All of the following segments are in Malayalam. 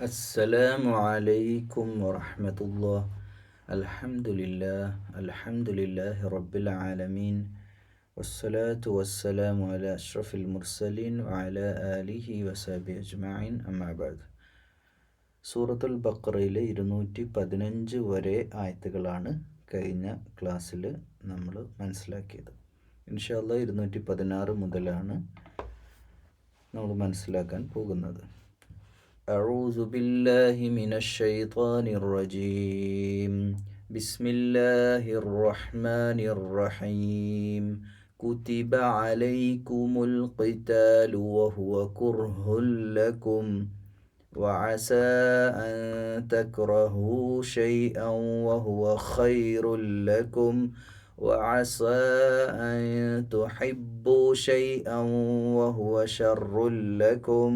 السلام عليكم ورحمة الله. الحمد لله رب العالمين والصلاة والسلام على أشرف المرسلين وعلى آله وصحبه أجمعين أما بعد. സൂറത്തുൽ ബഖറയിലെ 215 വരെ ആയത്തുകളാണ് കഴിഞ്ഞ ക്ലാസ്സിൽ നമ്മൾ മനസ്സിലാക്കിയത്. ഇൻഷാ അല്ലാഹ് 216 മുതലാണ് നമ്മൾ മനസ്സിലാക്കാൻ പോകുന്നത്. أعوذ بالله من الشيطان الرجيم. بسم الله الرحمن الرحيم. كتب عليكم القتال وهو كره لكم وعسى أن تكرهوا شيئا وهو خير لكم وعسى أن تحبوا شيئا وهو شر لكم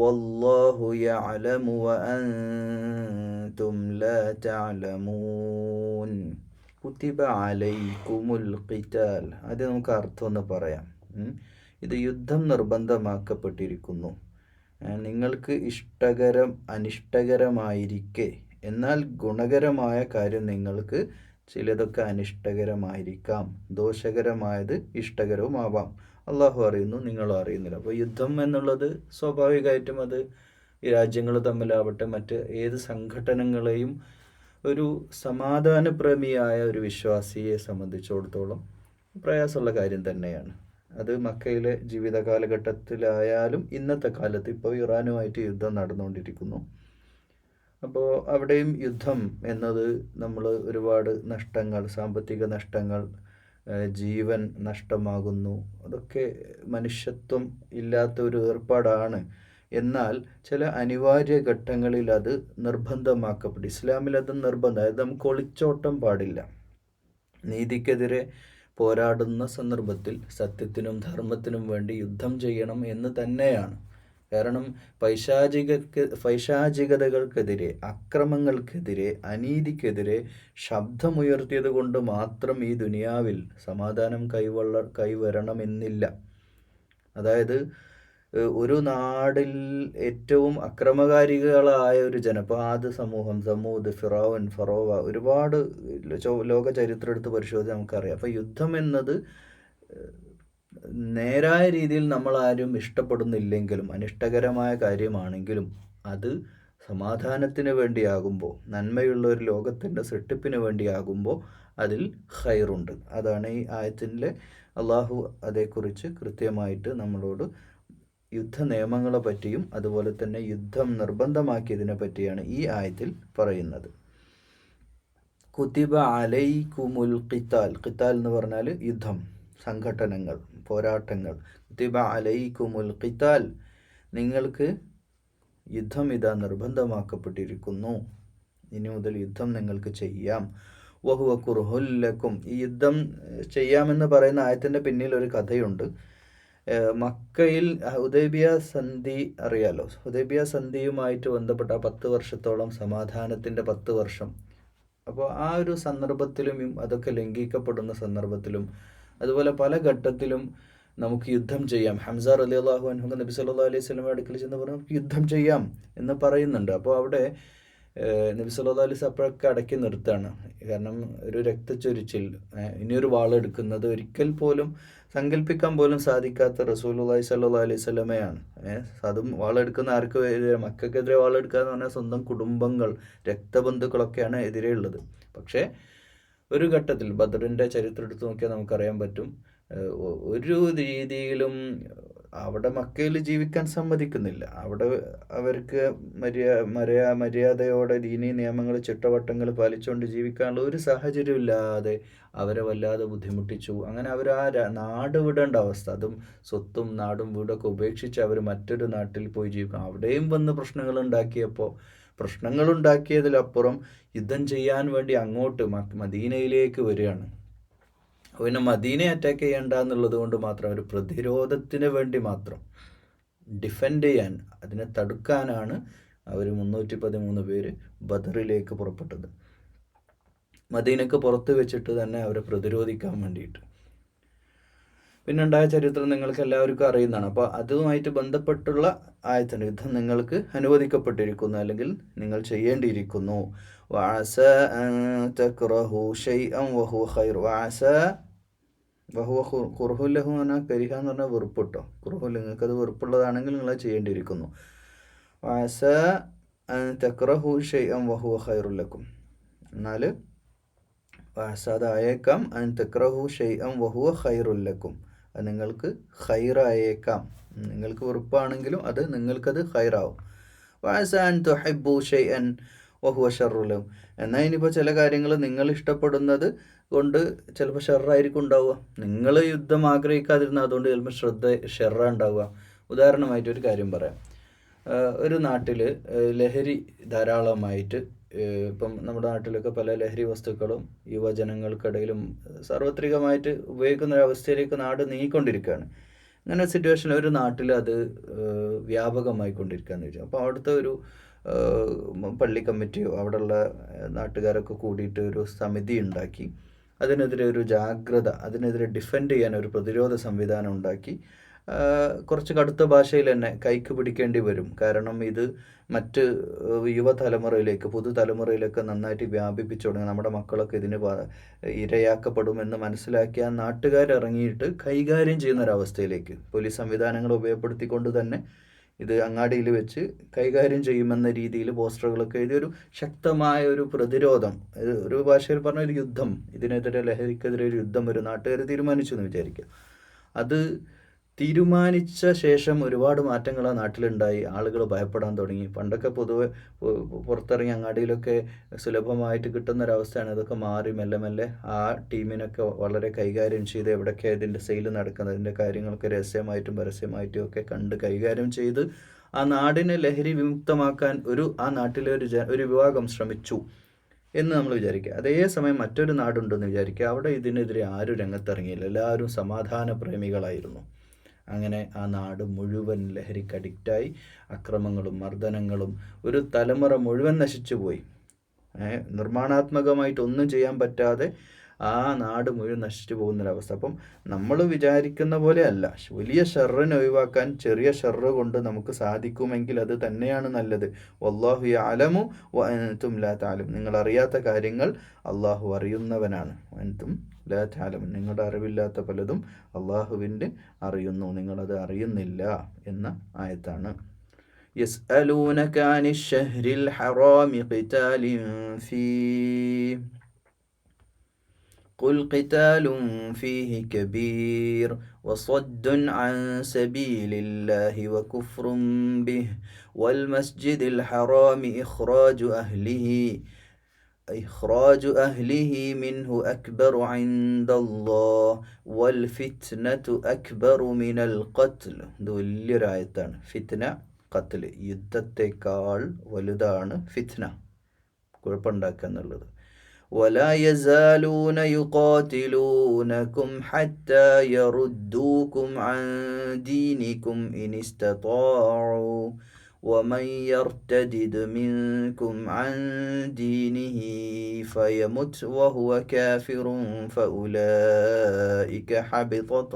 والله يعلم وأنتم لا تعلمون. കുതിബ അലൈക്കുമുൽ ഖിതാൽ, അത് നമുക്ക് അർത്ഥം ഒന്ന് പറയാം. ഇത് യുദ്ധം നിർബന്ധമാക്കപ്പെട്ടിരിക്കുന്നു. നിങ്ങൾക്ക് അനിഷ്ടകരമായിരിക്കെ എന്നാൽ ഗുണകരമായ കാര്യം നിങ്ങൾക്ക് ചിലതൊക്കെ അനിഷ്ടകരമായിരിക്കാം, ദോഷകരമായത് ഇഷ്ടകരവുമാവാം. അള്ളാഹു അറിയുന്നു, നിങ്ങളും അറിയുന്നില്ല. അപ്പോൾ യുദ്ധം എന്നുള്ളത് സ്വാഭാവികമായിട്ടും അത് ഈ രാജ്യങ്ങൾ തമ്മിലാവട്ടെ മറ്റ് ഏത് സംഘടനകളെയും ഒരു സമാധാനപ്രേമിയായ ഒരു വിശ്വാസിയെ സംബന്ധിച്ചിടത്തോളം പ്രയാസമുള്ള കാര്യം തന്നെയാണ്. അത് മക്കയിലെ ജീവിത കാലഘട്ടത്തിലായാലും ഇന്നത്തെ കാലത്ത് ഇപ്പോൾ ഇറാനുമായിട്ട് യുദ്ധം നടന്നുകൊണ്ടിരിക്കുന്നു. അപ്പോൾ അവിടെയും യുദ്ധം എന്നത് നമ്മൾ ഒരുപാട് നഷ്ടങ്ങൾ, സാമ്പത്തിക നഷ്ടങ്ങൾ, ജീവൻ നഷ്ടമാകുന്നു. അതൊക്കെ മനുഷ്യത്വം ഇല്ലാത്ത ഒരു ഏർപ്പാടാണ്. എന്നാൽ ചില അനിവാര്യ ഘട്ടങ്ങളിൽ അത് നിർബന്ധമാക്കപ്പെടും. ഇസ്ലാമിൽ അത് നിർബന്ധം, അതായത് നമുക്ക് ഒളിച്ചോട്ടം പാടില്ല. നീതിക്കെതിരെ പോരാടുന്ന സന്ദർഭത്തിൽ സത്യത്തിനും ധർമ്മത്തിനും വേണ്ടി യുദ്ധം ചെയ്യണം എന്ന് തന്നെയാണ്. കാരണം പൈശാചികതകൾക്കെതിരെ, അക്രമങ്ങൾക്കെതിരെ, അനീതിക്കെതിരെ ശബ്ദമുയർത്തിയത് കൊണ്ട് മാത്രം ഈ ദുനിയാവിൽ സമാധാനം കൈവരണമെന്നില്ല. അതായത് ഒരു നാടിൽ ഏറ്റവും അക്രമകാരികളായ ഒരു ഇപ്പോൾ ആദ് സമൂഹം, സമൂദ്, ഫിറോവൻ, ഫറോവ, ഒരുപാട് ലോക ചരിത്രം എടുത്ത് പരിശോധിച്ച് നമുക്കറിയാം. അപ്പോൾ യുദ്ധം എന്നത് നേരായ രീതിയിൽ നമ്മൾ ആരും ഇഷ്ടപ്പെടുന്നില്ലെങ്കിലും, അനിഷ്ടകരമായ കാര്യമാണെങ്കിലും അത് സമാധാനത്തിന് വേണ്ടിയാകുമ്പോൾ, നന്മയുള്ള ഒരു ലോകത്തിൻ്റെ സൃഷ്ടിപ്പിന് വേണ്ടിയാകുമ്പോൾ അതിൽ ഖൈറുണ്ട്. അതാണ് ഈ ആയത്തിൻ്റെ അള്ളാഹു അതേക്കുറിച്ച് കൃത്യമായിട്ട് നമ്മളോട് യുദ്ധ നിയമങ്ങളെ പറ്റിയും അതുപോലെ തന്നെ യുദ്ധം നിർബന്ധമാക്കിയതിനെ പറ്റിയാണ് ഈ ആയത്തിൽ പറയുന്നത്. കുതിബ അലൈക്കുമുൽ ഖിതാൽ, ഖിതാൽ എന്ന് പറഞ്ഞാൽ യുദ്ധം, സംഘട്ടനങ്ങൾ, പോരാട്ടങ്ങൾ. കുതിബ അലൈക്കുമുൽ ഖിതാൽ, നിങ്ങൾക്ക് യുദ്ധം ഇതാ നിർബന്ധമാക്കപ്പെട്ടിരിക്കുന്നു, ഇനി മുതൽ യുദ്ധം നിങ്ങൾക്ക് ചെയ്യാം. വഹുവ കുർഹുൽ ലക്കും, ഈ യുദ്ധം ചെയ്യാമെന്ന് പറയുന്ന ആയത്തിൻ്റെ പിന്നിൽ ഒരു കഥയുണ്ട്. മക്കയിൽ ഹുദൈബിയ സന്ധി അറിയാലോ. ഹുദൈബിയ സന്ധിയുമായിട്ട് ബന്ധപ്പെട്ട 10 വർഷത്തോളം സമാധാനത്തിൻ്റെ 10 വർഷം. അപ്പോൾ ആ ഒരു സന്ദർഭത്തിലും അതൊക്കെ ലംഘിക്കപ്പെടുന്ന സന്ദർഭത്തിലും അതുപോലെ പല ഘട്ടത്തിലും നമുക്ക് യുദ്ധം ചെയ്യാം. ഹംസ റളിയല്ലാഹു അൻഹു നബി സല്ലല്ലാഹു അലൈഹി വസല്ലം അടുക്കൽ ചെന്ന് പറഞ്ഞു നമുക്ക് യുദ്ധം ചെയ്യാം എന്ന് പറയുന്നുണ്ട്. അപ്പോൾ അവിടെ നബി സല്ലല്ലാഹു അലൈഹി വസല്ലം അപ്പോഴൊക്കെ അടക്കി നിർത്തുകയാണ്. കാരണം ഒരു രക്തച്ചൊരിച്ചിൽ, ഇനിയൊരു വാളെടുക്കുന്നത് ഒരിക്കൽ പോലും സങ്കല്പിക്കാൻ പോലും സാധിക്കാത്ത റസൂലുള്ളാഹി സ്വല്ലല്ലാഹു അലൈഹി വസല്ലമയാണ്. അതും വാളെടുക്കുന്ന ആർക്ക് എതിരെ? മക്കൾക്കെതിരെ വാളെടുക്കുക എന്ന് പറഞ്ഞാൽ സ്വന്തം കുടുംബങ്ങൾ, രക്തബന്ധുക്കളൊക്കെയാണ് എതിരെയുള്ളത്. പക്ഷേ ഒരു ഘട്ടത്തിൽ ബദറിൻ്റെ ചരിത്രം എടുത്ത് നോക്കിയാൽ നമുക്കറിയാൻ പറ്റും, ഒരു രീതിയിലും അവിടെ മക്കയിൽ ജീവിക്കാൻ സമ്മതിക്കുന്നില്ല. അവിടെ അവർക്ക് മര്യാദയോടെ ദീനീ നിയമങ്ങൾ, ചിട്ടവട്ടങ്ങൾ പാലിച്ചുകൊണ്ട് ജീവിക്കാനുള്ള ഒരു സാഹചര്യമില്ലാതെ അവരെ വല്ലാതെ ബുദ്ധിമുട്ടിച്ചു. അങ്ങനെ അവർ ആ നാട് വിടേണ്ട അവസ്ഥ, അതും സ്വത്തും നാടും വീടൊക്കെ ഉപേക്ഷിച്ച് അവർ മറ്റൊരു നാട്ടിൽ പോയി ജീവിക്കണം. അവിടെയും വന്ന് പ്രശ്നങ്ങളുണ്ടാക്കിയതിലപ്പുറം യുദ്ധം ചെയ്യാൻ വേണ്ടി അങ്ങോട്ട് മദീനയിലേക്ക് വരികയാണ്. പിന്നെ മദീനയെ അറ്റാക്ക് ചെയ്യണ്ട എന്നുള്ളത് കൊണ്ട് മാത്രം, ഒരു പ്രതിരോധത്തിന് വേണ്ടി മാത്രം, ഡിഫെൻഡ് ചെയ്യാൻ, അതിനെ തടുക്കാനാണ് അവർ 313 പേര് ബദറിലേക്ക് പുറപ്പെട്ടത്. മദീനക്ക് പുറത്ത് വെച്ചിട്ട് തന്നെ അവരെ പ്രതിരോധിക്കാൻ വേണ്ടിയിട്ട്. പിന്നെ ഉണ്ടായ ചരിത്രം നിങ്ങൾക്ക് എല്ലാവർക്കും അറിയുന്നതാണ്. അപ്പോൾ അതുമായിട്ട് ബന്ധപ്പെട്ടുള്ള ആയത്താണ്. യുദ്ധം നിങ്ങൾക്ക് അനുവദിക്കപ്പെട്ടിരിക്കുന്നു, അല്ലെങ്കിൽ നിങ്ങൾ ചെയ്യേണ്ടിയിരിക്കുന്നു. വഅസ അൻ തക്റഹു ഷൈഅൻ വഹുവ ഖൈർ. വഅസ വഹുവ കുർഹുൻ ലഹു എന്ന് പറഞ്ഞാൽ കരിഹ എന്ന് പറഞ്ഞാൽ വെറുപ്പ് കേട്ടോ. കുർഹുൻ, നിങ്ങൾക്കത് വെറുപ്പുള്ളതാണെങ്കിൽ നിങ്ങൾ ചെയ്യേണ്ടിയിരിക്കുന്നു. വഅസ അൻ തക്റഹു ഷൈഅൻ വഹുവ ഖൈറുൽ ലക്കും. എന്നാൽ വഅസാദായേക്കാം അൻ തക്റഹു ഷൈഅൻ വഹുവ ഖൈറുൽ ലക്കും. അത് നിങ്ങൾക്ക് ഖൈറായേക്കാം. നിങ്ങൾക്ക് വെറുപ്പാണെങ്കിലും അത് നിങ്ങൾക്കത് ഖൈറാവും. വഅസ അൻ തുഹിബ്ബു ഷൈഅൻ വഹുവ ഷർറുൽ ലക്കും. എന്നാൽ ഇനിയിപ്പോൾ ചില കാര്യങ്ങൾ നിങ്ങൾ ഇഷ്ടപ്പെടുന്നത് കൊണ്ട് ചിലപ്പോൾ ഷെറായിരിക്കും ഉണ്ടാവുക. നിങ്ങൾ യുദ്ധം ആഗ്രഹിക്കാതിരുന്ന അതുകൊണ്ട് ചിലപ്പോൾ ഷെറ ഉണ്ടാവുക. ഉദാഹരണമായിട്ടൊരു കാര്യം പറയാം. ഒരു നാട്ടിൽ ലഹരി ധാരാളമായിട്ട്, ഇപ്പം നമ്മുടെ നാട്ടിലൊക്കെ പല ലഹരി വസ്തുക്കളും യുവജനങ്ങൾക്കിടയിലും സാർവത്രികമായിട്ട് ഉപയോഗിക്കുന്ന ഒരവസ്ഥയിലേക്ക് നാട് നീങ്ങിക്കൊണ്ടിരിക്കുകയാണ്. അങ്ങനെ സിറ്റുവേഷനിൽ ഒരു നാട്ടിൽ അത് വ്യാപകമായിക്കൊണ്ടിരിക്കുകയെന്ന് വെച്ചാൽ, അപ്പോൾ അവിടുത്തെ ഒരു പള്ളി കമ്മിറ്റിയോ അവിടെയുള്ള നാട്ടുകാരൊക്കെ കൂടിയിട്ട് ഒരു സമിതി ഉണ്ടാക്കി അതിനെതിരെ ഒരു ജാഗ്രത, അതിനെതിരെ ഡിഫെൻഡ് ചെയ്യാൻ ഒരു പ്രതിരോധ സംവിധാനം ഉണ്ടാക്കി. കുറച്ച് കടുത്ത ഭാഷയിൽ തന്നെ കൈക്ക് പിടിക്കേണ്ടി വരും. കാരണം ഇത് മറ്റ് യുവതലമുറയിലേക്ക്, പുതുതലമുറയിലേക്ക് നന്നായിട്ട് വ്യാപിപ്പിച്ചു തുടങ്ങി. നമ്മുടെ മക്കളൊക്കെ ഇതിന് ഇരയാക്കപ്പെടുമെന്ന് മനസ്സിലാക്കിയ നാട്ടുകാരിറങ്ങിയിട്ട് കൈകാര്യം ചെയ്യുന്ന ഒരവസ്ഥയിലേക്ക് പോലീസ് സംവിധാനങ്ങൾ ഉപയോഗപ്പെടുത്തിക്കൊണ്ട് തന്നെ ഇത് അങ്ങാടിയിൽ വെച്ച് കൈകാര്യം ചെയ്യുമെന്ന രീതിയിൽ പോസ്റ്ററുകളൊക്കെ എഴുതി ഒരു ശക്തമായ ഒരു പ്രതിരോധം, ഒരു ഭാഷയിൽ പറഞ്ഞ ഒരു യുദ്ധം, ഇതിനെതിരെ ലഹരിക്കെതിരെ ഒരു യുദ്ധം ഒരു നാട്ടുകാർ തീരുമാനിച്ചു എന്ന് വിചാരിക്കുക. അത് തീരുമാനിച്ച ശേഷം ഒരുപാട് മാറ്റങ്ങൾ ആ നാട്ടിലുണ്ടായി. ആളുകൾ ഭയപ്പെടാൻ തുടങ്ങി. പണ്ടൊക്കെ പൊതുവെ പുറത്തിറങ്ങി അങ്ങാടിയിലൊക്കെ സുലഭമായിട്ട് കിട്ടുന്നൊരവസ്ഥയാണ്. ഇതൊക്കെ മാറി മെല്ലെ മെല്ലെ ആ ടീമിനൊക്കെ വളരെ കൈകാര്യം ചെയ്ത് എവിടെയൊക്കെ ഇതിൻ്റെ സെയിൽ നടക്കുന്നത്, ഇതിൻ്റെ കാര്യങ്ങളൊക്കെ രഹസ്യമായിട്ടും പരസ്യമായിട്ടും ഒക്കെ കണ്ട് കൈകാര്യം ചെയ്ത് ആ നാടിനെ ലഹരി വിമുക്തമാക്കാൻ ആ നാട്ടിലെ ഒരു വിഭാഗം ശ്രമിച്ചു എന്ന് നമ്മൾ വിചാരിക്കുക. അതേസമയം മറ്റൊരു നാടുണ്ടെന്ന് വിചാരിക്കുക. അവിടെ ഇതിനെതിരെ ആരും രംഗത്തിറങ്ങിയില്ല. എല്ലാവരും സമാധാന പ്രേമികളായിരുന്നു. അങ്ങനെ ആ നാട് മുഴുവൻ ലഹരിക്ക് അഡിക്റ്റായി. അക്രമങ്ങളും മർദ്ദനങ്ങളും, ഒരു തലമുറ മുഴുവൻ നശിച്ചു പോയി. നിർമ്മാണാത്മകമായിട്ട് ഒന്നും ചെയ്യാൻ പറ്റാതെ ആ നാട് മുഴുവൻ നശിച്ചു പോകുന്നൊരവസ്ഥ. അപ്പം നമ്മൾ വിചാരിക്കുന്ന പോലെ അല്ല. വലിയ ഷർറിനെ ഒഴിവാക്കാൻ ചെറിയ ഷർറ് കൊണ്ട് നമുക്ക് സാധിക്കുമെങ്കിൽ അത് തന്നെയാണ് നല്ലത്. വല്ലാഹു യഅലമു വഅൻതും ലാ തഅലമൂൻ. നിങ്ങൾ അറിയാത്ത കാര്യങ്ങൾ അള്ളാഹു അറിയുന്നവനാണ്. വഅൻതും ലാ തഅലമൂൻ. നിങ്ങളുടെ അറിവില്ലാത്ത പലതും അള്ളാഹുവിൻ്റെ അറിയുന്നു, നിങ്ങളത് അറിയുന്നില്ല എന്ന ആയത്താണ്. യസ്അലൂനക അനിശ് ശഹ്രിൽ ഹറാമി ഖിതാലിൻ ഫീഹി قل قتال فيه كبير وصد عن سبيل الله وكفر به والمسجد الحرام إخراج أهله منه أكبر عند الله والفتنة أكبر من القتل. ഇത് വലിയൊരായത്താണ്. ഫിത്ന, ഖത്ൽ, യുദ്ധത്തെക്കാൾ വലുതാണ് ഫിത്ന, കുഴപ്പമുണ്ടാക്കുക എന്നുള്ളത്. ولا يزالون يقاتلونكم حتى يردوكم عن دينكم إن استطاعوا ومن يرتدد منكم عن دينه فيمت وهو كافر فأولئك حبطت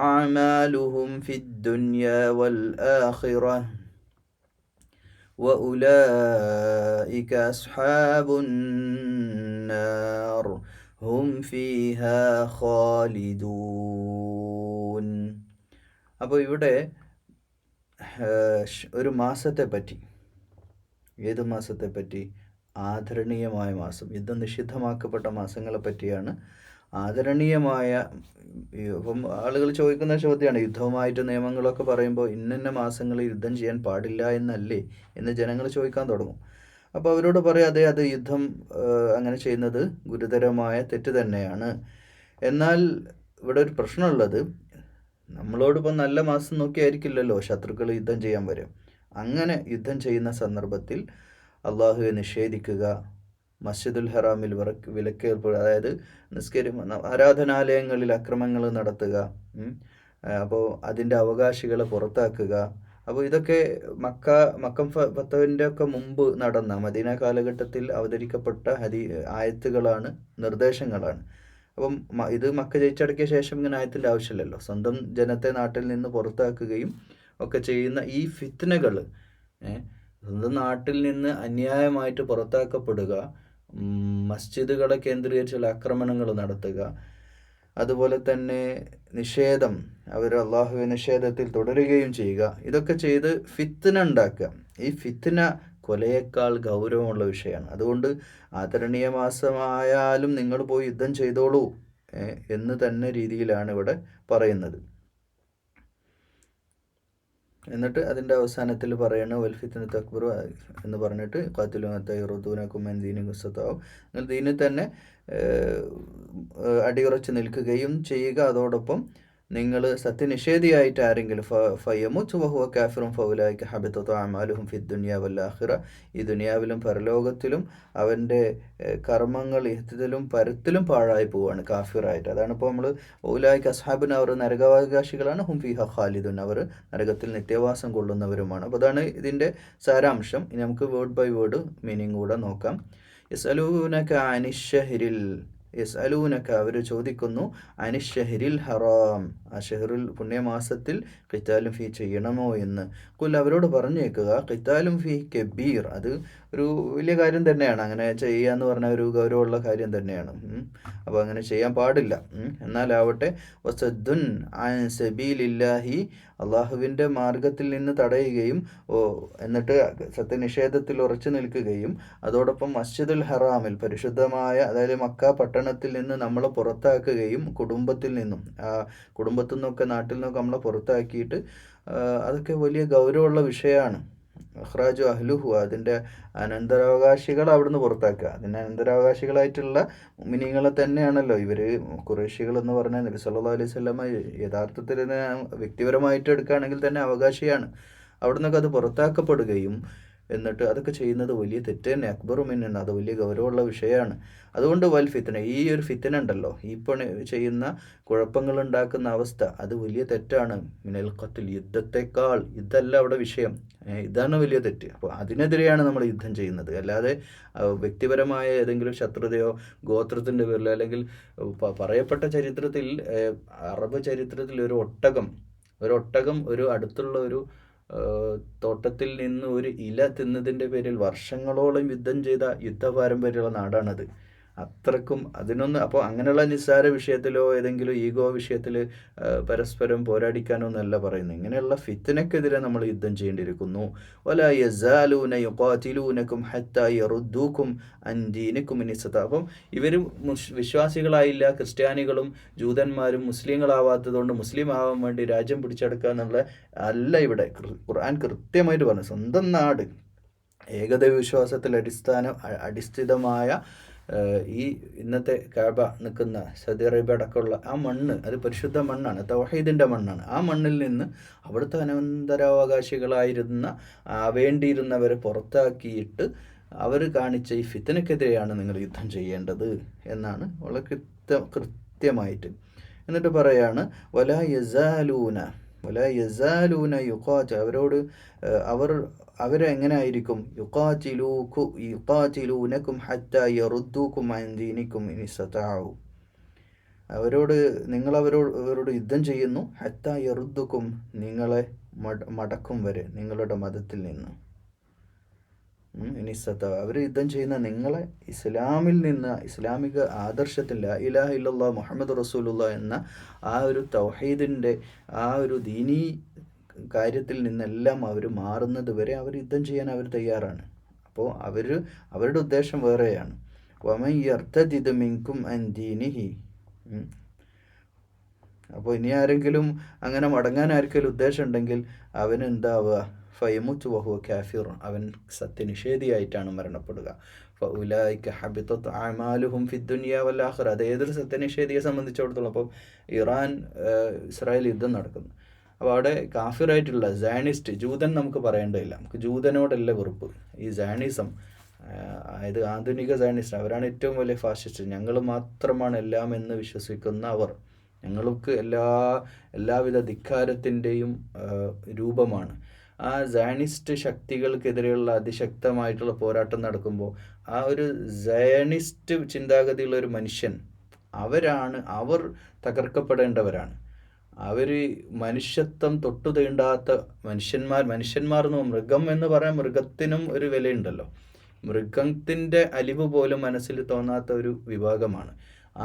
أعمالهم في الدنيا والآخرة وأولئك أصحاب النار هم فيها خالدون. അപ്പോൾ ഇവിടെ ഒരു മാസത്തെപ്പറ്റി, ഏത് മാസത്തെപ്പറ്റി? ആദരണീയമായ മാസം, യുദ്ധം നിഷിദ്ധമാക്കപ്പെട്ട മാസങ്ങളെ പറ്റിയാണ്. ആദരണീയമായ, ഇപ്പം ആളുകൾ ചോദിക്കുന്ന ചോദ്യമാണ്, യുദ്ധവുമായിട്ട് നിയമങ്ങളൊക്കെ പറയുമ്പോൾ ഇന്ന മാസങ്ങളിൽ യുദ്ധം ചെയ്യാൻ പാടില്ല എന്നല്ലേ എന്ന് ജനങ്ങൾ ചോദിക്കാൻ തുടങ്ങും. അപ്പോൾ അവരോട് പറയാം, അതെ, അത് യുദ്ധം അങ്ങനെ ചെയ്യുന്നത് ഗുരുതരമായ തെറ്റ് തന്നെയാണ്. എന്നാൽ ഇവിടെ ഒരു പ്രശ്നമുള്ളത്, നമ്മളോടിപ്പോൾ നല്ല മാസം നോക്കിയായിരിക്കില്ലല്ലോ ശത്രുക്കൾ യുദ്ധം ചെയ്യാൻ വരും. അങ്ങനെ യുദ്ധം ചെയ്യുന്ന സന്ദർഭത്തിൽ അള്ളാഹുവെ നിഷേധിക്കുക, മസ്ജിദുൽ ഹറാമിൽ വിലക്കേർപ്പെടുക, അതായത് ആരാധനാലയങ്ങളിൽ അക്രമങ്ങൾ നടത്തുക, അപ്പോൾ അതിൻ്റെ അവകാശികളെ പുറത്താക്കുക. അപ്പോൾ ഇതൊക്കെ മക്കം ഫത്തഹിൻ്റെ ഒക്കെ മുമ്പ് നടന്ന മദീന കാലഘട്ടത്തിൽ അവതരിക്കപ്പെട്ട ആയത്തുകളാണ്, നിർദ്ദേശങ്ങളാണ്. അപ്പം ഇത് മക്ക ജയിച്ചടക്കിയ ശേഷം ഇങ്ങനെ ആയത്തിൻ്റെ ആവശ്യമില്ലല്ലോ. സ്വന്തം ജനത്തെ നാട്ടിൽ നിന്ന് പുറത്താക്കുകയും ഒക്കെ ചെയ്യുന്ന ഈ ഫിത്നകൾ, സ്വന്തം നാട്ടിൽ നിന്ന് അന്യായമായിട്ട് പുറത്താക്കപ്പെടുക, മസ്ജിദുകളെ കേന്ദ്രീകരിച്ചുള്ള ആക്രമണങ്ങൾ നടത്തുക, അതുപോലെ തന്നെ നിഷേധം, അവർ അള്ളാഹുവെ നിഷേധത്തിൽ തുടരുകയും ചെയ്യുക, ഇതൊക്കെ ചെയ്ത് ഫിത്ന ഉണ്ടാക്കുക. ഈ ഫിത്ന കൊലയേക്കാൾ ഗൗരവമുള്ള വിഷയമാണ്. അതുകൊണ്ട് ആദരണീയ മാസമായാലും നിങ്ങൾ പോയി യുദ്ധം ചെയ്തോളൂ എന്ന് തന്നെ രീതിയിലാണ് ഇവിടെ പറയുന്നത്. എന്നിട്ട് അതിൻ്റെ അവസാനത്തിൽ പറയണ വൽഫിത്തിന് തക്ബർ എന്ന് പറഞ്ഞിട്ട് ഖാത്തിലുദൂനക്കും ദീനുസ്സത്താവും, നിങ്ങൾ ദീനിൽ തന്നെ അടിയുറച്ച് നിൽക്കുകയും ചെയ്യുക. അതോടൊപ്പം നിങ്ങൾ സത്യനിഷേധിയായിട്ട് ആരെങ്കിലും ഫയമുത്ത് വഹുവ കാഫിറും ഫൗലായിക ഹബിത്തത അഅമാലുഹും ഫി ദുനിയ വൽ ആഖിറ, ഈ ദുനിയാവിലും പരലോകത്തിലും അവൻ്റെ കർമ്മങ്ങൾ ഇഹ്തിലും പരത്തിലും പാഴായി പോവുകയാണ് കാഫിറായിട്ട്. അതാണ് ഇപ്പോൾ നമ്മൾ ഔലായിക അസ്ഹാബുൻ, അവർ നരകാവകാശികളാണ്, ഹും ഫീഹ ഖാലിദുൻ, അവർ നരകത്തിൽ നിത്യവാസം കൊള്ളുന്നവരുമാണ്. അപ്പോൾ അതാണ് ഇതിൻ്റെ സാരാംശം. ഇനി നമുക്ക് വേർഡ് ബൈ വേർഡ് മീനിങ് കൂടെ നോക്കാം. യസ്അലൂനക അനിശ്ശഹ്രിൽ, യസ്അലൂനക അവർ ചോദിക്കുന്നു, അനിശ്ശഹ്രിൽ ഹറാം, ആ ഷെഹ്റുൽ പുണ്യമാസത്തിൽ ഖിതാലും ഫീ ചെയ്യണമോ എന്ന്. ഖുൽ അവരോട് പറഞ്ഞേക്കുക, ഖിതാലും ഫീ കബീർ, അത് ഒരു വലിയ കാര്യം തന്നെയാണ്. അങ്ങനെ ചെയ്യുക എന്ന് പറഞ്ഞാൽ ഒരു ഗൗരവമുള്ള കാര്യം തന്നെയാണ്. അപ്പോൾ അങ്ങനെ ചെയ്യാൻ പാടില്ല. എന്നാലാവട്ടെ വസദ്ദുൻ അൻ സബീലില്ലാഹി, അള്ളാഹുവിൻ്റെ മാർഗത്തിൽ നിന്ന് തടയുകയും എന്നിട്ട് സത്യനിഷേധത്തിൽ ഉറച്ചു നിൽക്കുകയും, അതോടൊപ്പം മസ്ജിദുൽ ഹറാമിൽ, പരിശുദ്ധമായ അതായത് മക്ക പട്ടണത്തിൽ നിന്ന് നമ്മളെ പുറത്താക്കുകയും, കുടുംബത്തിൽ നിന്നും കുടുംബത്തിൽ നിന്നൊക്കെ നാട്ടിൽ നിന്നൊക്കെ നമ്മളെ പുറത്താക്കിയിട്ട്, അതൊക്കെ വലിയ ഗൗരവമുള്ള വിഷയമാണ്. അഖ്റാജു അഹ്ലുഹു, അതിൻ്റെ അനന്തരാവകാശികൾ അവിടുന്ന് പുറത്താക്കുക. അതിൻ്റെ അനന്തരാവകാശികളായിട്ടുള്ള മുഅ്മിനീങ്ങളെ തന്നെയാണല്ലോ ഇവർ ഖുറൈശികൾ എന്ന് പറഞ്ഞാൽ. നബി സല്ലല്ലാഹു അലൈഹി വസല്ലമ യഥാർത്ഥത്തിൽ വ്യക്തിപരമായിട്ട് എടുക്കുകയാണെങ്കിൽ തന്നെ അവകാശിയാണ്. അവിടുന്നൊക്കെ അത് പുറത്താക്കപ്പെടുകയും എന്നിട്ട് അതൊക്കെ ചെയ്യുന്നത് വലിയ തെറ്റ് തന്നെ, അക്ബറുമിൻ, അത് വലിയ ഗൗരവമുള്ള വിഷയമാണ്. അതുകൊണ്ട് വൽ ഫിത്ന, ഈ ഒരു ഫിത്ന ഉണ്ടല്ലോ, ഈ ചെയ്യുന്ന കുഴപ്പങ്ങൾ ഉണ്ടാക്കുന്ന അവസ്ഥ, അത് വലിയ തെറ്റാണ്. മിനൽ ഖത്ൽ, യുദ്ധത്തെക്കാൾ, യുദ്ധമല്ല അവിടെ വിഷയം, ഇതാണ് വലിയ തെറ്റ്. അപ്പോൾ അതിനെതിരെയാണ് നമ്മൾ യുദ്ധം ചെയ്യുന്നത്. അല്ലാതെ വ്യക്തിപരമായ ഏതെങ്കിലും ശത്രുതയോ ഗോത്രത്തിൻ്റെ പേരിലോ, അല്ലെങ്കിൽ പറയപ്പെട്ട ചരിത്രത്തിൽ, അറബ് ചരിത്രത്തിൽ ഒരു ഒട്ടകം ഒരു അടുത്തുള്ള ഒരു തോട്ടത്തിൽ നിന്ന് ഒരു ഇല തിന്നതിൻ്റെ പേരിൽ വർഷങ്ങളോളം യുദ്ധം ചെയ്ത യുദ്ധ പാരമ്പര്യമുള്ള നാടാണത്. അത്രക്കും അതിനൊന്ന്, അപ്പോൾ അങ്ങനെയുള്ള നിസ്സാര വിഷയത്തിലോ ഏതെങ്കിലും ഈഗോ വിഷയത്തിൽ പരസ്പരം പോരാടിക്കാനോ എന്നല്ല പറയുന്നത്. ഇങ്ങനെയുള്ള ഫിത്നക്കെതിരെ നമ്മൾ യുദ്ധം ചെയ്യേണ്ടിയിരിക്കുന്നു. വലാ യസാലൂന യുഖാതിലൂനകും ഹത്താ യറുദ്ദൂകും അൻ ദീനികും ഇൻ ഇസ്തതാഉ. അപ്പം ഇവർ വിശ്വാസികളായില്ല, ക്രിസ്ത്യാനികളും ജൂതന്മാരും മുസ്ലിങ്ങളാവാത്തതുകൊണ്ട് മുസ്ലിം ആവാൻ വേണ്ടി രാജ്യം പിടിച്ചെടുക്കുക എന്നുള്ള അല്ല ഇവിടെ ഖുർആൻ കൃത്യമായിട്ട് പറഞ്ഞു. സ്വന്തം നാട് ഏകദൈവ വിശ്വാസത്തിൽ അടിസ്ഥിതമായ ഈ ഇന്നത്തെ കഅബ നിൽക്കുന്ന സൗദി അറേബ്യ അടക്കമുള്ള ആ മണ്ണ്, അത് പരിശുദ്ധ മണ്ണാണ്, തൗഹീദിൻ്റെ മണ്ണാണ്. ആ മണ്ണിൽ നിന്ന് അവിടുത്തെ അനന്തരാവകാശികളായിരുന്ന വേണ്ടിയിരുന്നവരെ പുറത്താക്കിയിട്ട് അവർ കാണിച്ച ഈ ഫിത്നക്കെതിരെയാണ് നിങ്ങൾ യുദ്ധം ചെയ്യേണ്ടത് എന്നാണ് വളരെ കൃത്യമായിട്ട്. എന്നിട്ട് പറയാണ് വലാ യസാലൂന യുഖാതിൽ, അവരോട് അവരെങ്ങനെ ആയിരിക്കും, യുഖാതിലൂനകും ഹത്താ യറുദ്ദൂകും അൻ ദീനികും ഇൻ ഇസ്തതാഉ, അവരോട് യുദ്ധം ചെയ്യുന്നു, ഹത്താ യറുദ്ദുക്കും, നിങ്ങളെ മടക്കും വരെ നിങ്ങളുടെ മതത്തിൽ നിന്ന്. ഇൻ ഇസ്തതാഉ, അവർ യുദ്ധം ചെയ്യുന്ന നിങ്ങളെ ഇസ്ലാമിൽ നിന്ന്, ഇസ്ലാമിക ആദർശത്തിൽ ലാ ഇലാഹ ഇല്ലല്ലാഹ് മുഹമ്മദ് റസൂലുള്ളാഹ് എന്ന ആ ഒരു തൗഹീദിൻ്റെ ആ ഒരു ദീനീ കാര്യത്തിൽ നിന്നെല്ലാം അവർ മാറുന്നത് വരെ അവർ യുദ്ധം ചെയ്യാൻ അവർ തയ്യാറാണ്. അപ്പോൾ അവരുടെ ഉദ്ദേശം വേറെയാണ്. വമൻ യർതദിദ് മിൻകും അൻ ദീനിഹി, അപ്പോൾ ഇനി ആരെങ്കിലും അങ്ങനെ മടങ്ങാൻ ആർക്കെങ്കിലും ഉദ്ദേശം ഉണ്ടെങ്കിൽ അവന് എന്താവുക, ഫയമുത്ത് വഹുവ കാഫിർ, അവൻ സത്യനിഷേധിയായിട്ടാണ് മരണപ്പെടുക. ഫഉലൈക ഹബിതത് അഅമാലുഹും ഫി ദുനിയ വൽ ആഖിറ, അത് ഏതൊരു സത്യനിഷേധിയെ സംബന്ധിച്ചിടത്തോളം. അപ്പോൾ ഇറാൻ ഇസ്രായേൽ യുദ്ധം നടക്കുന്നു. അപ്പോൾ അവിടെ കാഫിറായിട്ടുള്ള സയനിസ്റ്റ്, ജൂതൻ നമുക്ക് പറയേണ്ടതില്ല, നമുക്ക് ജൂതനോടല്ല വെറുപ്പ്. ഈ സയനിസം, അതായത് ആധുനിക സയനിസ്റ്റ്, അവരാണ് ഏറ്റവും വലിയ ഫാഷിസ്റ്റ്. ഞങ്ങൾ മാത്രമാണ് എല്ലാം എന്ന് വിശ്വസിക്കുന്ന അവർ, ഞങ്ങൾക്ക് എല്ലാവിധ ധിക്കാരത്തിൻ്റെയും രൂപമാണ്. ആ സയനിസ്റ്റ് ശക്തികൾക്കെതിരെയുള്ള അതിശക്തമായിട്ടുള്ള പോരാട്ടം നടക്കുമ്പോൾ ആ ഒരു സയനിസ്റ്റ് ചിന്താഗതിയുള്ള ഒരു മനുഷ്യൻ അവർ തകർക്കപ്പെടേണ്ടവരാണ്. അവർ മനുഷ്യത്വം തൊട്ടു തീണ്ടാത്ത മനുഷ്യന്മാർ എന്ന് മൃഗം എന്ന് പറയാൻ മൃഗത്തിനും ഒരു വിലയുണ്ടല്ലോ. മൃഗത്തിൻ്റെ അലിവ് പോലും മനസ്സിൽ തോന്നാത്ത ഒരു വിഭാഗമാണ്.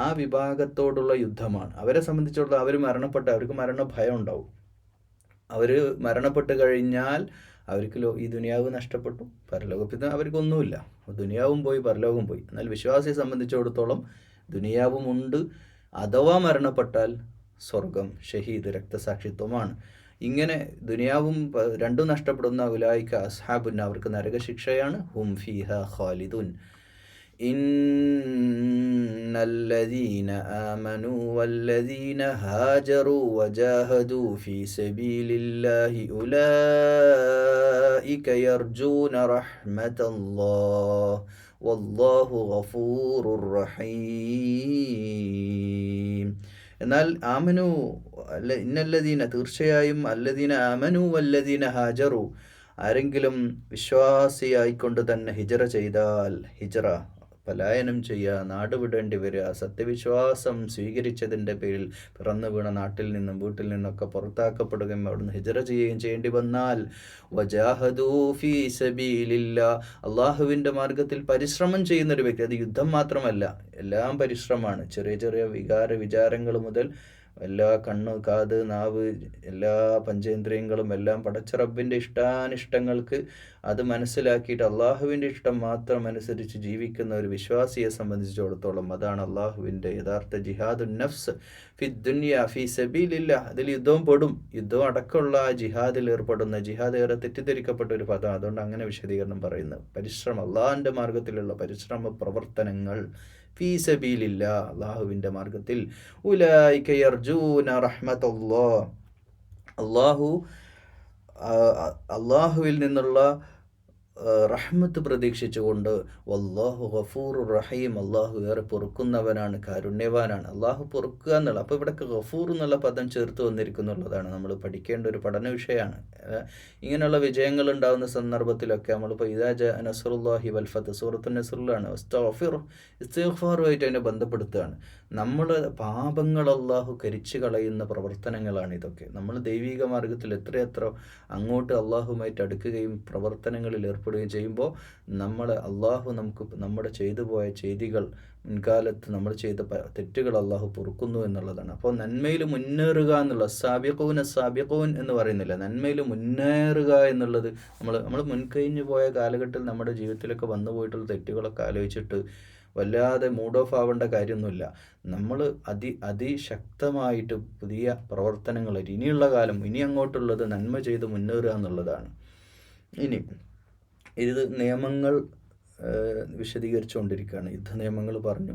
ആ വിഭാഗത്തോടുള്ള യുദ്ധമാണ്. അവരെ സംബന്ധിച്ചിടത്തോളം അവർക്ക് മരണഭയം ഉണ്ടാവും. അവർ മരണപ്പെട്ട് കഴിഞ്ഞാൽ അവർക്ക് ഈ ദുനിയാവ് നഷ്ടപ്പെട്ടു, പരലോകത്തിന് അവർക്കൊന്നുമില്ല. ദുനിയാവും പോയി, പരലോകം പോയി. എന്നാൽ വിശ്വാസിയെ സംബന്ധിച്ചിടത്തോളം ദുനിയാവുമുണ്ട്. അഥവാ മരണപ്പെട്ടാൽ സ്വർഗം, ഷഹീദ്, രക്തസാക്ഷിത്വമാണ്. ഇങ്ങനെ ദുനിയാവും രണ്ടും നഷ്ടപ്പെടുന്ന ഉലായിക അസ്ഹാബുൻ, അവർക്ക് നരകശിക്ഷയാണ്. ഹും ഫീഹ ഖാലിദുൻ. ഇന്നല്ലദീന ആമനൂ വല്ലദീന ഹാജറൂ വജാഹദൂ ഫീ സബീലില്ലാഹി ഉലൈക യർജൂന റഹ്മതല്ലാഹ് വല്ലാഹു ഗഫൂറുർ റഹീം. എന്നാൽ ആമനു ഇന്നല്ലദീന, തീർച്ചയായും അല്ലദീന ആമനു വല്ലദീന ഹാജറു, ആരെങ്കിലും വിശ്വാസിയായിക്കൊണ്ട് തന്നെ ഹിജറ ചെയ്താൽ, ഹിജറ പലായനം ചെയ്യുക, നാട് വിടേണ്ടി വരിക, സത്യവിശ്വാസം സ്വീകരിച്ചതിൻ്റെ പേരിൽ പിറന്നു വീണ നാട്ടിൽ നിന്നും വീട്ടിൽ നിന്നൊക്കെ പുറത്താക്കപ്പെടുകയും അവിടുന്ന് ഹിജറ ചെയ്യുകയും ചെയ്യേണ്ടി വന്നാൽ, വജാഹദൂ ഫീ സബീലില്ലാ, അള്ളാഹുവിൻ്റെ മാർഗത്തിൽ പരിശ്രമം ചെയ്യുന്നൊരു വ്യക്തി. അത് യുദ്ധം മാത്രമല്ല, എല്ലാം പരിശ്രമമാണ്. ചെറിയ ചെറിയ വിചാരങ്ങൾ മുതൽ എല്ലാ കണ്ണ്, കാത്, നാവ്, എല്ലാ പഞ്ചേന്ദ്രിയങ്ങളും എല്ലാം പടച്ച റബ്ബിൻ്റെ ഇഷ്ടാനിഷ്ടങ്ങൾക്ക് അത് മനസ്സിലാക്കിയിട്ട് അള്ളാഹുവിൻ്റെ ഇഷ്ടം മാത്രം അനുസരിച്ച് ജീവിക്കുന്ന ഒരു വിശ്വാസിയെ സംബന്ധിച്ചിടത്തോളം അതാണ് അള്ളാഹുവിൻ്റെ യഥാർത്ഥ ജിഹാദുൻ നഫ്സ് ഫി ദുനിയ ഫി സബീലില്ലാ. അതിൽ യുദ്ധവും പെടും. യുദ്ധം അടക്കമുള്ള ആ ജിഹാദിൽ ഏർപ്പെടുന്ന, ജിഹാദ് ഏറെ തെറ്റിദ്ധരിക്കപ്പെട്ട ഒരു പദം, അതുകൊണ്ട് അങ്ങനെ വിശദീകരണം പറയുന്നത്. പരിശ്രമം, അള്ളാഹിൻ്റെ മാർഗത്തിലുള്ള പരിശ്രമ പ്രവർത്തനങ്ങൾ, ഫീ സബീലില്ലാ, അള്ളാഹുവിൻ്റെ മാർഗത്തിൽ. ഉലൈക യർജൂന റഹ്മതല്ലാഹ്, അള്ളാഹുവിൽ നിന്നുള്ള റഹ്മത്ത് പ്രതീക്ഷിച്ചുകൊണ്ട്. വല്ലാഹു ഗഫൂറുർ റഹീം, അള്ളാഹു ഏറെ പൊറുക്കുന്നവനാണ്, കാരുണ്യവാനാണ്. അള്ളാഹു പൊറുക്കുക എന്നുള്ള, അപ്പോൾ ഇവിടെ ഗഫൂർ എന്നുള്ള പദം ചേർത്ത് വന്നിരിക്കുന്നുള്ളതാണ് നമ്മൾ പഠിക്കേണ്ട ഒരു പഠന വിഷയമാണ്. ഇങ്ങനെയുള്ള വിജയങ്ങൾ ഉണ്ടാകുന്ന സന്ദർഭത്തിലൊക്കെ നമ്മളിപ്പോൾ ഇദാ ജാ നസ്റുല്ലാഹി വൽ ഫത്ത്, സൂറത്തുൻ നസ്റിലാണ്, ഇസ്തിഗ്ഫാറുമായിട്ട് അതിനെ ബന്ധപ്പെടുത്തുകയാണ്. നമ്മൾ പാപങ്ങൾ അള്ളാഹു കരിച്ചു കളയുന്ന പ്രവർത്തനങ്ങളാണ് ഇതൊക്കെ. നമ്മൾ ദൈവിക മാർഗത്തിൽ എത്രയെത്ര അങ്ങോട്ട് അള്ളാഹുമായിട്ട് അടുക്കുകയും പ്രവർത്തനങ്ങളിൽ ഏർപ്പെടുകയും ചെയ്യുമ്പോൾ അള്ളാഹു നമുക്ക് നമ്മുടെ ചെയ്തു പോയ ചെയ്തികൾ, മുൻകാലത്ത് നമ്മൾ ചെയ്ത തെറ്റുകൾ അള്ളാഹു പൊറുക്കുന്നു എന്നുള്ളതാണ്. അപ്പോൾ നന്മയിൽ മുന്നേറുക എന്നുള്ള, സാബിഖൂൻ എന്ന് പറയുന്നില്ല, നന്മയിൽ മുന്നേറുക എന്നുള്ളത് നമ്മൾ മുൻകഴിഞ്ഞു പോയ കാലഘട്ടത്തിൽ നമ്മുടെ ജീവിതത്തിലൊക്കെ വന്നു പോയിട്ടുള്ള തെറ്റുകളൊക്കെ ആലോചിച്ചിട്ട് വല്ലാതെ മൂഡ് ഓഫ് ആവേണ്ട കാര്യമൊന്നുമില്ല. നമ്മൾ അതിശക്തമായിട്ട് പുതിയ പ്രവർത്തനങ്ങൾ ഇനിയുള്ള കാലം, ഇനി അങ്ങോട്ടുള്ളത് നന്മ ചെയ്ത് മുന്നേറുക എന്നുള്ളതാണ്. ഇനി ഇത് നിയമങ്ങൾ വിശദീകരിച്ചുകൊണ്ടിരിക്കുകയാണ്. യുദ്ധ നിയമങ്ങൾ പറഞ്ഞു.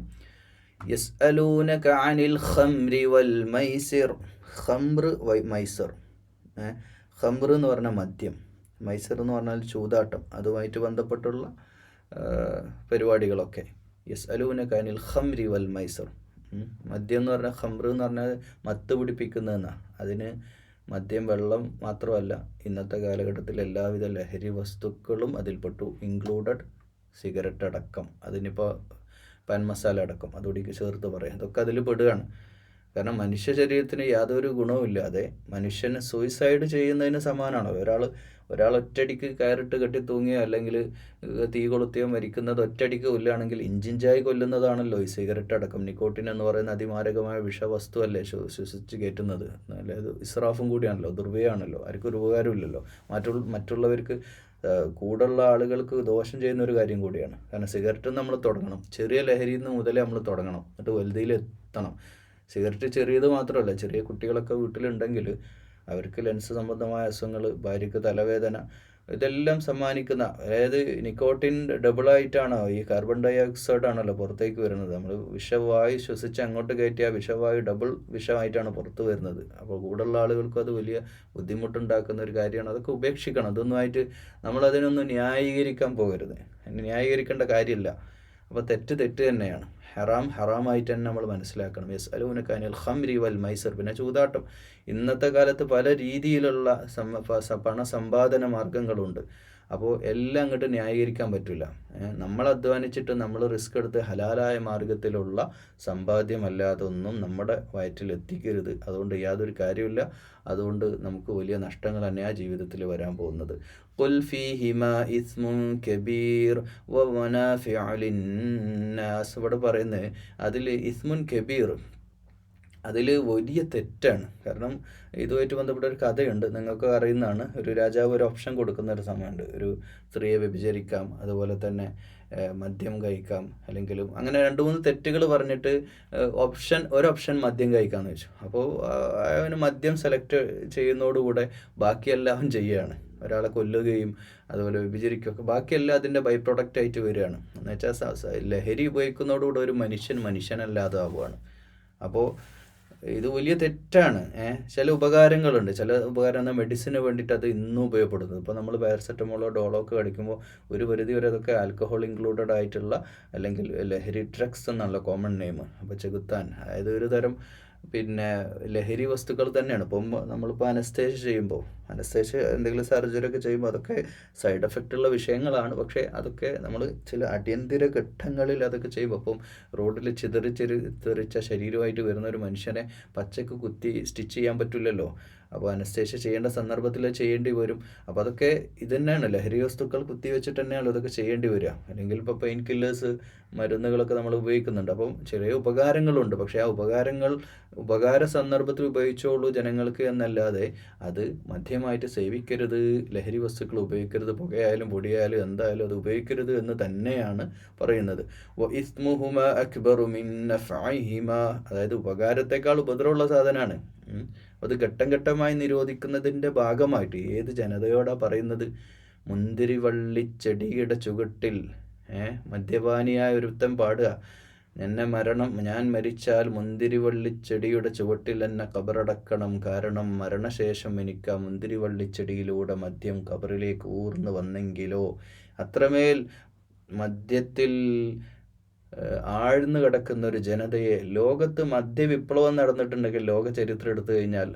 യസ്അലൂനക അനിൽ ഖംരി വൽ മൈസിർ, ഖംർ മൈസർ. ഖംർ എന്ന് പറഞ്ഞാൽ മദ്യം, മൈസർ എന്ന് പറഞ്ഞാൽ ചൂതാട്ടം, അതുമായിട്ട് ബന്ധപ്പെട്ടുള്ള പരിപാടികളൊക്കെ. യസ്അലൂനക അനിൽ ഖംരി വൽ മൈസർ, മദ്യം എന്ന് പറഞ്ഞാൽ, ഖംർ എന്ന് പറഞ്ഞാൽ മത്ത് പിടിപ്പിക്കുന്നതെന്നാണ്. അതിന് മദ്യം, വെള്ളം മാത്രമല്ല, ഇന്നത്തെ കാലഘട്ടത്തിൽ എല്ലാവിധ ലഹരി വസ്തുക്കളും അതിൽപ്പെട്ടു, ഇൻക്ലൂഡഡ് സിഗരറ്റ് അടക്കം, അതിനിപ്പോൾ പാൻ മസാല അടക്കം അതോടെ ചേർത്ത് പറയാം, ഇതൊക്കെ അതിൽ പെടുകയാണ്. കാരണം മനുഷ്യ ശരീരത്തിന് യാതൊരു ഗുണവുമില്ലാതെ മനുഷ്യന് സൂയിസൈഡ് ചെയ്യുന്നതിന് സമാനമാണ്. ഒരാൾ ഒറ്റയടിക്ക് കയറിട്ട് കെട്ടി തൂങ്ങിയോ അല്ലെങ്കിൽ തീ കൊളുത്തിയോ മരിക്കുന്നത് ഒറ്റയടിക്ക് കൊല്ലുകയാണെങ്കിൽ ഇഞ്ചിഞ്ചായി കൊല്ലുന്നതാണല്ലോ ഈ സിഗരറ്റ് അടക്കം. നിക്കോട്ടിൻ എന്ന് പറയുന്ന അതിമാരകമായ വിഷവസ്തു അല്ലേ ശ്വസിച്ച് കയറ്റുന്നത്. അതായത് ഇസ്രാഫും കൂടിയാണല്ലോ, ദുർവ്യയമാണല്ലോ, ആർക്കും ഒരു ഉപകാരമില്ലല്ലോ. മറ്റുള്ളവർക്ക് കൂടുള്ള ആളുകൾക്ക് ദോഷം ചെയ്യുന്ന ഒരു കാര്യം കൂടിയാണ്. കാരണം സിഗരറ്റ് നമ്മൾ തുടങ്ങണം, ചെറിയ ലഹരിയിൽ നിന്ന് മുതലേ നമ്മൾ തുടങ്ങണം, എന്നിട്ട് വലുതിലെത്തണം. സിഗരറ്റ് ചെറിയത് മാത്രമല്ല, ചെറിയ കുട്ടികളൊക്കെ വീട്ടിലുണ്ടെങ്കിൽ അവർക്ക് ലെൻസ് സംബന്ധമായ അസുഖങ്ങൾ, ഭാര്യയ്ക്ക് തലവേദന, ഇതെല്ലാം സമ്മാനിക്കുന്ന, അതായത് നിക്കോട്ടിൻ ഡബിളായിട്ടാണോ, ഈ കാർബൺ ഡൈ ഓക്സൈഡ് ആണല്ലോ പുറത്തേക്ക് വരുന്നത്. നമ്മൾ വിഷവായു ശ്വസിച്ച് അങ്ങോട്ട് കയറ്റിയ വിഷവായു ഡബിൾ വിഷമായിട്ടാണ് പുറത്ത് വരുന്നത്. അപ്പോൾ കൂടുള്ള ആളുകൾക്കും അത് വലിയ ബുദ്ധിമുട്ടുണ്ടാക്കുന്ന ഒരു കാര്യമാണ്. അതൊക്കെ ഉപേക്ഷിക്കണം. അതൊന്നുമായിട്ട് നമ്മളതിനൊന്നും ന്യായീകരിക്കാൻ പോകരുത്, ന്യായീകരിക്കേണ്ട കാര്യമില്ല. അപ്പോൾ തെറ്റ് തന്നെയാണ്. ഹറാം ഹറാമായിട്ട് തന്നെ നമ്മൾ മനസ്സിലാക്കണം. യസ്അലൂനക അനിൽ ഖംരി വൽ മൈസർ. പിന്നെ ചൂതാട്ടം. ഇന്നത്തെ കാലത്ത് പല രീതിയിലുള്ള പണസമ്പാദന മാർഗങ്ങളുണ്ട്. അപ്പോൾ എല്ലാം അങ്ങോട്ട് ന്യായീകരിക്കാൻ പറ്റില്ല. നമ്മൾ അധ്വാനിച്ചിട്ട് നമ്മൾ റിസ്ക് എടുത്ത് ഹലാലായ മാർഗത്തിലുള്ള സമ്പാദ്യമല്ലാതെ ഒന്നും നമ്മുടെ വയറ്റിൽ എത്തിക്കരുത്. അതുകൊണ്ട് യാതൊരു കാര്യമില്ല. അതുകൊണ്ട് നമുക്ക് വലിയ നഷ്ടങ്ങൾ തന്നെയാണ് ജീവിതത്തിൽ വരാൻ പോകുന്നത്. ഖുൽ ഫീഹിമാ ഇസ്മുൻ കബീർ വമനാഫിഉ ലിന്നാസ്. ഇവിടെ പറയുന്നത് അതിൽ ഇസ്മുൻ കബീർ, അതിൽ വലിയ തെറ്റാണ്. കാരണം ഇതുമായിട്ട് ബന്ധപ്പെട്ട ഒരു കഥയുണ്ട്, നിങ്ങൾക്ക് അറിയുന്നതാണ്. ഒരു രാജാവ് ഒരു ഓപ്ഷൻ കൊടുക്കുന്ന ഒരു സമയമുണ്ട്. ഒരു സ്ത്രീയെ വ്യഭിചരിക്കാം, അതുപോലെ തന്നെ മദ്യം കഴിക്കാം, അല്ലെങ്കിലും അങ്ങനെ 2-3 തെറ്റുകൾ പറഞ്ഞിട്ട് ഒരു ഓപ്ഷൻ മദ്യം കഴിക്കാമെന്ന് വെച്ചു. അപ്പോൾ അവന് മദ്യം സെലക്ട് ചെയ്യുന്നതോടുകൂടെ ബാക്കിയെല്ലാം ചെയ്യുകയാണ്. ഒരാളെ കൊല്ലുകയും അതുപോലെ വ്യഭിചരിക്കുകയൊക്കെ ബാക്കിയെല്ലാം അതിൻ്റെ ബൈ പ്രൊഡക്റ്റ് ആയിട്ട് വരികയാണ്. എന്ന് വെച്ചാൽ ലഹരി ഉപയോഗിക്കുന്നതോടുകൂടെ ഒരു മനുഷ്യനല്ലാതെ ആവുകയാണ്. അപ്പോൾ ഇത് വലിയ തെറ്റാണ്. ചില ഉപകാരങ്ങളുണ്ട്. ചില ഉപകാരം എന്നാൽ മെഡിസിന് വേണ്ടിയിട്ട് അത് ഇന്നും ഉപയോഗപ്പെടുന്നത്. ഇപ്പോൾ നമ്മൾ പാരസെറ്റമോളോ ഡോളോ ഒക്കെ കഴിക്കുമ്പോൾ ഒരു പരിധി വരെ അതൊക്കെ ആൽക്കഹോൾ ഇൻക്ലൂഡഡ് ആയിട്ടുള്ള, അല്ലെങ്കിൽ ലഹരി ഡ്രഗ്സ് എന്നുള്ള കോമൺ നെയിം. അപ്പോൾ ചെകുത്താൻ, അതായത് ഒരു തരം പിന്നെ ലഹരി വസ്തുക്കൾ തന്നെയാണ്. ഇപ്പം നമ്മളിപ്പോൾ അനസ്തേഷ്യ എന്തെങ്കിലും സർജറി ഒക്കെ ചെയ്യുമ്പോൾ അതൊക്കെ സൈഡ് എഫക്റ്റ് ഉള്ള വിഷയങ്ങളാണ്. പക്ഷേ അതൊക്കെ നമ്മൾ ചില അടിയന്തര ഘട്ടങ്ങളിൽ അതൊക്കെ ചെയ്യുമ്പോൾ, അപ്പം റോഡിൽ തെറിച്ച ശരീരമായിട്ട് വരുന്ന ഒരു മനുഷ്യനെ പച്ചക്ക് കുത്തി സ്റ്റിച്ച് ചെയ്യാൻ പറ്റില്ലല്ലോ. അപ്പോൾ അനസ്തേഷ്യ ചെയ്യേണ്ട സന്ദർഭത്തിൽ ചെയ്യേണ്ടി വരും. അപ്പോൾ അതൊക്കെ ഇത് തന്നെയാണ്, ലഹരി വസ്തുക്കൾ കുത്തിവെച്ചിട്ട് തന്നെയാണ് ഇതൊക്കെ ചെയ്യേണ്ടി വരിക. അല്ലെങ്കിൽ ഇപ്പോൾ പെയിൻ കില്ലേഴ്സ് മരുന്നുകളൊക്കെ നമ്മൾ ഉപയോഗിക്കുന്നുണ്ട്. അപ്പം ചെറിയ ഉപകാരങ്ങളുണ്ട്. പക്ഷേ ആ ഉപകാര സന്ദർഭത്തിൽ ഉപയോഗിച്ചോളൂ ജനങ്ങൾക്ക് എന്നല്ലാതെ അത് മദ്യമായിട്ട് സേവിക്കരുത്, ലഹരി വസ്തുക്കൾ ഉപയോഗിക്കരുത്, പുകയായാലും പൊടിയായാലും എന്തായാലും അത് ഉപയോഗിക്കരുത് എന്ന് തന്നെയാണ് പറയുന്നത്. വഇസ്മുഹുമ അക്ബറു മിൻ നഫഇഹിമ. അതായത് ഉപകാരത്തെക്കാൾ ഉപദ്രവമുള്ള സാധനമാണ്. അത് ഘട്ടം ഘട്ടമായി നിരോധിക്കുന്നതിൻ്റെ ഭാഗമായിട്ട് ഏത് ജനതയോടാ പറയുന്നത്? മുന്തിരിവള്ളിച്ചെടിയുടെ ചുവട്ടിൽ മദ്യപാനിയായ ഒരുത്തൻ പാടുക, ഞാൻ മരിച്ചാൽ മുന്തിരിവള്ളിച്ചെടിയുടെ ചുവട്ടിൽ എന്നെ കബറടക്കണം, കാരണം മരണശേഷം എനിക്ക് ആ മുന്തിരിവള്ളിച്ചെടിയിലൂടെ മദ്യം കബറിലേക്ക് ഊർന്നു വന്നെങ്കിലോ. അത്രമേൽ മദ്യത്തിൽ ആഴ്ന്നു കിടക്കുന്ന ഒരു ജനതയെ, ലോകത്ത് മദ്യവിപ്ലവം നടന്നിട്ടുണ്ടെങ്കിൽ ലോക ചരിത്രം എടുത്തു കഴിഞ്ഞാൽ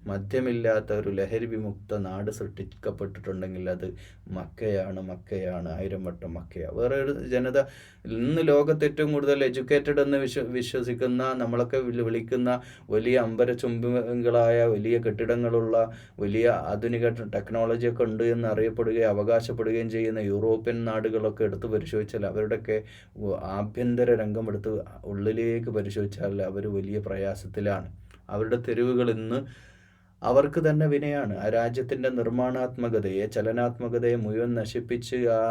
മദ്യമില്ലാത്ത ഒരു ലഹരി വിമുക്ത നാട് സൃഷ്ടിക്കപ്പെട്ടിട്ടുണ്ടെങ്കിൽ അത് മക്കയാണ്. 1000 വട്ടം മക്കയാണ്. വേറെ ഒരു ജനത ഇന്ന് ലോകത്ത് ഏറ്റവും കൂടുതൽ എഡ്യൂക്കേറ്റഡ് എന്ന് വിശ്വസിക്കുന്ന, നമ്മളൊക്കെ വിളിക്കുന്ന വലിയ അമ്പരചുംബികളായ വലിയ കെട്ടിടങ്ങളുള്ള, വലിയ ആധുനിക ടെക്നോളജിയൊക്കെ ഉണ്ട് എന്ന് അറിയപ്പെടുകയും അവകാശപ്പെടുകയും ചെയ്യുന്ന യൂറോപ്യൻ നാടുകളൊക്കെ എടുത്ത് പരിശോധിച്ചാൽ, അവരുടെയൊക്കെ ആഭ്യന്തര രംഗം എടുത്ത് ഉള്ളിലേക്ക് പരിശോധിച്ചാൽ അവർ വലിയ പ്രയാസത്തിലാണ്. അവരുടെ തെരുവുകൾ ഇന്ന് അവർക്ക് തന്നെ വിനയാണ്. ആ രാജ്യത്തിൻ്റെ നിർമ്മാണാത്മകതയെ, ചലനാത്മകതയെ മുഴുവൻ നശിപ്പിച്ച് ആ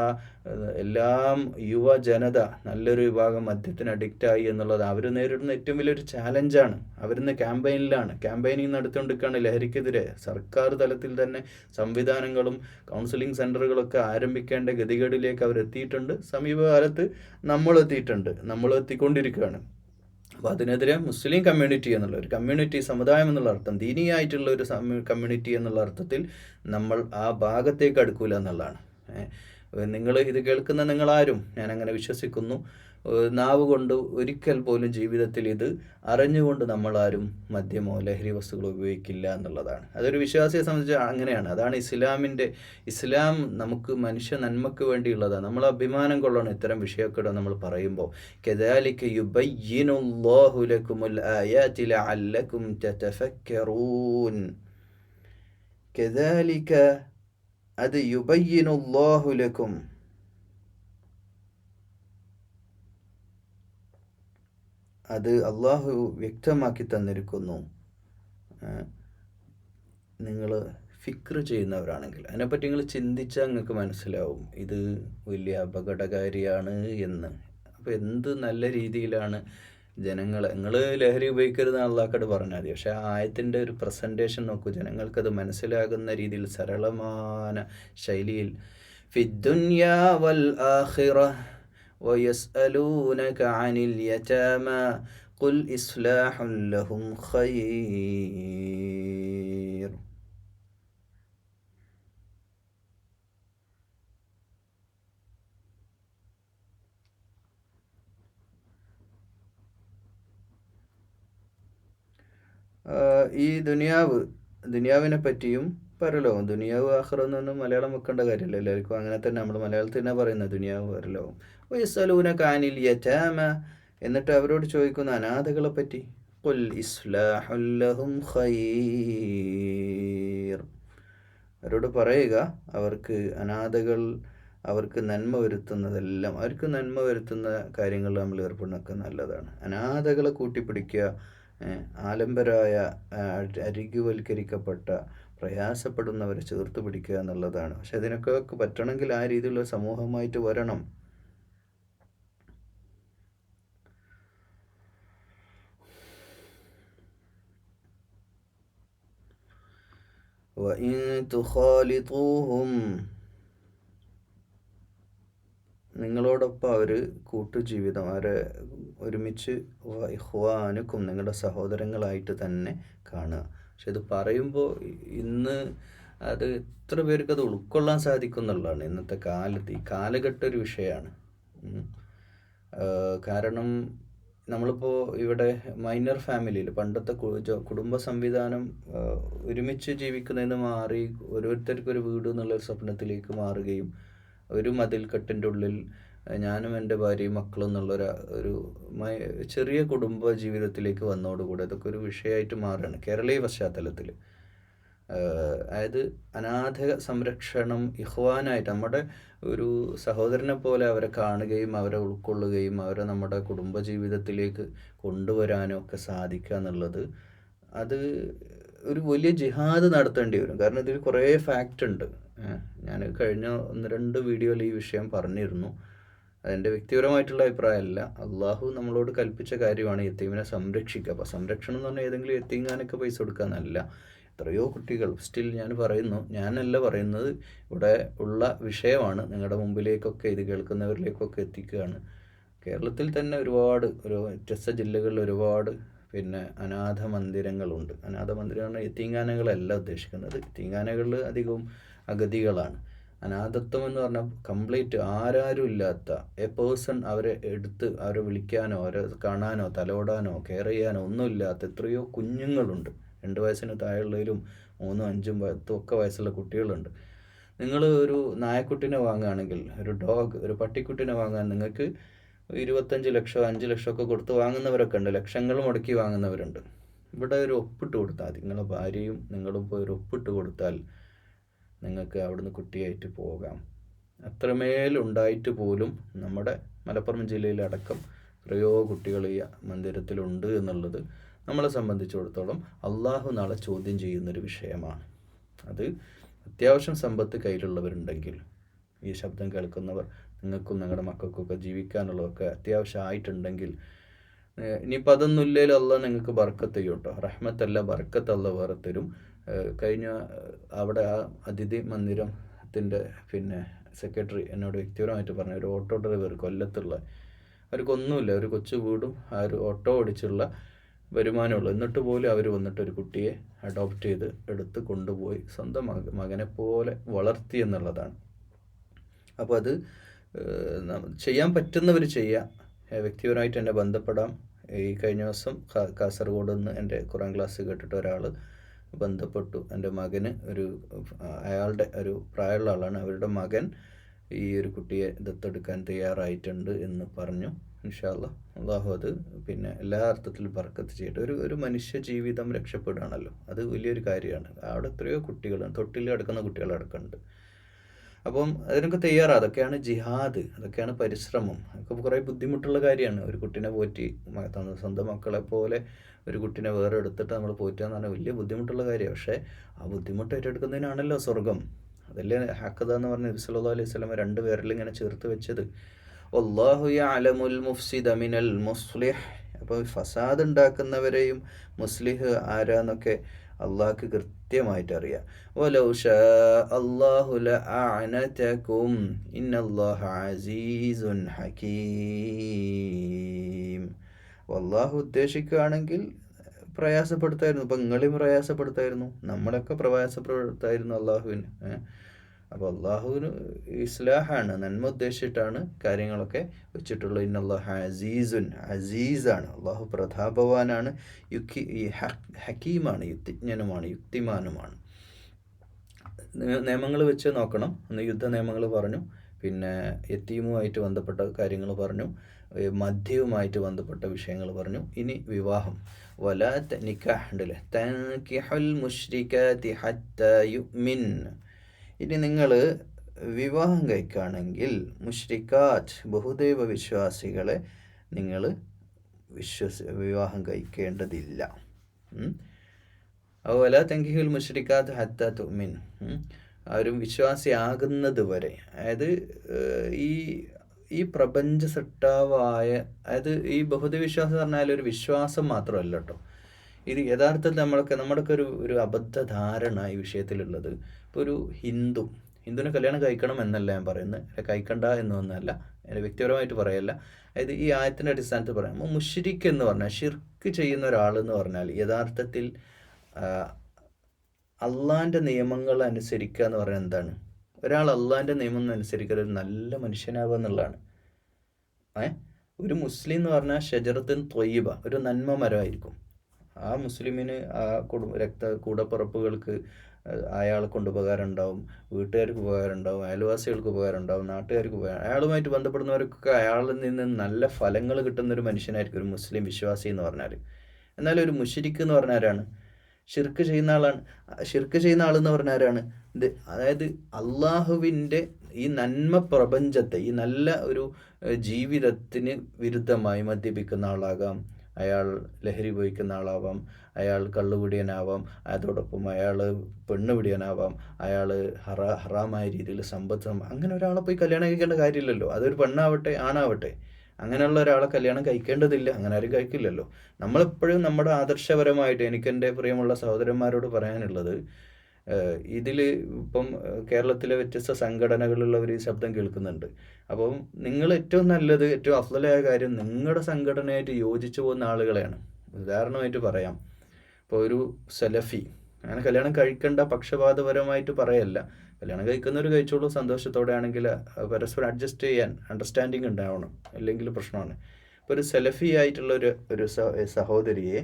എല്ലാം യുവജനത നല്ലൊരു വിഭാഗം മദ്യത്തിന് അഡിക്റ്റായി എന്നുള്ളത് അവർ നേരിടുന്ന ഏറ്റവും വലിയൊരു ചാലഞ്ചാണ്. അവരിന്ന് ക്യാമ്പയിനിങ് നടത്തിക്കൊണ്ടിരിക്കുകയാണ് ലഹരിക്കെതിരെ. സർക്കാർ തലത്തിൽ തന്നെ സംവിധാനങ്ങളും കൗൺസിലിംഗ് സെൻ്ററുകളൊക്കെ ആരംഭിക്കേണ്ട ഗതികേടിലേക്ക് അവരെത്തിയിട്ടുണ്ട്. സമീപകാലത്ത് നമ്മൾ എത്തിക്കൊണ്ടിരിക്കുകയാണ്. അപ്പോൾ അതിനെതിരെ മുസ്ലിം കമ്മ്യൂണിറ്റി എന്നുള്ള ഒരു കമ്മ്യൂണിറ്റി, സമുദായം എന്നുള്ള അർത്ഥം, ദീനിയായിട്ടുള്ള ഒരു കമ്മ്യൂണിറ്റി എന്നുള്ള അർത്ഥത്തിൽ നമ്മൾ ആ ഭാഗത്തേക്ക് അടുക്കൂല എന്നുള്ളതാണ്. നിങ്ങൾ ഇത് കേൾക്കുന്ന നിങ്ങളാരും, ഞാനങ്ങനെ വിശ്വസിക്കുന്നു, നാവ് കൊണ്ട് ഒരിക്കൽ പോലും ജീവിതത്തിൽ ഇത് അറിഞ്ഞുകൊണ്ട് നമ്മളാരും മദ്യമോ ലഹരി വസ്തുക്കളോ ഉപയോഗിക്കില്ല എന്നുള്ളതാണ്. അതൊരു വിശ്വാസിയെ സംബന്ധിച്ച് അങ്ങനെയാണ്. അതാണ് ഇസ്ലാം നമുക്ക് മനുഷ്യ നന്മക്ക് വേണ്ടിയുള്ളതാണ്. നമ്മൾ അഭിമാനം കൊള്ളണം ഇത്തരം വിഷയമൊക്കെ നമ്മൾ പറയുമ്പോൾ. കദാലിക യുബയ്യിനുല്ലാഹു ലക്കുമുൽ ആയാതി ലഅല്ലക്കും തതഫക്കറൂൻ. കദാലിക, അത് യുബയ്യിനുല്ലാഹു ലക്കും, അത് അള്ളാഹു വ്യക്തമാക്കി തന്നിരിക്കുന്നു. നിങ്ങൾ ഫിക്ർ ചെയ്യുന്നവരാണെങ്കിൽ അതിനെപ്പറ്റി നിങ്ങൾ ചിന്തിച്ചാൽ നിങ്ങൾക്ക് മനസ്സിലാവും ഇത് വലിയ അപകടകാരിയാണ് എന്ന്. അപ്പോൾ എന്ത് നല്ല രീതിയിലാണ് നിങ്ങൾ ലഹരി ഉപയോഗിക്കരുതെന്ന് അള്ളാഹ്ക്കോട് പറഞ്ഞാൽ മതി. പക്ഷേ ആ ആയത്തിൻ്റെ ഒരു പ്രസൻറ്റേഷൻ നോക്കൂ, ജനങ്ങൾക്കത് മനസ്സിലാകുന്ന രീതിയിൽ സരളമായ ശൈലിയിൽ. ഫിദ്ദുനിയാ വൽ ആഖിറ ويسألونك عن اليتامى قل إصلاح لهم خير. ഈ ദുനിയാവിനെ പറ്റിയും പരലോകം, ദുനിയാവ് ആഖിറം എന്നൊന്നും മലയാളം വെക്കേണ്ട കാര്യമില്ല, എല്ലാവർക്കും അങ്ങനെ തന്നെ നമ്മൾ മലയാളത്തിൽ തന്നെ പറയുന്നത് ദുനിയാവ് പരലോകം. വയസ്സലൂനക അനിൽ യതാമ, എന്നിട്ട് അവരോട് ചോദിക്കുന്ന അനാഥകളെ പറ്റി. ഖുൽ ഇസ്ലാഹുൽ ലഹും ഖൈർ, അവരോട് പറയുക അനാഥകൾ അവർക്ക് നന്മ വരുത്തുന്നതെല്ലാം, അവർക്ക് നന്മ വരുത്തുന്ന കാര്യങ്ങൾ നമ്മൾ ഏർപ്പെടുന്നതൊക്കെ നല്ലതാണ്. അനാഥകളെ കൂട്ടിപ്പിടിക്കുക, ആലംബരായ അരികുവൽക്കരിക്കപ്പെട്ട പ്രയാസപ്പെടുന്നവരെ ചേർത്ത് പിടിക്കുക എന്നുള്ളതാണ്. പക്ഷെ അതിനൊക്കെ പറ്റണമെങ്കിൽ ആ രീതിയിലുള്ള സമൂഹമായിട്ട് വരണം. وَإِن تُخَالِطُوهُمْ, നിങ്ങളോടൊപ്പം അവർ കൂട്ടുജീവിതം, അവരെ ഒരുമിച്ച് ഇഖ്വാനുക്കും, നിങ്ങളുടെ സഹോദരങ്ങളായിട്ട് തന്നെ കാണുക. പക്ഷെ ഇത് പറയുമ്പോൾ ഇന്ന് അത് എത്ര പേർക്ക് അത് ഉൾക്കൊള്ളാൻ സാധിക്കും എന്നുള്ളതാണ് ഇന്നത്തെ കാലത്ത്. ഈ കാലഘട്ടം ഒരു വിഷയമാണ്. കാരണം നമ്മളിപ്പോൾ ഇവിടെ മൈനർ ഫാമിലിയിൽ പണ്ടത്തെ കുടുംബ സംവിധാനം ഒരുമിച്ച് ജീവിക്കുന്നതിന് മാറി ഓരോരുത്തർക്കൊരു വീട് എന്നുള്ളൊരു സ്വപ്നത്തിലേക്ക് മാറുകയും ഒരു മതിൽക്കെട്ടിൻ്റെ ഉള്ളിൽ ഞാനും എൻ്റെ ഭാര്യയും മക്കളും ഒരു ചെറിയ കുടുംബ ജീവിതത്തിലേക്ക് വന്നതോടുകൂടി അതൊക്കെ ഒരു വിഷയമായിട്ട് മാറുകയാണ് കേരളീയ പശ്ചാത്തലത്തിൽ. അതായത് അനാഥ സംരക്ഷണം, ഇഖ്വാനായിട്ട് നമ്മുടെ ഒരു സഹോദരനെ പോലെ അവരെ കാണുകയും അവരെ ഉൾക്കൊള്ളുകയും അവരെ നമ്മുടെ കുടുംബജീവിതത്തിലേക്ക് കൊണ്ടുവരാനും ഒക്കെ സാധിക്കുക എന്നുള്ളത്, അത് ഒരു വലിയ ജിഹാദ് നടത്തേണ്ടി വരും. കാരണം ഇതിൽ കുറേ ഫാക്റ്റ് ഉണ്ട്. ഞാൻ കഴിഞ്ഞ 1-2 വീഡിയോയിൽ ഈ വിഷയം പറഞ്ഞിരുന്നു. അതെൻ്റെ വ്യക്തിപരമായിട്ടുള്ള അഭിപ്രായമല്ല, അള്ളാഹു നമ്മളോട് കൽപ്പിച്ച കാര്യമാണ് യത്തീമിനെ സംരക്ഷിക്കുക. അപ്പോൾ സംരക്ഷണം എന്ന് പറഞ്ഞാൽ ഏതെങ്കിലും യത്തീംഖാനൊക്കെ പൈസ കൊടുക്കാന്നല്ല. എത്രയോ കുട്ടികൾ സ്റ്റിൽ ഞാനല്ല പറയുന്നത്, ഇവിടെ ഉള്ള വിഷയമാണ് നിങ്ങളുടെ മുമ്പിലേക്കൊക്കെ, ഇത് കേൾക്കുന്നവരിലേക്കൊക്കെ എത്തിക്കുകയാണ്. കേരളത്തിൽ തന്നെ ഒരുപാട് വ്യത്യസ്ത ജില്ലകളിൽ ഒരുപാട് അനാഥ മന്ദിരങ്ങളുണ്ട്. അനാഥ മന്ദിരങ്ങൾ യത്തീംഖാനകളല്ല ഉദ്ദേശിക്കുന്നത്. യത്തീംഖാനകളിൽ അധികവും അഗതികളാണ്. അനാഥത്വം എന്ന് പറഞ്ഞാൽ കംപ്ലീറ്റ് ആരും ഇല്ലാത്ത പേഴ്സൺ, അവരെ വിളിക്കാനോ അവരെ കാണാനോ തലോടാനോ കെയർ ചെയ്യാനോ ഒന്നുമില്ലാത്ത എത്രയോ കുഞ്ഞുങ്ങളുണ്ട്. 2 വയസ്സിന് താഴെയുള്ളവരും 3, 5, 10 ഒക്കെ വയസ്സുള്ള കുട്ടികളുണ്ട്. നിങ്ങൾ ഒരു നായക്കുട്ടിനെ വാങ്ങുകയാണെങ്കിൽ, ഒരു പട്ടിക്കുട്ടിനെ വാങ്ങാൻ നിങ്ങൾക്ക് 25 ലക്ഷം 5 ലക്ഷം ഒക്കെ കൊടുത്ത് വാങ്ങുന്നവരൊക്കെ ഉണ്ട്, ലക്ഷങ്ങൾ മുടക്കി വാങ്ങുന്നവരുണ്ട്. ഇവിടെ ഒരു ഒപ്പിട്ട് കൊടുത്താൽ, നിങ്ങളെ ഭാര്യയും നിങ്ങളും പോയി ഒരു ഒപ്പിട്ട് കൊടുത്താൽ നിങ്ങൾക്ക് അവിടുന്ന് കുട്ടിയായിട്ട് പോകാം. അത്രമേലുണ്ടായിട്ട് പോലും നമ്മുടെ മലപ്പുറം ജില്ലയിലടക്കം എത്രയോ കുട്ടികൾ ഈ മന്ദിരത്തിലുണ്ട് എന്നുള്ളത് നമ്മളെ സംബന്ധിച്ചിടത്തോളം അള്ളാഹു നാളെ ചോദ്യം ചെയ്യുന്നൊരു വിഷയമാണ്. അത് അത്യാവശ്യം സമ്പത്ത് കയ്യിലുള്ളവരുണ്ടെങ്കിൽ, ഈ ശബ്ദം കേൾക്കുന്നവർ, നിങ്ങൾക്കും നിങ്ങളുടെ മക്കൾക്കൊക്കെ ജീവിക്കാനുള്ളതൊക്കെ അത്യാവശ്യമായിട്ടുണ്ടെങ്കിൽ, ഇനിയിപ്പോൾ അതൊന്നും ഇല്ലെങ്കിലും അള്ളാഹ് നിങ്ങൾക്ക് ബർക്കത്ത് ചെയ്യും കേട്ടോ. റഹ്മത്തല്ല, ബർക്കത്ത് അള്ളാഹ് വേറെ തരും. കഴിഞ്ഞ അവിടെ ആ അതിഥി മന്ദിരത്തിൻ്റെ സെക്രട്ടറി എന്നോട് വ്യക്തിപരമായിട്ട് പറഞ്ഞ ഒരു ഓട്ടോ ഡ്രൈവർ കൊല്ലത്തുള്ള, അവർക്കൊന്നുമില്ല, ഒരു കൊച്ചു വീടും ആ ഒരു ഓട്ടോ ഓടിച്ചുള്ള വരുമാനമുള്ളൂ. എന്നിട്ട് പോലും അവർ വന്നിട്ട് ഒരു കുട്ടിയെ അഡോപ്റ്റ് ചെയ്ത് എടുത്ത് കൊണ്ടുപോയി സ്വന്തം മകനെ പോലെ വളർത്തി എന്നുള്ളതാണ്. അപ്പോൾ അത് ചെയ്യാൻ പറ്റുന്നവർ ചെയ്യാം. വ്യക്തിപരമായിട്ട് എന്നെ ബന്ധപ്പെടാം. ഈ കഴിഞ്ഞ ദിവസം കാസർഗോഡ് നിന്ന് എൻ്റെ ഖുറാൻ ക്ലാസ് കേട്ടിട്ട് ഒരാൾ ബന്ധപ്പെട്ടു. എൻ്റെ മകന് അയാളുടെ ഒരു പ്രായമുള്ള ആളാണ്, അവരുടെ മകൻ ഈ ഒരു കുട്ടിയെ ദത്തെടുക്കാൻ തയ്യാറായിട്ടുണ്ട് എന്ന് പറഞ്ഞു. ഇൻഷാ അല്ലാഹ് അള്ളാഹു അത് എല്ലാ അർത്ഥത്തിലും ബർക്കത്ത് ചെയ്യട്ടെ. ഒരു മനുഷ്യ ജീവിതം രക്ഷപ്പെടുകയാണല്ലോ, അത് വലിയൊരു കാര്യമാണ്. അവിടെ എത്രയോ കുട്ടികളാണ്, തൊട്ടിൽ കിടക്കുന്ന കുട്ടികളടക്കമുണ്ട്. അപ്പം അതിനൊക്കെ തയ്യാറാണ്. അതൊക്കെയാണ് ജിഹാദ്, അതൊക്കെയാണ് പരിശ്രമം. അതൊക്കെ കുറേ ബുദ്ധിമുട്ടുള്ള കാര്യമാണ്. ഒരു കുട്ടീനെ പോറ്റി സ്വന്തം മക്കളെ പോലെ ഒരു കുട്ടീനെ വേറെ എടുത്തിട്ട് നമ്മൾ പോറ്റുക എന്ന് പറഞ്ഞാൽ വലിയ ബുദ്ധിമുട്ടുള്ള കാര്യമാണ്. പക്ഷേ ആ ബുദ്ധിമുട്ട് ഏറ്റെടുക്കുന്നതിനാണല്ലോ സ്വർഗം. അതല്ലേ ഹഖദ എന്ന് പറഞ്ഞ നബി സല്ലല്ലാഹു അലൈഹി വസല്ലം 2 പേരിൽ ഇങ്ങനെ ചേർത്ത് വെച്ചത്. വല്ലാഹു യഅലമുൽ മുഫ്സിദ മിനൽ മുസ്ലിഹ്. അപ്പോൾ ഫസാദ് ഉണ്ടാക്കുന്നവരെയും മുസ്ലിഹ് ആരാന്നൊക്കെ അള്ളാഹ്ക്ക് കൃത്യമായിട്ട് അറിയാം. വലൗ ശാ അല്ലാഹു ലഅഅനതകും ഇന്നല്ലാഹ അസീസുൻ ഹകീം. അള്ളാഹു ഉദ്ദേശിക്കുകയാണെങ്കിൽ പ്രയാസപ്പെടുത്തായിരുന്നു. ഇപ്പം നിങ്ങളെയും പ്രയാസപ്പെടുത്തായിരുന്നു, നമ്മളൊക്കെ പ്രയാസപ്പെടുത്തായിരുന്നു അള്ളാഹുവിന്. അപ്പോൾ അള്ളാഹുവിന് ഇസ്ലാഹാണ്, നന്മ ഉദ്ദേശിച്ചിട്ടാണ് കാര്യങ്ങളൊക്കെ വെച്ചിട്ടുള്ളത്. ഇന്നല്ലാഹു അസീസാണ്, അള്ളാഹു പ്രതാപവാനാണ്, ഹക്കീമാണ്, യുക്തിജ്ഞനുമാണ്, യുക്തിമാനുമാണ്. നിയമങ്ങൾ വെച്ച് നോക്കണം. അന്ന് യുദ്ധ നിയമങ്ങൾ പറഞ്ഞു, പിന്നെ യത്തീമുമായിട്ട് ബന്ധപ്പെട്ട കാര്യങ്ങൾ പറഞ്ഞു, മദ്യവുമായിട്ട് ബന്ധപ്പെട്ട വിഷയങ്ങൾ പറഞ്ഞു. ഇനി വിവാഹം, വലാ നിക്കാഹ് ഉണ്ടല്ലേ, തൻകിഹുൽ മുശ്രികാതി ഹത്താ യുഅ്മിൻ. ഇനി നിങ്ങൾ വിവാഹം കഴിക്കുകയാണെങ്കിൽ മുശ്രിക്കാത്ത് ബഹുദൈവ വിശ്വാസികളെ നിങ്ങൾ വിവാഹം കഴിക്കേണ്ടതില്ല. അതുപോലെ തൻകിഹുൽ മുശ്രിക്കാത്ത് ഹത്താ തുഅ്മിൻ, ആരും വിശ്വാസിയാകുന്നത് വരെ. അതായത് ഈ പ്രപഞ്ച സൃഷ്ടാവായ, അതായത് ഈ ബഹുദൈവ വിശ്വാസം എന്ന് പറഞ്ഞാൽ ഒരു വിശ്വാസം മാത്രമല്ല കേട്ടോ. ഇത് യഥാർത്ഥത്തിൽ നമ്മുടെയൊക്കെ ഒരു അബദ്ധധാരണ ഈ വിഷയത്തിലുള്ളത്. ഇപ്പോൾ ഒരു ഹിന്ദുവിനെ കല്യാണം കഴിക്കണം എന്നല്ല ഞാൻ പറയുന്നത്, കഴിക്കണ്ട എന്നൊന്നല്ല, എൻ്റെ വ്യക്തിപരമായിട്ട് പറയല്ല. അതായത് ഈ ആയത്തിൻ്റെ അടിസ്ഥാനത്തിൽ പറയാം, മുശ്രിക്ക് എന്ന് പറഞ്ഞാൽ, ഷിർക്ക് ചെയ്യുന്ന ഒരാളെന്ന് പറഞ്ഞാൽ യഥാർത്ഥത്തിൽ അള്ളാൻ്റെ നിയമങ്ങൾ അനുസരിക്കുക എന്ന് പറയുന്നത് എന്താണ്? ഒരാൾ അള്ളാൻ്റെ നിയമം അനുസരിക്കുക ഒരു നല്ല മനുഷ്യനാവുക എന്നുള്ളതാണ്. ഒരു മുസ്ലിം എന്ന് പറഞ്ഞാൽ ഷജറത്തുൻ ത്വയ്യിബ, ഒരു നന്മ മരമായിരിക്കും. ആ മുസ്ലിമിന് ആ കൂടപ്പിറപ്പുകൾക്ക് അയാളെ കൊണ്ട് ഉപകാരം ഉണ്ടാവും, വീട്ടുകാർക്ക് ഉപകാരം ഉണ്ടാവും, അയൽവാസികൾക്ക് ഉപകാരം ഉണ്ടാവും, നാട്ടുകാർക്ക് ഉപകാരം, അയാളുമായിട്ട് ബന്ധപ്പെടുന്നവർക്കൊക്കെ അയാളിൽ നിന്ന് നല്ല ഫലങ്ങൾ കിട്ടുന്നൊരു മനുഷ്യനായിരിക്കും ഒരു മുസ്ലിം വിശ്വാസി എന്ന് പറഞ്ഞാൽ. എന്നാൽ ഒരു മുശ്രിക്ക് എന്ന് പറഞ്ഞാൽ ആരാണ്? ഷിർക്ക് ചെയ്യുന്ന ആളാണ്. ഷിർക്ക് ചെയ്യുന്ന ആളെന്ന് പറഞ്ഞാൽ ആരാണ്? അതായത് അള്ളാഹുവിൻ്റെ ഈ നന്മ പ്രപഞ്ചത്തെ, ഈ നല്ല ഒരു ജീവിതത്തിന് വിരുദ്ധമായി മദ്യപിക്കുന്ന ആളാകാം, അയാൾ ലഹരി ഉപയോഗിക്കുന്ന ആളാവാം, അയാൾ കള്ളുപിടിയനാവാം, അതോടൊപ്പം അയാൾ പെണ്ണുപിടിയനാവാം, അയാൾ ഹറാമായ രീതിയിൽ സമ്പത്ത്, അങ്ങനെ ഒരാളെ പോയി കല്യാണം കഴിക്കേണ്ട കാര്യമില്ലല്ലോ. അതൊരു പെണ്ണാവട്ടെ ആണാവട്ടെ, അങ്ങനെയുള്ള ഒരാളെ കല്യാണം കഴിക്കേണ്ടതില്ല. അങ്ങനെ ആരും കഴിക്കില്ലല്ലോ. നമ്മളെപ്പോഴും നമ്മുടെ ആദർശപരമായിട്ട്, എനിക്കെൻ്റെ പ്രിയമുള്ള സഹോദരന്മാരോട് പറയാനുള്ളത്, ഇതിൽ ഇപ്പം കേരളത്തിലെ വ്യത്യസ്ത സംഘടനകളുള്ളവർ ഈ ശബ്ദം കേൾക്കുന്നുണ്ട്. അപ്പം നിങ്ങൾ ഏറ്റവും നല്ലത്, ഏറ്റവും അഫ്ളലായ കാര്യം നിങ്ങളുടെ സംഘടനയായിട്ട് യോജിച്ചു പോകുന്ന ആളുകളെയാണ്. ഉദാഹരണമായിട്ട് പറയാം, ഇപ്പോൾ ഒരു സലഫി അങ്ങനെ കല്യാണം കഴിക്കേണ്ട പക്ഷപാതപരമായിട്ട് പറയല്ല, കല്യാണം കഴിക്കുന്നവർ കഴിച്ചോളൂ, സന്തോഷത്തോടെ ആണെങ്കിൽ പരസ്പരം അഡ്ജസ്റ്റ് ചെയ്യാൻ അണ്ടർസ്റ്റാൻഡിങ് ഉണ്ടാവണം, അല്ലെങ്കിൽ പ്രശ്നമാണ്. ഇപ്പോൾ ഒരു സലഫി ആയിട്ടുള്ള ഒരു സഹോദരിയെ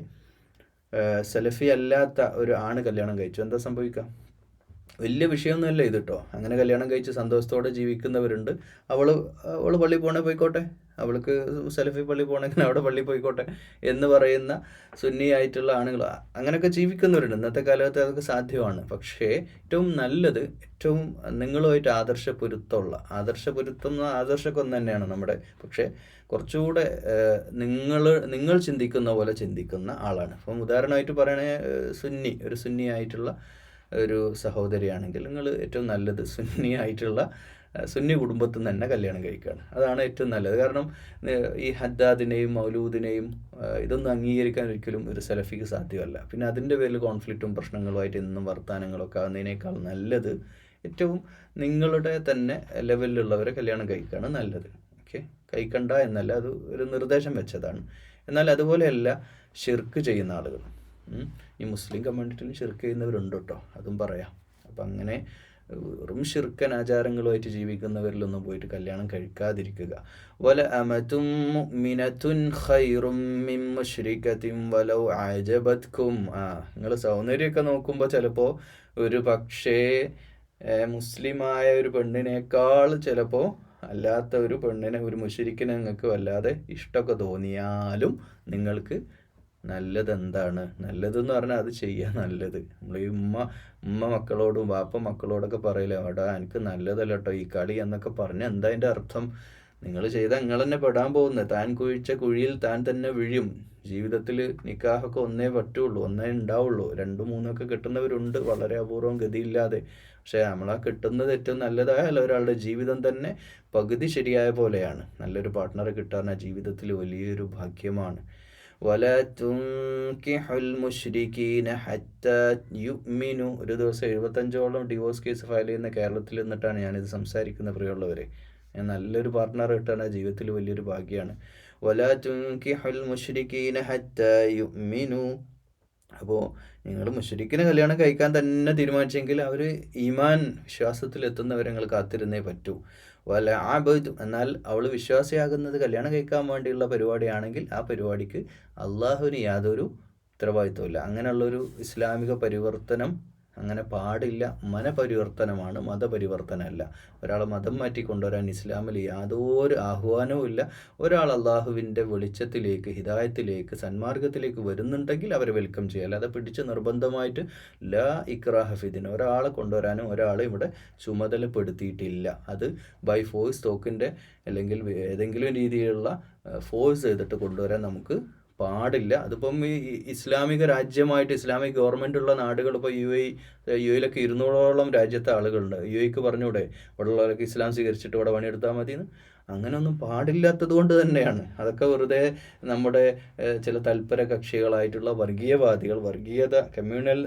സലഫി അല്ലാത്ത ഒരു ആണ് കല്യാണം കഴിച്ചു, എന്താ സംഭവിക്കുക? വലിയ വിഷയമൊന്നുമല്ല ഇത് കേട്ടോ. അങ്ങനെ കല്യാണം കഴിച്ച് സന്തോഷത്തോടെ ജീവിക്കുന്നവരുണ്ട്. അവൾ പള്ളി പോകണേ പോയിക്കോട്ടെ, അവൾക്ക് സലഫി പള്ളി പോകണമെങ്കിൽ അവിടെ പള്ളി പോയിക്കോട്ടെ എന്ന് പറയുന്ന സുന്നി ആയിട്ടുള്ള ആണുങ്ങൾ, അങ്ങനെയൊക്കെ ജീവിക്കുന്നവരുണ്ട്. ഇന്നത്തെ കാലത്ത് അതൊക്കെ സാധ്യമാണ്. പക്ഷേ ഏറ്റവും നല്ലത്, ഏറ്റവും നിങ്ങളുമായിട്ട് ആദർശപൊരുത്തം ആദർശമൊക്കെ ഒന്ന് തന്നെയാണ് നമ്മുടെ, പക്ഷേ കുറച്ചുകൂടെ നിങ്ങൾ ചിന്തിക്കുന്ന പോലെ ചിന്തിക്കുന്ന ആളാണ്. അപ്പം ഉദാഹരണമായിട്ട് പറയണേ, ഒരു സുന്നി ആയിട്ടുള്ള ഒരു സഹോദരിയാണെങ്കിൽ നിങ്ങൾ ഏറ്റവും നല്ലത് സുന്നി കുടുംബത്തിൽ നിന്ന് തന്നെ കല്യാണം കഴിക്കുകയാണ്. അതാണ് ഏറ്റവും നല്ലത്. കാരണം ഈ ഹദ്ദാദിനെയും മൗലൂദിനെയും ഇതൊന്നും അംഗീകരിക്കാൻ ഒരിക്കലും ഒരു സലഫിക്ക് സാധ്യമല്ല. പിന്നെ അതിൻ്റെ പേരിൽ കോൺഫ്ലിക്റ്റും പ്രശ്നങ്ങളുമായിട്ട് എന്നും വർത്തമാനങ്ങളൊക്കെ ആകുന്നതിനേക്കാൾ നല്ലത് ഏറ്റവും നിങ്ങളുടെ തന്നെ ലെവലിലുള്ളവരെ കല്യാണം കഴിക്കുകയാണ് നല്ലത്. ഓക്കെ, കഴിക്കണ്ട എന്നല്ല, അത് ഒരു നിർദ്ദേശം വെച്ചതാണ്. എന്നാൽ അതുപോലെയല്ല ഷിർക്ക് ചെയ്യുന്ന ആളുകൾ. ഈ മുസ്ലിം കമ്മ്യൂണിറ്റിയിലും ഷിർക്ക് ചെയ്യുന്നവരുണ്ട് കേട്ടോ, അതും പറയാം. അപ്പം അങ്ങനെ വെറും ഷിർക്കൻ ആചാരങ്ങളുമായിട്ട് ജീവിക്കുന്നവരിലൊന്നും പോയിട്ട് കല്യാണം കഴിക്കാതിരിക്കുക. വല അമതും മുഅ്മിനതുൻ ഖൈറും മിൻ മുശ്രികതിൻ വലൗ അഅജബത്കും. നിങ്ങൾ സൗന്ദര്യമൊക്കെ നോക്കുമ്പോൾ ചിലപ്പോൾ ഒരു പക്ഷേ മുസ്ലിമായ ഒരു പെണ്ണിനേക്കാൾ ചിലപ്പോൾ അല്ലാത്ത ഒരു പെണ്ണിനെ, ഒരു മുശ്രിക്കിനെ നിങ്ങൾക്ക് വല്ലാതെ ഇഷ്ടമൊക്കെ തോന്നിയാലും നിങ്ങൾക്ക് നല്ലതെന്താണ്? നല്ലതെന്ന് പറഞ്ഞാൽ അത് ചെയ്യാൻ നല്ലത്. നമ്മൾ ഈ ഉമ്മ മക്കളോടും വാപ്പ മക്കളോടൊക്കെ പറയില്ലേ, എടാ എനിക്ക് നല്ലതല്ല കേട്ടോ ഈ കളി എന്നൊക്കെ പറഞ്ഞാൽ എന്താ അതിൻ്റെ അർത്ഥം? നിങ്ങൾ ചെയ്താൽ നിങ്ങൾ തന്നെ പെടാൻ പോകുന്നത്. താൻ കുഴിച്ച കുഴിയിൽ താൻ തന്നെ വീഴും. ജീവിതത്തിൽ നിക്കാഹൊക്കെ ഒന്നേ പറ്റുള്ളൂ, ഒന്നേ ഉണ്ടാവുള്ളൂ. 2, 3 കിട്ടുന്നവരുണ്ട്, വളരെ അപൂർവം, ഗതിയില്ലാതെ. പക്ഷേ നമ്മളാ കിട്ടുന്നത് ഏറ്റവും നല്ലതായാലും ഒരാളുടെ ജീവിതം തന്നെ പകുതി ശരിയായ പോലെയാണ്. നല്ലൊരു പാർട്ട്ണറെ കിട്ടാൻ ജീവിതത്തിൽ വലിയൊരു ഭാഗ്യമാണ്. വലാ തുൻകിഹുൽ മുശ്രികീന ഹത്താ യുഅ്മിനു. ഒരു ദിവസം 75ഓളം ഡിവോഴ്സ് കേസ് ഫയൽ ചെയ്യുന്ന കേരളത്തിൽ നിന്നിട്ടാണ് ഞാനിത് സംസാരിക്കുന്ന പ്രിയമുള്ളവരെ. നല്ലൊരു പാർട്ട്ണറെ കിട്ടാൻ ജീവിതത്തിൽ വലിയൊരു ഭാഗ്യമാണ്. വലാ തുൻകിഹുൽ മുശ്രികീന ഹത്താ യുഅ്മിനു അപ്പോൾ നിങ്ങൾ മുശ്രിക്കിനെ കല്യാണം കഴിക്കാൻ തന്നെ തീരുമാനിച്ചെങ്കിൽ അവർ ഈമാൻ വിശ്വാസത്തിലെത്തുന്നവരെ നിങ്ങൾ കാത്തിരുന്നേ പറ്റൂ. വല ആബദ്, എന്നാൽ അവൾ വിശ്വാസിയാകുന്നത് കല്യാണം കഴിക്കാൻ വേണ്ടിയുള്ള പരിപാടിയാണെങ്കിൽ ആ പരിപാടിക്ക് അള്ളാഹുവിന് യാതൊരു ഉത്തരവാദിത്വമില്ല. അങ്ങനെയുള്ളൊരു ഇസ്ലാമിക പരിവർത്തനം അങ്ങനെ പാടില്ല. മനപരിവർത്തനമാണ്, മതപരിവർത്തനമല്ല. ഒരാളെ മതം മാറ്റി കൊണ്ടുവരാൻ ഇസ്ലാമിൽ യാതൊരു ആഹ്വാനവും ഇല്ല. ഒരാൾ അള്ളാഹുവിൻ്റെ വെളിച്ചത്തിലേക്ക്, ഹിദായത്തിലേക്ക്, സന്മാർഗത്തിലേക്ക് വരുന്നുണ്ടെങ്കിൽ അവരെ വെൽക്കം ചെയ്യുക. അല്ലാതെ പിടിച്ച് നിർബന്ധമായിട്ട് ലാ ഇക്റാഹ ഫിദ്ദീൻ ഒരാളെ കൊണ്ടുവരാനും ഒരാളെ ഇവിടെ ചുമതലപ്പെടുത്തിയിട്ടില്ല. അത് ബൈ ഫോഴ്സ് തോക്കിൻ്റെ അല്ലെങ്കിൽ ഏതെങ്കിലും രീതിയിലുള്ള ഫോഴ്സ് ചെയ്തിട്ട് കൊണ്ടുവരാൻ നമുക്ക് പാടില്ല. അതിപ്പം ഈ ഇസ്ലാമിക രാജ്യമായിട്ട് ഇസ്ലാമിക് ഗവൺമെൻറ് ഉള്ള നാടുകൾ, ഇപ്പോൾ യു എയിലൊക്കെ 200ഓളം രാജ്യത്തെ ആളുകളുണ്ട്. യു എക്ക് പറഞ്ഞൂടെ ഇവിടെ ഉള്ളവരൊക്കെ ഇസ്ലാം സ്വീകരിച്ചിട്ട് ഇവിടെ പണിയെടുത്താൽ മതിയെന്ന്? അങ്ങനെയൊന്നും പാടില്ലാത്തത് കൊണ്ട് തന്നെയാണ്. അതൊക്കെ വെറുതെ നമ്മുടെ ചില തൽപര കക്ഷികളായിട്ടുള്ള വർഗീയവാദികൾ വർഗീയത കമ്മ്യൂണൽ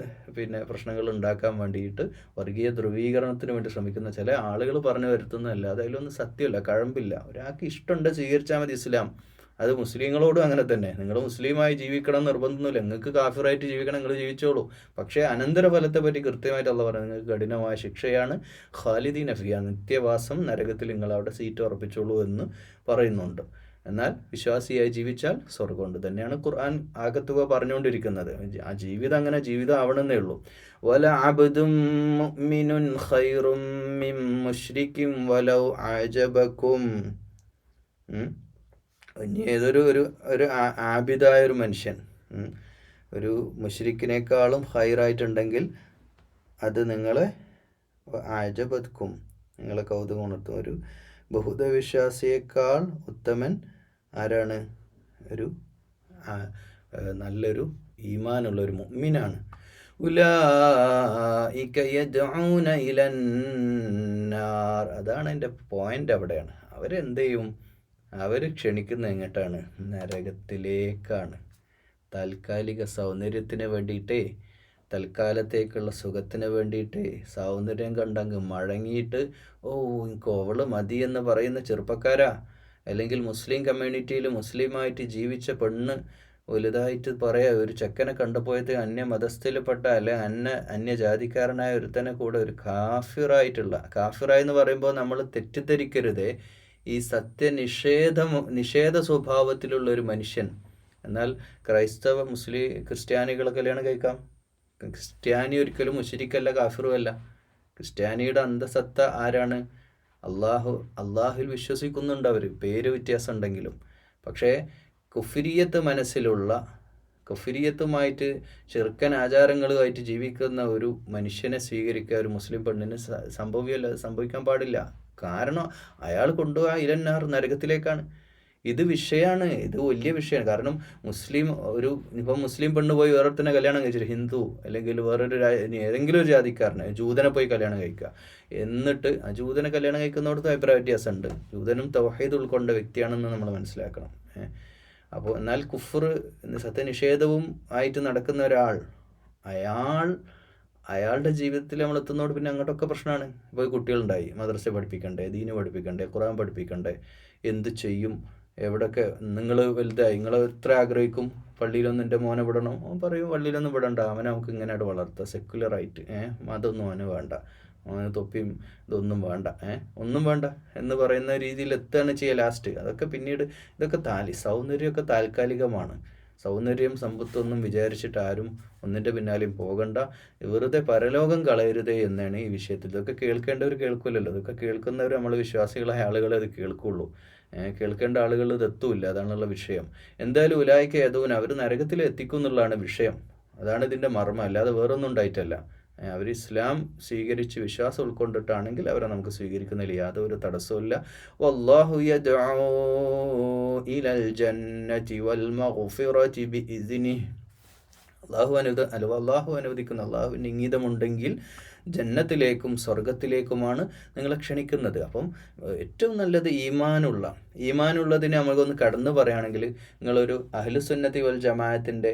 പ്രശ്നങ്ങൾ ഉണ്ടാക്കാൻ വേണ്ടിയിട്ട് വർഗീയ ധ്രുവീകരണത്തിന് വേണ്ടി ശ്രമിക്കുന്ന ചില ആളുകൾ പറഞ്ഞു വരുത്തുന്നതല്ലാതെ അതിലൊന്നും സത്യമല്ല, കഴമ്പില്ല. ഒരാൾക്ക് ഇഷ്ടമുണ്ട് സ്വീകരിച്ചാൽ മതി ഇസ്ലാം. അത് മുസ്ലിങ്ങളോടും അങ്ങനെ തന്നെ. നിങ്ങൾ മുസ്ലിമായി ജീവിക്കണം നിർബന്ധമൊന്നുമില്ല. നിങ്ങൾക്ക് കാഫിറായിട്ട് ജീവിക്കണം, നിങ്ങൾ ജീവിച്ചോളൂ. പക്ഷേ അനന്തരഫലത്തെ പറ്റി കൃത്യമായിട്ട് അള്ളാഹ് പറയുന്നത് നിങ്ങൾക്ക് കഠിനമായ ശിക്ഷയാണ്. ഖാലിദീന ഫിഹാ, നിത്യവാസം നരകത്തിൽ നിങ്ങൾ അവിടെ സീറ്റ് ഉറപ്പിച്ചോളൂ എന്ന് പറയുന്നുണ്ട്. എന്നാൽ വിശ്വാസിയായി ജീവിച്ചാൽ സ്വർഗമുണ്ട് തന്നെയാണ് ഖുർആൻ ആകത്തുക പറഞ്ഞുകൊണ്ടിരിക്കുന്നത്. ആ ജീവിതം അങ്ങനെ ജീവിതം ആവണമെന്നേ ഉള്ളൂ. വല അബ്ദും മുഅ്മിനുൻ ഖൈറും മിൻ മുശ്രിക്കിൻ വലൗ അഅജബകും. ഇനി ഏതൊരു ഒരു ആബിദായ ഒരു മനുഷ്യൻ ഒരു മുശ്രിക്കിനേക്കാളും ഹൈറായിട്ടുണ്ടെങ്കിൽ അത് നിങ്ങളെ ആജബത്ക്കും, നിങ്ങളെ കൗതുകം ഉണർത്തും. ഒരു ബഹുദവിശ്വാസിയേക്കാൾ ഉത്തമൻ ആരാണ്? ഒരു നല്ലൊരു ഈമാനുള്ളൊരു മുഅ്മിനാണ്. ഉലൈക യദ്ഊന ഇലന്നാർ. അതാണ് എൻ്റെ പോയിൻ്റ്. അവിടെയാണ് അവരെന്ത് ചെയ്യും? അവർ ക്ഷണിക്കുന്നത് എങ്ങോട്ടാണ്? നരകത്തിലേക്കാണ്. താൽക്കാലിക സൗന്ദര്യത്തിന് വേണ്ടിയിട്ടേ, തൽക്കാലത്തേക്കുള്ള സുഖത്തിന് വേണ്ടിയിട്ട് സൗന്ദര്യം കണ്ടങ്ങ് മഴങ്ങിയിട്ട് എനിക്ക് അവള് മതി എന്ന് പറയുന്ന ചെറുപ്പക്കാരാ, അല്ലെങ്കിൽ മുസ്ലിം കമ്മ്യൂണിറ്റിയിൽ മുസ്ലിമായിട്ട് ജീവിച്ച പെണ്ണ് വലുതായിട്ട് പറയാ, ഒരു ചെക്കനെ കണ്ടുപോയത് അന്യമതസ്ഥയിൽപ്പെട്ട അല്ലെങ്കിൽ അന്യജാതിക്കാരനായ ഒരുത്തനെ കൂടെ ഒരു കാഫിറായി എന്ന് പറയുമ്പോൾ നമ്മൾ തെറ്റിദ്ധരിക്കരുതേ, ഈ നിഷേധ സ്വഭാവത്തിലുള്ള ഒരു മനുഷ്യൻ. എന്നാൽ ക്രൈസ്തവ ക്രിസ്ത്യാനികളെ കല്യാണം കഴിക്കാം. ക്രിസ്ത്യാനി ഒരിക്കലും മുശ്രിക്കല്ല, കാഫിറുമല്ല. ക്രിസ്ത്യാനിയുടെ അന്തസത്ത ആരാണ്? അള്ളാഹുവിൽ വിശ്വസിക്കുന്നുണ്ട് അവർ, പേര് വ്യത്യാസം ഉണ്ടെങ്കിലും. പക്ഷേ കുഫ്രിയത്ത് മനസ്സിലുള്ള, കുഫ്രിയത്തുമായിട്ട് ചെറുക്കൻ ആചാരങ്ങളുമായിട്ട് ജീവിക്കുന്ന ഒരു മനുഷ്യനെ സ്വീകരിക്കുക ഒരു മുസ്ലിം പെണ്ണിന് സംഭവിക്കാൻ പാടില്ല. കാരണം അയാൾ കൊണ്ടുപോയ ഇലന്നാർ, നരകത്തിലേക്കാണ്. ഇത് വിഷയമാണ്, ഇത് വലിയ വിഷയമാണ്. കാരണം ഇപ്പം മുസ്ലിം പെണ്ണ് പോയി വേറൊരുത്തനെ കല്യാണം കഴിച്ചിട്ട്, ഹിന്ദു അല്ലെങ്കിൽ ഏതെങ്കിലും ഒരു ജാതിക്കാരനെ, ജൂതനെ പോയി കല്യാണം കഴിക്കുക. എന്നിട്ട് ആ ജൂതനെ കല്യാണം കഴിക്കുന്നോടത്ത് അഭിപ്രായ വ്യത്യാസമുണ്ട്. ജൂതനും തൗഹീദ് ഉൾക്കൊണ്ട വ്യക്തിയാണെന്ന് നമ്മൾ മനസ്സിലാക്കണം. അപ്പോൾ എന്നാൽ കുഫർ സത്യനിഷേധവും ആയിട്ട് നടക്കുന്ന ഒരാൾ, അയാളുടെ ജീവിതത്തിൽ നമ്മൾ എത്തുന്നതോട് പിന്നെ അങ്ങോട്ടൊക്കെ പ്രശ്നമാണ്. ഇപ്പോൾ കുട്ടികളുണ്ടായി, മദ്രസ പഠിപ്പിക്കണ്ടേ, ദീന് പഠിപ്പിക്കണ്ടേ, ഖുർആൻ പഠിപ്പിക്കണ്ടേ, എന്ത് ചെയ്യും? എവിടെയൊക്കെ നിങ്ങൾ വലുതായി, നിങ്ങൾ എത്ര ആഗ്രഹിക്കും പള്ളിയിലൊന്നും എൻ്റെ മോനെ വിടണം? അവൻ പറയും പള്ളിയിലൊന്നും വിടണ്ട, അവനെ നമുക്ക് ഇങ്ങനെയായിട്ട് വളർത്തുക സെക്കുലറായിട്ട്. മതമൊന്നും അവന് വേണ്ട, അവന് തൊപ്പിയും ഇതൊന്നും വേണ്ട, ഒന്നും വേണ്ട എന്ന് പറയുന്ന രീതിയിൽ എത്തുകയാണ് ചെയ്യുക ലാസ്റ്റ്. അതൊക്കെ പിന്നീട് ഇതൊക്കെ സൗന്ദര്യമൊക്കെ താൽക്കാലികമാണ്. സൗന്ദര്യം സമ്പത്തൊന്നും വിചാരിച്ചിട്ട് ആരും ഒന്നിൻ്റെ പിന്നാലെയും പോകണ്ട. വെറുതെ പരലോകം കളയരുതേ എന്നാണ് ഈ വിഷയത്തിൽ. ഇതൊക്കെ കേൾക്കേണ്ടവർ കേൾക്കില്ലല്ലോ. ഇതൊക്കെ കേൾക്കുന്നവർ നമ്മൾ വിശ്വാസികളായ ആളുകളെ അത് കേൾക്കുള്ളൂ. കേൾക്കേണ്ട ആളുകൾ ഇത് എത്തൂല്ല, അതാണുള്ള വിഷയം. എന്തായാലും ഉലായിക്ക യദൂന, അവർ നരകത്തിൽ എത്തിക്കും എന്നുള്ളതാണ് വിഷയം. അതാണ് ഇതിൻ്റെ മർമ്മം, അല്ലാതെ വേറൊന്നും ഉണ്ടായിട്ടല്ല. അവർ ഇസ്ലാം സ്വീകരിച്ച് വിശ്വാസം ഉൾക്കൊണ്ടിട്ടാണെങ്കിൽ അവരെ നമുക്ക് സ്വീകരിക്കുന്നതിൽ യാതൊരു തടസ്സമില്ല. വല്ലാഹു യദ്ഉ ഇലൽ ജന്നതി വൽ മഗ്ഫിറതി ബിഇസ്നിഹി. അള്ളാഹു അനുവദിക്കുന്ന, അള്ളാഹുവിൻ്റെ ഇംഗിതമുണ്ടെങ്കിൽ ജന്നത്തിലേക്കും സ്വർഗത്തിലേക്കുമാണ് നിങ്ങളെ ക്ഷണിക്കുന്നത്. അപ്പം ഏറ്റവും നല്ലത് ഈമാനുള്ളതിനെ നമുക്കൊന്ന് കടന്നു പറയുകയാണെങ്കിൽ, നിങ്ങളൊരു അഹ്ലുസുന്നത്തി വൽ ജമാഅത്തിൻ്റെ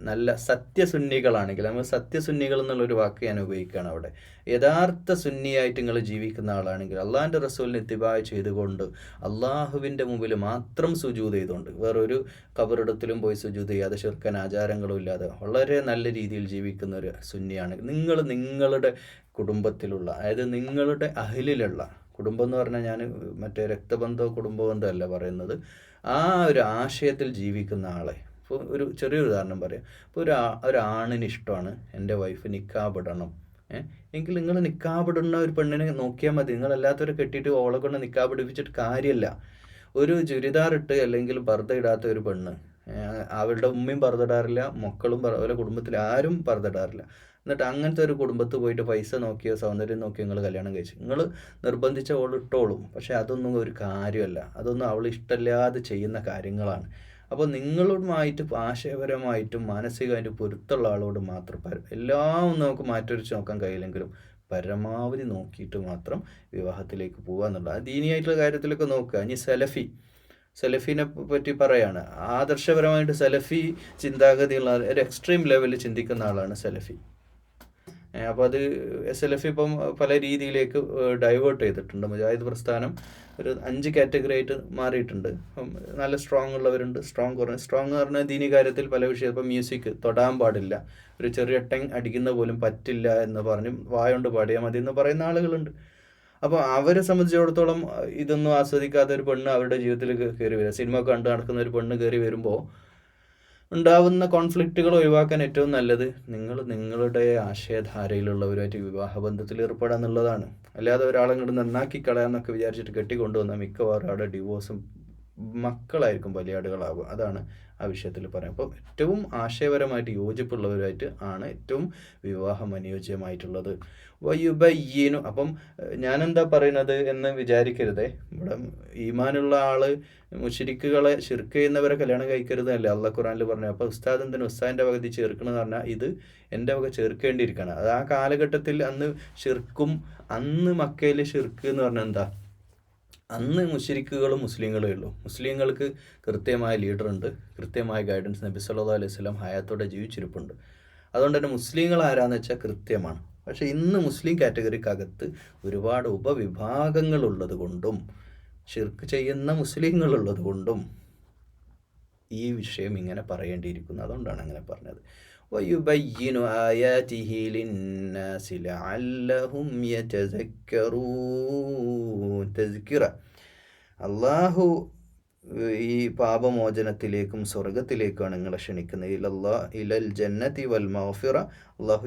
നല്ല സത്യസുന്നികളാണെങ്കിൽ, നമ്മൾ സത്യസുന്നികൾ എന്നുള്ളൊരു വാക്ക് ഞാൻ ഉപയോഗിക്കുകയാണ് അവിടെ, യഥാർത്ഥ സുന്നിയായിട്ട് നിങ്ങൾ ജീവിക്കുന്ന ആളാണെങ്കിൽ, അള്ളാഹിൻ്റെ റസൂലിനെ ഇത്തിബാ ചെയ്തുകൊണ്ട് അള്ളാഹുവിൻ്റെ മുമ്പിൽ മാത്രം സുജൂദ് ചെയ്തുകൊണ്ട്, വേറൊരു കബറിടത്തിലും പോയി സുജൂദ് ചെയ്യാതെ ശിർക്കൻ ആചാരങ്ങളും ഇല്ലാതെ വളരെ നല്ല രീതിയിൽ ജീവിക്കുന്ന ഒരു സുന്നിയാണ് നിങ്ങളുടെ കുടുംബത്തിലുള്ള, അതായത് നിങ്ങളുടെ അഹ്ലിലുള്ള, കുടുംബം എന്ന് പറഞ്ഞാൽ ഞാൻ മറ്റേ രക്തബന്ധമോ കുടുംബബന്ധമോ അല്ല പറയുന്നത്, ആ ഒരു ആശയത്തിൽ ജീവിക്കുന്ന ആളെ. ഇപ്പോൾ ഒരു ചെറിയൊരു ഉദാഹരണം പറയാം. ഇപ്പോൾ ഒരാണിന് ഇഷ്ടമാണ് എൻ്റെ വൈഫ് നിക്കാബ് ഇടണം, എങ്കിൽ നിങ്ങൾ നിക്കാബ് ഇടുന്ന ഒരു പെണ്ണിനെ നോക്കിയാൽ മതി. നിങ്ങളല്ലാത്തവരെ കെട്ടിയിട്ട് ഓളെ കൊണ്ട് നിക്കാബ് ഇടിപ്പിച്ചിട്ട് കാര്യമില്ല. ഒരു ചുരിദാർ ഇട്ട് അല്ലെങ്കിൽ പർദ്ദ ഇടാത്ത ഒരു പെണ്ണ്, അവരുടെ ഉമ്മയും പർദ്ദ ഇടാറില്ല, മക്കളും അവരുടെ കുടുംബത്തിൽ ആരും പർദ്ദ ഇടാറില്ല, എന്നിട്ട് അങ്ങനത്തെ ഒരു കുടുംബത്ത് പോയിട്ട് പൈസ നോക്കിയോ സൗന്ദര്യം നോക്കിയോ നിങ്ങൾ കല്യാണം കഴിച്ചു. നിങ്ങൾ നിർബന്ധിച്ച അവൾ ഇട്ടോളും, പക്ഷേ അതൊന്നും ഒരു കാര്യമല്ല. അതൊന്നും അവൾ ഇഷ്ടമില്ലാതെ ചെയ്യുന്ന കാര്യങ്ങളാണ്. അപ്പോൾ നിങ്ങളുമായിട്ട് ആശയപരമായിട്ടും മാനസികമായിട്ടും പൊരുത്തുള്ള ആളോട് മാത്രം, എല്ലാം നമുക്ക് മാറ്റിവരച്ച് നോക്കാൻ കഴിയില്ലെങ്കിലും പരമാവധി നോക്കിയിട്ട് മാത്രം വിവാഹത്തിലേക്ക് പോകുക എന്നുള്ളത്. ദീനിയായിട്ടുള്ള കാര്യത്തിലൊക്കെ നോക്കുക. ഇനി സലഫിനെ പറ്റി പറയാണ്. ആദർശപരമായിട്ട് സലഫി ചിന്താഗതിയുള്ള ഒരു എക്സ്ട്രീം ലെവലിൽ ചിന്തിക്കുന്ന ആളാണ് സലഫി. അപ്പോൾ അത് SLF ഇപ്പം പല രീതിയിലേക്ക് ഡൈവേർട്ട് ചെയ്തിട്ടുണ്ട്. മുജാഹിദ് പ്രസ്ഥാനം ഒരു 5 കാറ്റഗറി ആയിട്ട് മാറിയിട്ടുണ്ട്. നല്ല സ്ട്രോങ് ഉള്ളവരുണ്ട്, സ്ട്രോങ് എന്ന് പറഞ്ഞാൽ ദീനി കാര്യത്തിൽ പല വിഷയം, ഇപ്പം മ്യൂസിക് തൊടാൻ പാടില്ല, ഒരു ചെറിയ ടങ് അടിക്കുന്ന പോലും പറ്റില്ല എന്ന് പറഞ്ഞ് വായോണ്ട് പാടിയാൽ മതി എന്ന് പറയുന്ന ആളുകളുണ്ട്. അപ്പോൾ അവരെ സംബന്ധിച്ചിടത്തോളം ഇതൊന്നും ആസ്വദിക്കാത്ത ഒരു പെണ്ണ് അവരുടെ ജീവിതത്തിൽ കയറി വരിക, സിനിമ കണ്ട് നടക്കുന്ന ഒരു പെണ്ണ് കയറി വരുമ്പോൾ ഉണ്ടാവുന്ന കോൺഫ്ലിക്റ്റുകൾ ഒഴിവാക്കാൻ ഏറ്റവും നല്ലത് നിങ്ങളുടെ ആശയധാരയിലുള്ളവരുമായിട്ട് വിവാഹബന്ധത്തിൽ ഏർപ്പെടുക എന്നുള്ളതാണ്. അല്ലാതെ ഒരാളെ ഇങ്ങോട്ട് നന്നാക്കി കളയാന്നൊക്കെ വിചാരിച്ചിട്ട് കെട്ടിക്കൊണ്ടുവന്നാൽ മിക്കവാറും അവിടെ ഡിവോഴ്സും മക്കളായിരിക്കും ബലിയാടുകളാവുക. അതാണ് ആ വിഷയത്തിൽ പറയാം. അപ്പോൾ ഏറ്റവും ആശയപരമായിട്ട് യോജിപ്പുള്ളവരുമായിട്ട് ആണ് ഏറ്റവും വിവാഹം അനുയോജ്യമായിട്ടുള്ളത്. വയുബയ്യീനു. അപ്പം ഞാനെന്താ പറയുന്നത് എന്ന് വിചാരിക്കരുതേ. ഇവിടെ ഈമാനുള്ള ആള് മുശ്രിക്കുകളെ ശിർക്ക് ചെയ്യുന്നവരെ കല്യാണം കഴിക്കരുതല്ലേ അള്ളാഹ് ഖുർആനിൽ പറഞ്ഞു. അപ്പോൾ ഉസ്താദ് എന്തിനു ഉസ്താദിൻ്റെ പകുതി ചേർക്കണമെന്ന് പറഞ്ഞാൽ ഇത് എൻ്റെ വക ചേർക്കേണ്ടിയിരിക്കണം. അത് ആ കാലഘട്ടത്തിൽ അന്ന് മക്കയിൽ ഷിർക്ക് എന്ന് പറഞ്ഞാൽ എന്താ, അന്ന് മുശ്രിക്കുകളും മുസ്ലിങ്ങളേ ഉള്ളൂ. മുസ്ലിങ്ങൾക്ക് കൃത്യമായ ലീഡറുണ്ട്, കൃത്യമായ ഗൈഡൻസ് നബി സല്ലല്ലാഹു അലൈഹി വസല്ലം ഹയാത്തോടെ ജീവിച്ചിരിപ്പുണ്ട്. അതുകൊണ്ട് തന്നെ മുസ്ലിങ്ങൾ ആരാന്ന് വെച്ചാൽ കൃത്യമാണ്. പക്ഷേ ഇന്ന് മുസ്ലിം കാറ്റഗറിക്കകത്ത് ഒരുപാട് ഉപവിഭാഗങ്ങളുള്ളത് കൊണ്ടും ഷിർക്ക് ചെയ്യുന്ന മുസ്ലിങ്ങളുള്ളത് കൊണ്ടും ഈ വിഷയം ഇങ്ങനെ പറയേണ്ടിയിരിക്കുന്നു. അതുകൊണ്ടാണ് അങ്ങനെ പറഞ്ഞത്. വയുബയ്യിനു ആയാതിഹി ലിന്നാസി ലഅല്ലഹും യതസക്കറൂൻ. തസ്കിറ, അള്ളാഹു ഈ പാപമോചനത്തിലേക്കും സ്വർഗത്തിലേക്കാണ് നിങ്ങളെ ക്ഷണിക്കുന്നത്. ഇലൽ ജന്നതി വൽ മഗ്ഫിറ. അള്ളാഹു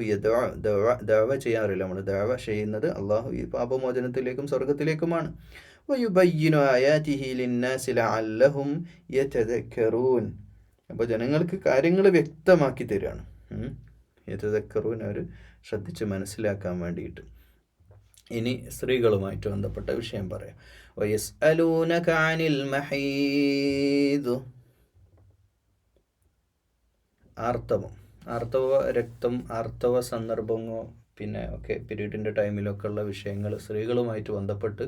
ദഅവ ചെയ്യാറില്ല, നമ്മൾ ദഅവ ചെയ്യുന്നത് അള്ളാഹു ഈ പാപമോചനത്തിലേക്കും സ്വർഗത്തിലേക്കുമാണ്. വയുബയ്യിനു ആയാതിഹി ലിന്നാസി ലഅല്ലഹും യതദക്കറൂൻ. അപ്പോൾ ജനങ്ങൾക്ക് കാര്യങ്ങൾ വ്യക്തമാക്കി തരികയാണ്. യതദക്കറൂൻ, അവർ ശ്രദ്ധിച്ച് മനസ്സിലാക്കാൻ വേണ്ടിയിട്ട്. ഇനി സ്ത്രീകളുമായിട്ട് ബന്ധപ്പെട്ട വിഷയം പറയാം. വയസ്അലൂനക അനിൽ മഹീദ്. ആർത്തവ രക്തം, ആർത്തവ സന്ദർഭമോ പിന്നെ ഒക്കെ പീരീഡിൻ്റെ ടൈമിലൊക്കെ ഉള്ള വിഷയങ്ങൾ സ്ത്രീകളുമായിട്ട് ബന്ധപ്പെട്ട്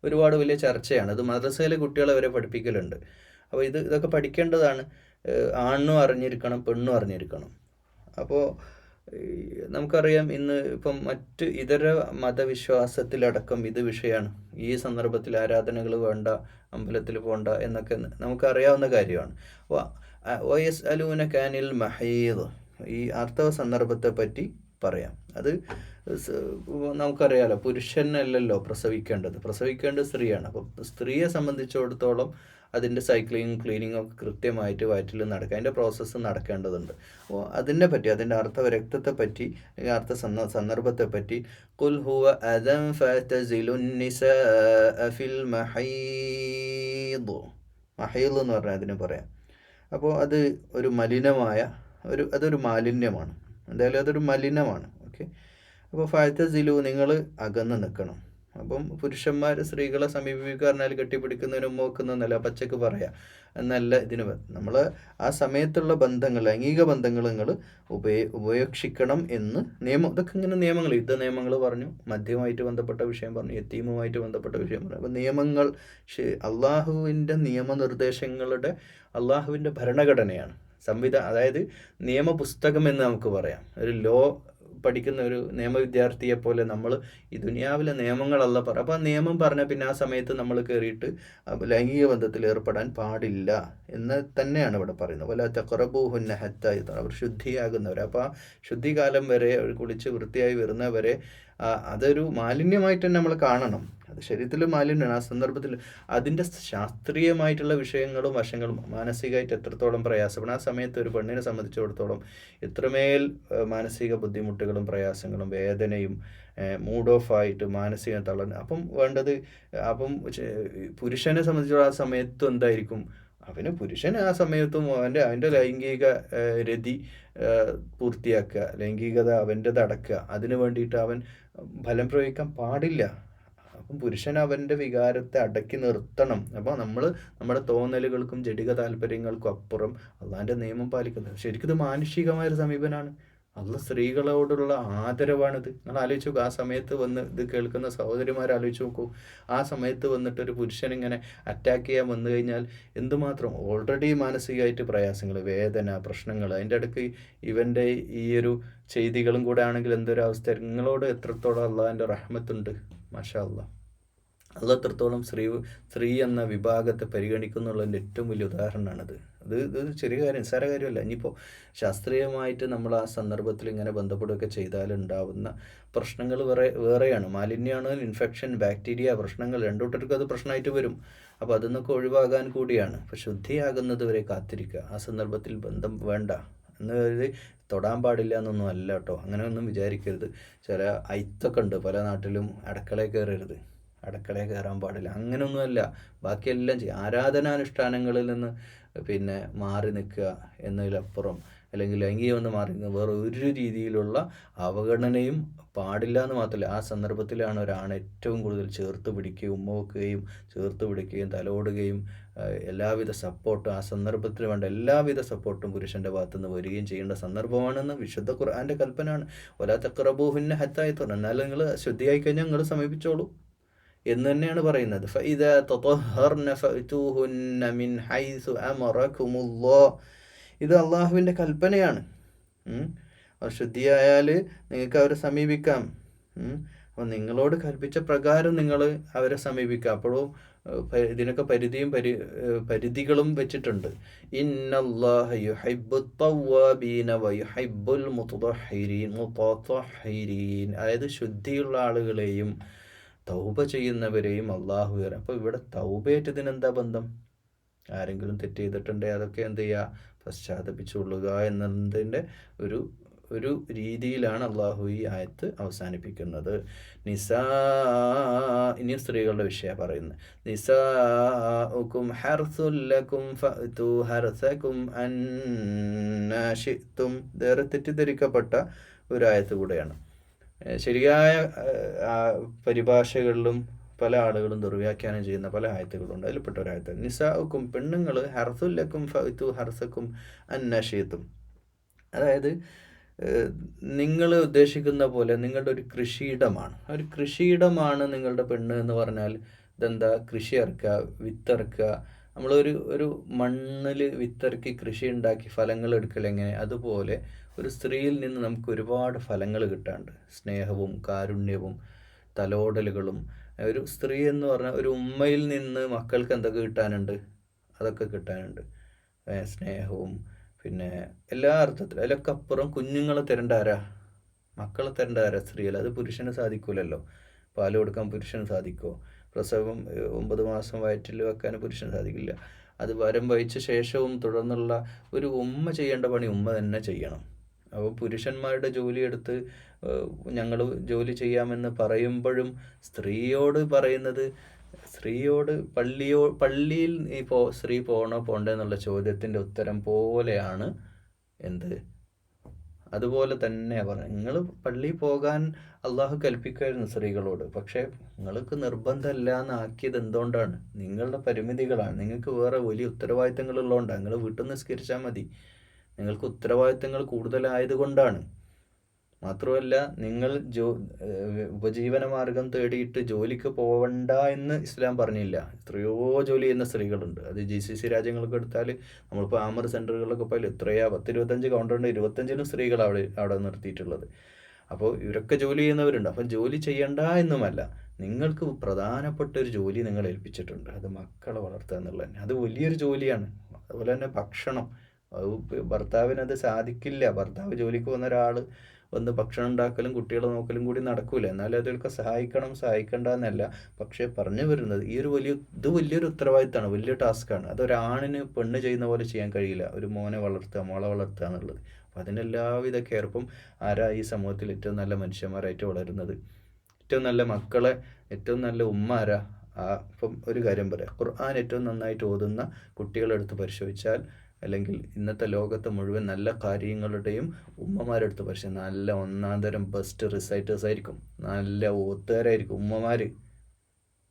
ഒരുപാട് വലിയ ചർച്ചയാണ്. ഇത് മദ്രസയിലെ കുട്ടികളെ വരെ പഠിപ്പിക്കലുണ്ട്. അപ്പോൾ ഇതൊക്കെ പഠിക്കേണ്ടതാണ്. ആണും അറിഞ്ഞിരിക്കണം, പെണ്ണും അറിഞ്ഞിരിക്കണം. അപ്പോൾ നമുക്കറിയാം ഇന്ന് ഇപ്പം മറ്റ് ഇതര മതവിശ്വാസത്തിലടക്കം ഇത് വിഷയമാണ്. ഈ സന്ദർഭത്തിൽ ആരാധനകൾ വേണ്ട, അമ്പലത്തിൽ പോകണ്ട എന്നൊക്കെ നമുക്കറിയാവുന്ന കാര്യമാണ്. വയസ്അലൂനക അനിൽ മഹീദ്, ഈ ആർത്തവ സന്ദർഭത്തെ പറ്റി പറയാം. അത് നമുക്കറിയാലോ, പുരുഷനല്ലല്ലോ പ്രസവിക്കേണ്ടത് സ്ത്രീയാണ്. അപ്പം സ്ത്രീയെ സംബന്ധിച്ചിടത്തോളം അതിൻ്റെ സൈക്ലിങ്ങും ക്ലീനിങ്ങും ഒക്കെ കൃത്യമായിട്ട് വയറ്റിൽ നടക്കുക, അതിൻ്റെ പ്രോസസ്സ് നടക്കേണ്ടതുണ്ട്. അപ്പോൾ അതിൻ്റെ അർത്ഥ രക്തത്തെ പറ്റി, അർത്ഥ സന്ദർഭത്തെ പറ്റി ഖുൽ ഹുവ അദൻ ഫതസിലുൻ നിസാഅ ഫിൽ മഹീദ്. മഹീദ് എന്ന് പറഞ്ഞാൽ അതിന് പറയാം. അപ്പോൾ അത് ഒരു മലിനമായ അതൊരു മാലിന്യമാണ്. എന്തായാലും അതൊരു മലിനമാണ്. ഓക്കെ. അപ്പോൾ ഫതസിലു, നിങ്ങൾ അകന്ന് നിൽക്കണം. അപ്പം പുരുഷന്മാർ സ്ത്രീകളെ സമീപിക്കുക പറഞ്ഞാൽ കെട്ടിപ്പിടിക്കുന്നതിനും നോക്കുന്നതെന്നല്ല, പച്ചക്ക് പറയാം എന്നല്ല ഇതിന്. നമ്മൾ ആ സമയത്തുള്ള ബന്ധങ്ങൾ, ലൈംഗിക ബന്ധങ്ങൾ നിങ്ങൾ ഉപേക്ഷിക്കണം എന്ന് നിയമം. ഇതൊക്കെ ഇങ്ങനെ നിയമങ്ങൾ, യുദ്ധ നിയമങ്ങൾ പറഞ്ഞു, മദ്യവുമായിട്ട് ബന്ധപ്പെട്ട വിഷയം പറഞ്ഞു, യത്തീമുമായിട്ട് ബന്ധപ്പെട്ട വിഷയം പറഞ്ഞു. അപ്പോൾ നിയമങ്ങൾ അള്ളാഹുവിൻ്റെ നിയമനിർദ്ദേശങ്ങളുടെ, അള്ളാഹുവിൻ്റെ ഭരണഘടനയാണ്, അതായത് നിയമപുസ്തകം എന്ന് നമുക്ക് പറയാം. ഒരു ലോ പഠിക്കുന്ന ഒരു നിയമ വിദ്യാർത്ഥിയെ പോലെ നമ്മൾ ഈ ദുനിയാവിലെ നിയമങ്ങളല്ല പറ. അപ്പോൾ ആ നിയമം പറഞ്ഞാൽ പിന്നെ ആ സമയത്ത് നമ്മൾ കയറിയിട്ട് ലൈംഗിക ബന്ധത്തിൽ ഏർപ്പെടാൻ പാടില്ല എന്ന് തന്നെയാണ് ഇവിടെ പറയുന്നത്. വല തഖറബൂഹുന്ന ഹത്താ യത്ഹറ, അവർ ശുദ്ധിയാകുന്നവർ. അപ്പോൾ ആ ശുദ്ധികാലം വരെ, അവർ കുളിച്ച് വൃത്തിയായി വരുന്നവരെ അതൊരു മാലിന്യമായിട്ട് തന്നെ നമ്മൾ കാണണം. അത് ശരീരത്തിൽ മാലിന്യമാണ്. ആ സന്ദർഭത്തിൽ അതിൻ്റെ ശാസ്ത്രീയമായിട്ടുള്ള വിഷയങ്ങളും വശങ്ങളും മാനസികമായിട്ട് എത്രത്തോളം പ്രയാസപ്പെടും. ആ സമയത്ത് ഒരു പെണ്ണിനെ സംബന്ധിച്ചിടത്തോളം എത്രമേൽ മാനസിക ബുദ്ധിമുട്ടുകളും പ്രയാസങ്ങളും വേദനയും, മൂഡ് ഓഫ് ആയിട്ട് മാനസിക തളർന്ന്. അപ്പം വേണ്ടത്, അപ്പം പുരുഷനെ സംബന്ധിച്ചിടത്തോളം ആ സമയത്തും എന്തായിരിക്കും, പുരുഷൻ ആ സമയത്തും അവൻ്റെ ലൈംഗിക രതി പൂർത്തിയാക്കുക, ലൈംഗികത അവൻ്റെത് അടക്കുക, അതിനു വേണ്ടിയിട്ട് അവൻ ഫലം പ്രയോഗിക്കാൻ പാടില്ല. അപ്പം പുരുഷൻ അവൻ്റെ വികാരത്തെ അടക്കി നിർത്തണം. അപ്പോൾ നമ്മൾ നമ്മുടെ തോന്നലുകൾക്കും ജഡിക താല്പര്യങ്ങൾക്കും അപ്പുറം അള്ളാൻ്റെ നിയമം പാലിക്കുന്നത്. ശരിക്കും ഇത് മാനുഷികമായൊരു സമീപനമാണ്. അള്ള സ്ത്രീകളോടുള്ള ആദരവാണിത്. നിങ്ങൾ ആലോചിച്ച് നോക്കൂ, ആ സമയത്ത് വന്ന് ഇത് കേൾക്കുന്ന സഹോദരിമാർ ആലോചിച്ച് നോക്കൂ, ആ സമയത്ത് വന്നിട്ടൊരു പുരുഷനിങ്ങനെ അറ്റാക്ക് ചെയ്യാൻ വന്നു കഴിഞ്ഞാൽ എന്തുമാത്രം ഓൾറെഡി മാനസികമായിട്ട് പ്രയാസങ്ങൾ, വേദന, പ്രശ്നങ്ങൾ, അതിൻ്റെ ഇടയ്ക്ക് ഇവൻ്റെ ഈ ഒരു ചെയ്തികളും കൂടെ ആണെങ്കിൽ എന്തൊരു അവസ്ഥ. നിങ്ങളോട് എത്രത്തോളം അള്ളാഹിൻ്റെ റഹ്മത്തുണ്ട്. മാഷാ അള്ളാഹ്. അത് എത്രത്തോളം സ്ത്രീ എന്ന വിഭാഗത്തെ പരിഗണിക്കുന്നുള്ളതിൻ്റെ ഏറ്റവും വലിയ ഉദാഹരണമാണിത്. ഇത് ചെറിയ കാര്യം, നിസ്സാര കാര്യമല്ല. ഇനിയിപ്പോൾ ശാസ്ത്രീയമായിട്ട് നമ്മൾ ആ സന്ദർഭത്തിൽ ഇങ്ങനെ ബന്ധപ്പെടുകയൊക്കെ ചെയ്താലുണ്ടാവുന്ന പ്രശ്നങ്ങൾ വേറെയാണ്. മാലിന്യമാണ്, ഇൻഫെക്ഷൻ, ബാക്ടീരിയ പ്രശ്നങ്ങൾ, രണ്ടുകൂട്ടർക്കും അത് പ്രശ്നമായിട്ട് വരും. അപ്പോൾ അതിൽ നിന്നൊക്കെ ഒഴിവാകാൻ കൂടിയാണ്. അപ്പോൾ ശുദ്ധിയാകുന്നത് വരെ കാത്തിരിക്കുക. ആ സന്ദർഭത്തിൽ ബന്ധം വേണ്ട എന്ന് തൊടാൻ പാടില്ല എന്നൊന്നും അല്ല കേട്ടോ, അങ്ങനെയൊന്നും വിചാരിക്കരുത്. ചില ഐത്തൊക്കെ ഉണ്ട് പല നാട്ടിലും, അടുക്കളയിൽ കയറരുത്, അടുക്കളയിൽ കയറാൻ പാടില്ല, അങ്ങനെയൊന്നുമല്ല. ബാക്കിയെല്ലാം ചെയ്യും. ആരാധനാനുഷ്ഠാനങ്ങളിൽ നിന്ന് മാറി നിൽക്കുക എന്നതിലപ്പുറം, അല്ലെങ്കിൽ ലൈംഗികം ഒന്ന് മാറി നിൽക്കുക, വേറെ ഒരു രീതിയിലുള്ള അവഗണനയും പാടില്ല എന്ന് മാത്രമല്ല, ആ സന്ദർഭത്തിലാണ് ഒരാണ് ഏറ്റവും കൂടുതൽ ചേർത്ത് പിടിക്കുകയും ഉമ്മ വെക്കുകയും ചേർത്ത് പിടിക്കുകയും തലോടുകയും എല്ലാവിധ സപ്പോർട്ടും, ആ സന്ദർഭത്തിന് വേണ്ട എല്ലാവിധ സപ്പോർട്ടും പുരുഷൻ്റെ ഭാഗത്തുനിന്ന് വരികയും ചെയ്യേണ്ട സന്ദർഭമാണെന്ന് വിശുദ്ധ ഖുർആൻ്റെ കൽപ്പനയാണ്. വലാ തഖറബൂഹുന്ന ഹത്താ യത്ഹറ, എന്നാൽ നിങ്ങൾ ശുദ്ധിയായി കഴിഞ്ഞാൽ നിങ്ങൾ സമീപിച്ചോളൂ എന്ന് തന്നെയാണ് പറയുന്നത്. ഫഇദാ തطهرن فأتوهن من حيث أمركم الله, ഇത് അള്ളാഹുവിൻ്റെ കൽപ്പനയാണ്. ശുദ്ധിയായാൽ നിങ്ങൾക്ക് അവരെ സമീപിക്കാം. അപ്പോൾ നിങ്ങളോട് കൽപ്പിച്ച പ്രകാരം നിങ്ങൾ അവരെ സമീപിക്കുക. അപ്പോഴും ഇതിനൊക്കെ പരിധികളും വെച്ചിട്ടുണ്ട്. ഇന്നല്ലാഹ യുഹിബ്ബുത് തവ്വാബീന വയുഹിബ്ബുൽ മുതത്വഹിരീൻ, അതായത് ശുദ്ധിയുള്ള ആളുകളെയും തൗബ ചെയ്യുന്നവരെയും അള്ളാഹു വരാം. അപ്പോൾ ഇവിടെ തൗബയേറ്റതിനെന്താ ബന്ധം? ആരെങ്കിലും തെറ്റ് ചെയ്തിട്ടുണ്ടെങ്കിൽ അതൊക്കെ എന്ത് ചെയ്യുക, പശ്ചാത്തപിച്ചുകൊള്ളുക എന്നതിൻ്റെ ഒരു രീതിയിലാണ് അള്ളാഹു ഈ ആയത്ത് അവസാനിപ്പിക്കുന്നത്. ഇനി സ്ത്രീകളുടെ വിഷയം പറയുന്നത്. നിസാഉകും ഹർസുൽ ലക്കും ഫഅ്തു ഹർസകും അന്നാ ശിഅ്തും, വേറെ തെറ്റിദ്ധരിക്കപ്പെട്ട ഒരു ആയത്ത് കൂടെയാണ്. ശരിയായ പരിഭാഷകളിലും പല ആളുകളും ദുർവ്യാഖ്യാനം ചെയ്യുന്ന പല ആയത്തുകളുണ്ട്. അതിൽപ്പെട്ട ഒരായത്ത് നിസാഉക്കും, പെണ്ണുങ്ങൾ, ഹർസുല്ലക്കും ഫഅ്തു ഹർസക്കും അന്നാ ശിഅ്തും, അതായത് നിങ്ങൾ ഉദ്ദേശിക്കുന്ന പോലെ നിങ്ങളുടെ ഒരു കൃഷിയിടമാണ് നിങ്ങളുടെ പെണ്ണ് എന്ന് പറഞ്ഞാൽ ഇതെന്താ, കൃഷി ഇറക്കുക, വിത്തിറക്കുക. നമ്മളൊരു മണ്ണിൽ വിത്തിറക്കി കൃഷി ഉണ്ടാക്കി ഫലങ്ങൾ എടുക്കലെങ്ങനെ, അതുപോലെ ഒരു സ്ത്രീയിൽ നിന്ന് നമുക്ക് ഒരുപാട് ഫലങ്ങൾ കിട്ടാനുണ്ട്. സ്നേഹവും കാരുണ്യവും തലോടലുകളും. ഒരു സ്ത്രീ എന്ന് പറഞ്ഞാൽ ഒരു ഉമ്മയിൽ നിന്ന് മക്കൾക്ക് എന്തൊക്കെ കിട്ടാനുണ്ട്, അതൊക്കെ കിട്ടാനുണ്ട്. സ്നേഹവും എല്ലാ അർത്ഥത്തിലും. അതിലൊക്കെ അപ്പുറം കുഞ്ഞുങ്ങളെ തരേണ്ട ആരാ, മക്കളെ തരേണ്ട ആരാ? സ്ത്രീയല്ല. അത് പുരുഷന് സാധിക്കൂലല്ലോ. പാല് കൊടുക്കാൻ പുരുഷന് സാധിക്കുമോ? പ്രസവം 9 മാസം വയറ്റിൽ വെക്കാൻ പുരുഷന് സാധിക്കില്ല. അത് വരം വഹിച്ച ശേഷവും തുടർന്നുള്ള ഒരു ഉമ്മ ചെയ്യേണ്ട പണി ഉമ്മ തന്നെ ചെയ്യണം. അപ്പോൾ പുരുഷന്മാരുടെ ജോലിയെടുത്ത് ഞങ്ങൾ ജോലി ചെയ്യാമെന്ന് പറയുമ്പോഴും സ്ത്രീയോട് പറയുന്നത്, പള്ളിയിൽ സ്ത്രീ പോകണോ പോണ്ടേ എന്നുള്ള ചോദ്യത്തിൻ്റെ ഉത്തരം പോലെയാണ് എന്ത്, അതുപോലെ തന്നെ പറഞ്ഞു, നിങ്ങൾ പള്ളിയിൽ പോകാൻ അള്ളാഹു കൽപ്പിക്കുമായിരുന്നു സ്ത്രീകളോട്. പക്ഷേ നിങ്ങൾക്ക് നിർബന്ധമല്ല എന്നാക്കിയത് എന്തുകൊണ്ടാണ്? നിങ്ങളുടെ പരിമിതികളാണ്. നിങ്ങൾക്ക് വേറെ വലിയ ഉത്തരവാദിത്തങ്ങളുള്ളതുകൊണ്ടാണ്. നിങ്ങൾ വീട്ടിൽ നിന്ന് നിസ്കരിച്ചാൽ മതി. നിങ്ങൾക്ക് ഉത്തരവാദിത്തങ്ങൾ കൂടുതലായതുകൊണ്ടാണ്. മാത്രമല്ല, നിങ്ങൾ ഉപജീവന മാർഗം തേടിയിട്ട് ജോലിക്ക് പോവണ്ട എന്ന് ഇസ്ലാം പറഞ്ഞില്ല. എത്രയോ ജോലി ചെയ്യുന്ന സ്ത്രീകളുണ്ട്. അത് GCC രാജ്യങ്ങളൊക്കെ എടുത്താൽ, നമ്മളിപ്പോൾ ആമർ സെൻറ്ററുകളിലൊക്കെ പോയാൽ എത്രയാ, 10-25 കൗണ്ടറുണ്ട്, 25 സ്ത്രീകൾ അവിടെ നിർത്തിയിട്ടുള്ളത്. അപ്പോൾ ഇവരൊക്കെ ജോലി ചെയ്യുന്നവരുണ്ട്. അപ്പം ജോലി ചെയ്യണ്ട എന്നുമല്ല, നിങ്ങൾക്ക് പ്രധാനപ്പെട്ട ഒരു ജോലി നിങ്ങൾ ഏൽപ്പിച്ചിട്ടുണ്ട്. അത് മക്കളെ വളർത്തുക എന്നുള്ളത് തന്നെ. അത് വലിയൊരു ജോലിയാണ്. അതുപോലെ തന്നെ ഭക്ഷണം, ഭർത്താവിനത് സാധിക്കില്ല. ഭർത്താവ് ജോലിക്ക് പോകുന്ന ഒരാൾ വന്ന് ഭക്ഷണം ഉണ്ടാക്കലും കുട്ടികളെ നോക്കലും കൂടി നടക്കൂല. എന്നാലും അതിലൊക്കെ സഹായിക്കണ്ട എന്നല്ല. പക്ഷേ പറഞ്ഞു വരുന്നത്, ഇത് വലിയൊരു ഉത്തരവാദിത്തമാണ്, വലിയ ടാസ്ക്കാണ്. അതൊരാണിന് പെണ്ണ് ചെയ്യുന്ന പോലെ ചെയ്യാൻ കഴിയില്ല. ഒരു മോനെ വളർത്തുക, മോളെ വളർത്തുക എന്നുള്ളത്. അപ്പം അതിനെല്ലാവിധ കെയർപ്പും ആരാ ഈ സമൂഹത്തിൽ ഏറ്റവും നല്ല മനുഷ്യന്മാരായിട്ട് വളരുന്നത്, ഏറ്റവും നല്ല മക്കളെ, ഏറ്റവും നല്ല ഉമ്മ ആരാ? ഇപ്പം ഒരു കാര്യം പറയാം, ഖുർആൻ ഏറ്റവും നന്നായിട്ട് ഓതുന്ന കുട്ടികളെടുത്ത് പരിശോധിച്ചാൽ, അല്ലെങ്കിൽ ഇന്നത്തെ ലോകത്തെ മുഴുവൻ നല്ല കാര്യങ്ങളുടെയും ഉമ്മമാരെടുത്ത് പരിശോധിച്ചാൽ നല്ല ഒന്നാം തരം ബെസ്റ്റ് റിസൈറ്റേഴ്സ് ആയിരിക്കും. നല്ല ഓത്തുകാരായിരിക്കും ഉമ്മമാർ.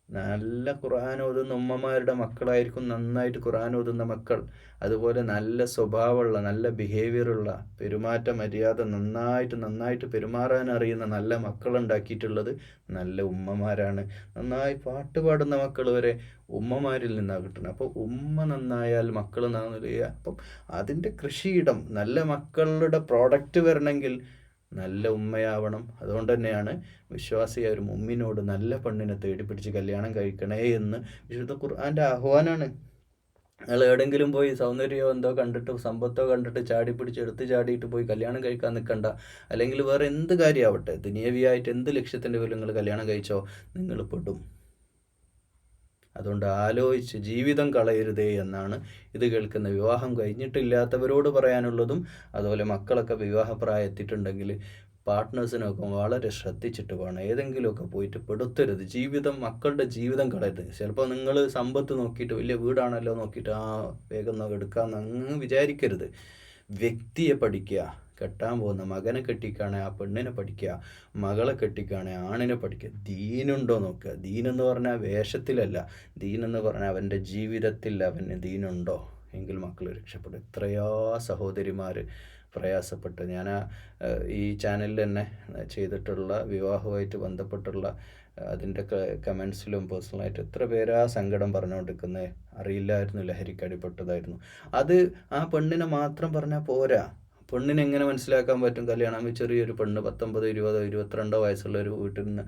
നല്ല ഖുർആൻ ഓതുന്ന ഉമ്മമാരുടെ മക്കളായിരിക്കും നന്നായിട്ട് ഖുർആൻ ഓതുന്ന മക്കൾ. അതുപോലെ നല്ല സ്വഭാവമുള്ള, നല്ല ബിഹേവിയറുള്ള, പെരുമാറ്റ മര്യാദ നന്നായിട്ട് പെരുമാറാൻ അറിയുന്ന നല്ല മക്കളുണ്ടാക്കിയിട്ടുള്ളത് നല്ല ഉമ്മമാരാണ്. നന്നായി പാട്ട് പാടുന്ന മക്കൾ വരെ ഉമ്മമാരിൽ നിന്നാണ് കിട്ടുന്നത്. അപ്പോൾ ഉമ്മ നന്നായാൽ മക്കൾ നന്നാവുക. അപ്പം അതിൻ്റെ കൃഷിയിടം, നല്ല മക്കളുടെ പ്രോഡക്റ്റ് വരണമെങ്കിൽ നല്ല ഉമ്മയാവണം. അതുകൊണ്ട് തന്നെയാണ് വിശ്വാസിയായ ഒരു മുഅ്മിനോട് നല്ല പെണ്ണിനെ തേടി പിടിച്ച് കല്യാണം കഴിക്കണേ എന്ന് വിശുദ്ധ ഖുർആൻ്റെ ആഹ്വാനാണ്. നിങ്ങൾ എവിടെയെങ്കിലും പോയി സൗന്ദര്യമോ എന്തോ കണ്ടിട്ട്, സമ്പത്തോ കണ്ടിട്ട് എടുത്ത് ചാടിയിട്ട് പോയി കല്യാണം കഴിക്കാൻ നിൽക്കണ്ട. അല്ലെങ്കിൽ വേറെ എന്ത് കാര്യമാവട്ടെ, ദുനിയവിയായിട്ട് എന്ത് ലക്ഷ്യത്തിൻ്റെ പേരിൽ നിങ്ങൾ കല്യാണം കഴിച്ചോ, നിങ്ങൾ പെടും. അതുകൊണ്ട് ആലോചിച്ച് ജീവിതം കളയരുതേ എന്നാണ് ഇത് കേൾക്കുന്ന വിവാഹം കഴിഞ്ഞിട്ടില്ലാത്തവരോട് പറയാനുള്ളതും. അതുപോലെ മക്കളൊക്കെ വിവാഹപ്രായം എത്തിയിട്ടുണ്ടെങ്കിൽ പാർട്ട്നേഴ്സിനൊക്കെ വളരെ ശ്രദ്ധിച്ചിട്ട് വേണം. ഏതെങ്കിലുമൊക്കെ പോയിട്ട് പെടുത്തരുത്. മക്കളുടെ ജീവിതം കളയരുത്. ചിലപ്പോൾ നിങ്ങൾ സമ്പത്ത് നോക്കിയിട്ട്, വലിയ വീടാണല്ലോ നോക്കിയിട്ട് വേഗം എടുക്കാമെന്ന് അങ്ങ് വിചാരിക്കരുത്. വ്യക്തിയെ പഠിക്കുക. കെട്ടാൻ പോകുന്ന മകനെ കെട്ടിക്കാണെ ആ പെണ്ണിനെ പഠിക്കുക, മകളെ കെട്ടിക്കാണെ ആണിനെ പഠിക്കുക. ദീനുണ്ടോ നോക്കുക. ദീനെന്ന് പറഞ്ഞാൽ വേഷത്തിലല്ല, ദീനെന്ന് പറഞ്ഞാൽ അവൻ്റെ ജീവിതത്തിൽ അവന് ദീനുണ്ടോ എങ്കിൽ മക്കൾ രക്ഷപ്പെടും. എത്രയോ സഹോദരിമാർ പ്രയാസപ്പെട്ട്, ഞാൻ ഈ ചാനലിൽ തന്നെ ചെയ്തിട്ടുള്ള വിവാഹവുമായിട്ട് ബന്ധപ്പെട്ടുള്ള അതിൻ്റെ കമൻസിലും പേഴ്സണലായിട്ട് എത്ര പേരാ സങ്കടം പറഞ്ഞുകൊണ്ടിരിക്കുന്നത്. അറിയില്ലായിരുന്നു, ലഹരിക്ക് അടിപ്പെട്ടതായിരുന്നു. അത് ആ പെണ്ണിനെ മാത്രം പറഞ്ഞാൽ പോരാ. പെണ്ണിനെ എങ്ങനെ മനസ്സിലാക്കാൻ പറ്റും? കല്യാണം ചെറിയൊരു പെണ്ണ് 19, 20, 22 വയസ്സുള്ള ഒരു വീട്ടിൽ നിന്ന്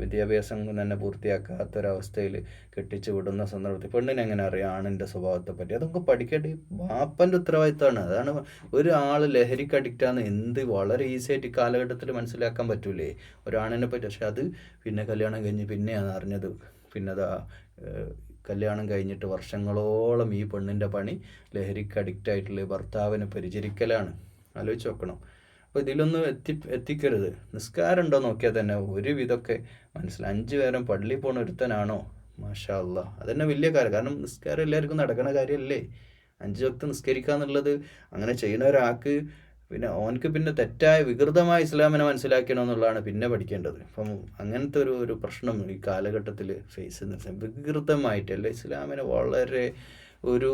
വിദ്യാഭ്യാസം തന്നെ പൂർത്തിയാക്കാത്തൊരവസ്ഥയിൽ കെട്ടിച്ച് വിടുന്ന സന്ദർഭത്തിൽ പെണ്ണിനെ എങ്ങനെ അറിയാം ആണിൻ്റെ സ്വഭാവത്തെ പറ്റി? അതൊക്കെ പഠിക്കേണ്ടി ബാപ്പൻ്റെ ഉത്തരവാദിത്തമാണ്. അതാണ് ഒരാൾ ലഹരിക്ക് അഡിക്റ്റാന്ന് വളരെ ഈസി ആയിട്ട് കാലഘട്ടത്തിൽ മനസ്സിലാക്കാൻ പറ്റൂലേ ഒരാണിനെ പറ്റി. പക്ഷെ അത് പിന്നെ കല്യാണം കഴിഞ്ഞ് പിന്നെയാണ് അറിഞ്ഞത്. പിന്നെ അതാ കല്യാണം കഴിഞ്ഞിട്ട് വർഷങ്ങളോളം ഈ പെണ്ണിൻ്റെ പണി ലഹരിക്ക് അഡിക്റ്റായിട്ടുള്ള ഭർത്താവിനെ പരിചരിക്കലാണ്. ആലോചിച്ച് നോക്കണം. അപ്പോൾ ഇതിലൊന്നും എത്തിക്കരുത്. നിസ്കാരം ഉണ്ടോ നോക്കിയാൽ തന്നെ ഒരുവിധമൊക്കെ മനസ്സിലായി. 5 നേരം പള്ളിയിൽ പോണ ഒരുത്തനാണോ? മാഷാ അല്ലാഹ്, അതന്നെ വലിയ കാര്യം. കാരണം നിസ്കാരം എല്ലാവർക്കും നടക്കുന്ന കാര്യമല്ലേ. 5 വക്ത് നിസ്കരിക്കുക എന്നുള്ളത് അങ്ങനെ ചെയ്യുന്ന ഒരാൾക്ക് പിന്നെ ഓനക്ക് പിന്നെ തെറ്റായ വികൃതമായ ഇസ്ലാമിനെ മനസ്സിലാക്കണമെന്നുള്ളതാണ് പിന്നെ പഠിക്കേണ്ടത്. അപ്പം അങ്ങനത്തെ ഒരു പ്രശ്നം ഈ കാലഘട്ടത്തിൽ ഫേസ് ചെയ്യുന്ന, വികൃതമായിട്ടല്ല ഇസ്ലാമിനെ വളരെ ഒരു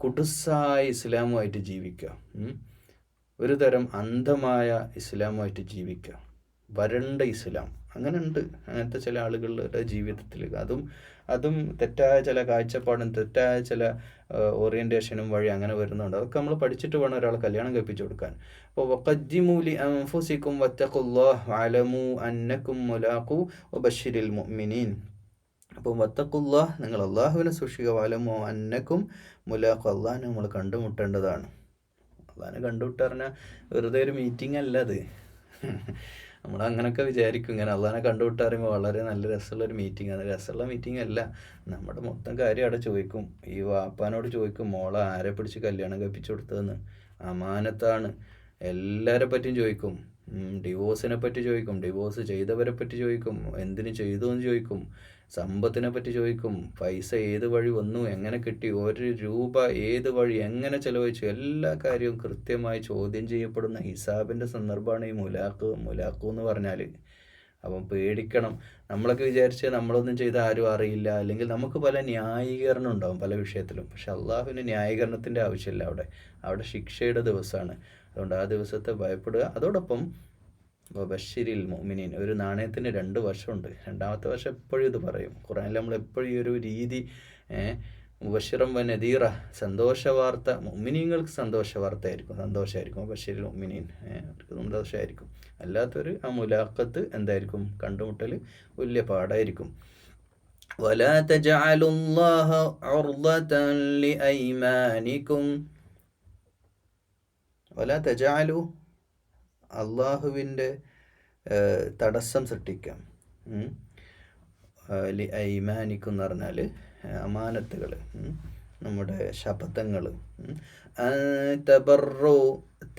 കുടുസായ ഇസ്ലാമുമായിട്ട് ജീവിക്കുക, ഒരു തരം അന്ധമായ ഇസ്ലാമുമായിട്ട് ജീവിക്കുക, വരണ്ട ഇസ്ലാം. അങ്ങനെ ഉണ്ട് അങ്ങനത്തെ ചില ആളുകളുടെ ജീവിതത്തിൽ. അതും തെറ്റായ ചില കാഴ്ചപ്പാടും തെറ്റായ ചില ഓറിയൻറ്റേഷനും വഴി അങ്ങനെ വരുന്നുണ്ട്. അതൊക്കെ നമ്മൾ പഠിച്ചിട്ട് വേണം ഒരാളെ കല്യാണം കഴിപ്പിച്ചു കൊടുക്കാൻ. അപ്പോൾ വഖദ്ദിമൂ ലി അൻഫുസികും വത്തഖുല്ലാഹ വഅലമൂ അന്നകും മുലാഖു വബശ്ശിരിൽ മുഅ്മിനീൻ. അപ്പോൾ വത്തഖുല്ലാഹ, നിങ്ങൾ അള്ളാഹുവിനെ സൂക്ഷിക്കുക, വഅലമൂ അന്നകും മുലാഖു, അള്ളാഹിനെ നമ്മൾ കണ്ടുമുട്ടേണ്ടതാണ്. അള്ളാഹിനെ കണ്ടുമുട്ടുക പറഞ്ഞാൽ വെറുതെ ഒരു മീറ്റിംഗ് അല്ല അത്. നമ്മളങ്ങനെയൊക്കെ വിചാരിക്കും. ഇങ്ങനെ അള്ളാഹിനെ കണ്ടുമുട്ടുക പറയുമ്പോൾ വളരെ നല്ല രസമുള്ളൊരു മീറ്റിംഗ്. അത് രസമുള്ള മീറ്റിംഗ് അല്ല. നമ്മുടെ മൊത്തം കാര്യം അവിടെ ചോദിക്കും. ഈ വാപ്പാനോട് ചോദിക്കും, മോളെ ആരെ പിടിച്ച് കല്യാണം കഴിപ്പിച്ചു കൊടുത്തതെന്ന്. അമാനത്താണ്. എല്ലാവരെ പറ്റിയും ചോദിക്കും. ഡിവോഴ്സിനെ പറ്റി ചോദിക്കും, ഡിവോഴ്സ് ചെയ്തവരെ പറ്റി ചോദിക്കും, എന്തിനു ചെയ്തു എന്ന് ചോദിക്കും, സമ്പത്തിനെ പറ്റി ചോദിക്കും, പൈസ ഏത് വഴി വന്നു, എങ്ങനെ കിട്ടി, 1 രൂപ ഏത് വഴി എങ്ങനെ ചെലവഴിച്ചു, എല്ലാ കാര്യവും കൃത്യമായി ചോദ്യം ചെയ്യപ്പെടുന്ന ഹിസാബിൻ്റെ സന്ദർഭമാണ് ഈ മുലാഖു എന്ന് പറഞ്ഞാൽ. അപ്പം പേടിക്കണം. നമ്മളൊക്കെ വിചാരിച്ച് നമ്മളൊന്നും ചെയ്ത് ആരും അറിയില്ല, അല്ലെങ്കിൽ നമുക്ക് പല ന്യായീകരണം ഉണ്ടാവും പല വിഷയത്തിലും. പക്ഷെ അള്ളാഹുവിന് ന്യായീകരണത്തിൻ്റെ ആവശ്യമില്ല. അവിടെ ശിക്ഷയുടെ ദിവസമാണ്. അതുകൊണ്ട് ആ ദിവസത്തെ ഭയപ്പെടുക. അതോടൊപ്പം ബഷീരിൽ മുഅ്മിനീൻ, ഒരു നാണയത്തിന് 2 വശമുണ്ട്. രണ്ടാമത്തെ വശം എപ്പോഴും ഇത് പറയും. ഖുർആനിൽ നമ്മൾ എപ്പോഴും ഈ ഒരു രീതി, മുബശ്ശിറൻ വ നദീറ, സന്തോഷ വാർത്ത മുഅ്മിനീങ്ങൾക്ക് സന്തോഷമായിരിക്കും. ബഷീരിൽ മുഅ്മിനീൻ അവർക്ക് സന്തോഷമായിരിക്കും. അല്ലാത്തൊരു ആ മുലാഖത്ത് എന്തായിരിക്കും, കണ്ടുമുട്ടൽ വലിയ പാടായിരിക്കും. വലാ തജഅലുല്ലാഹ ഉർദതൻ ലിഐമാനികും, വലാ തജഅലു, അള്ളാഹുവിൻ്റെ തടസ്സം സൃഷ്ടിക്കാം. ഐമാനിക്കും എന്ന് പറഞ്ഞാൽ അമാനത്തുകൾ, നമ്മുടെ ശബ്ദങ്ങൾ.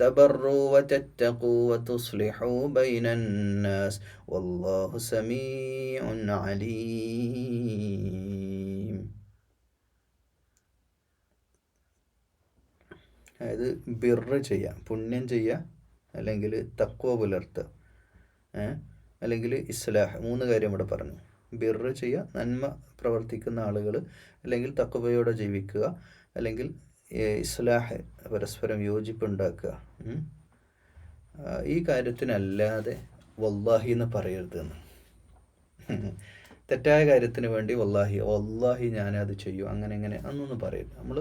തബറു വതത്തഖു വതുസ്ലിഹു ബൈനന്നാസ് വല്ലാഹു സമീഉൻ അലീം. അതായത് ബിർറ് ചെയ്യുക, പുണ്യം ചെയ്യുക, അല്ലെങ്കിൽ തഖ്വ പുലർത്തുക, അല്ലെങ്കിൽ ഇസ്ലാഹ്. 3 കാര്യം ഇവിടെ പറഞ്ഞു. ബിർറ് ചെയ്യുക, നന്മ പ്രവർത്തിക്കുന്ന ആളുകൾ, അല്ലെങ്കിൽ തഖ്വയോടെ ജീവിക്കുക, അല്ലെങ്കിൽ ഇസ്ലാഹ്, പരസ്പരം യോജിപ്പുണ്ടാക്കുക. ഈ കാര്യത്തിനല്ലാതെ വല്ലാഹി എന്ന് പറയരുതെന്ന്. തെറ്റായ കാര്യത്തിന് വേണ്ടി വല്ലാഹി ഞാനത് ചെയ്യും, അങ്ങനെ അന്നൊന്നും പറയരുത്. നമ്മൾ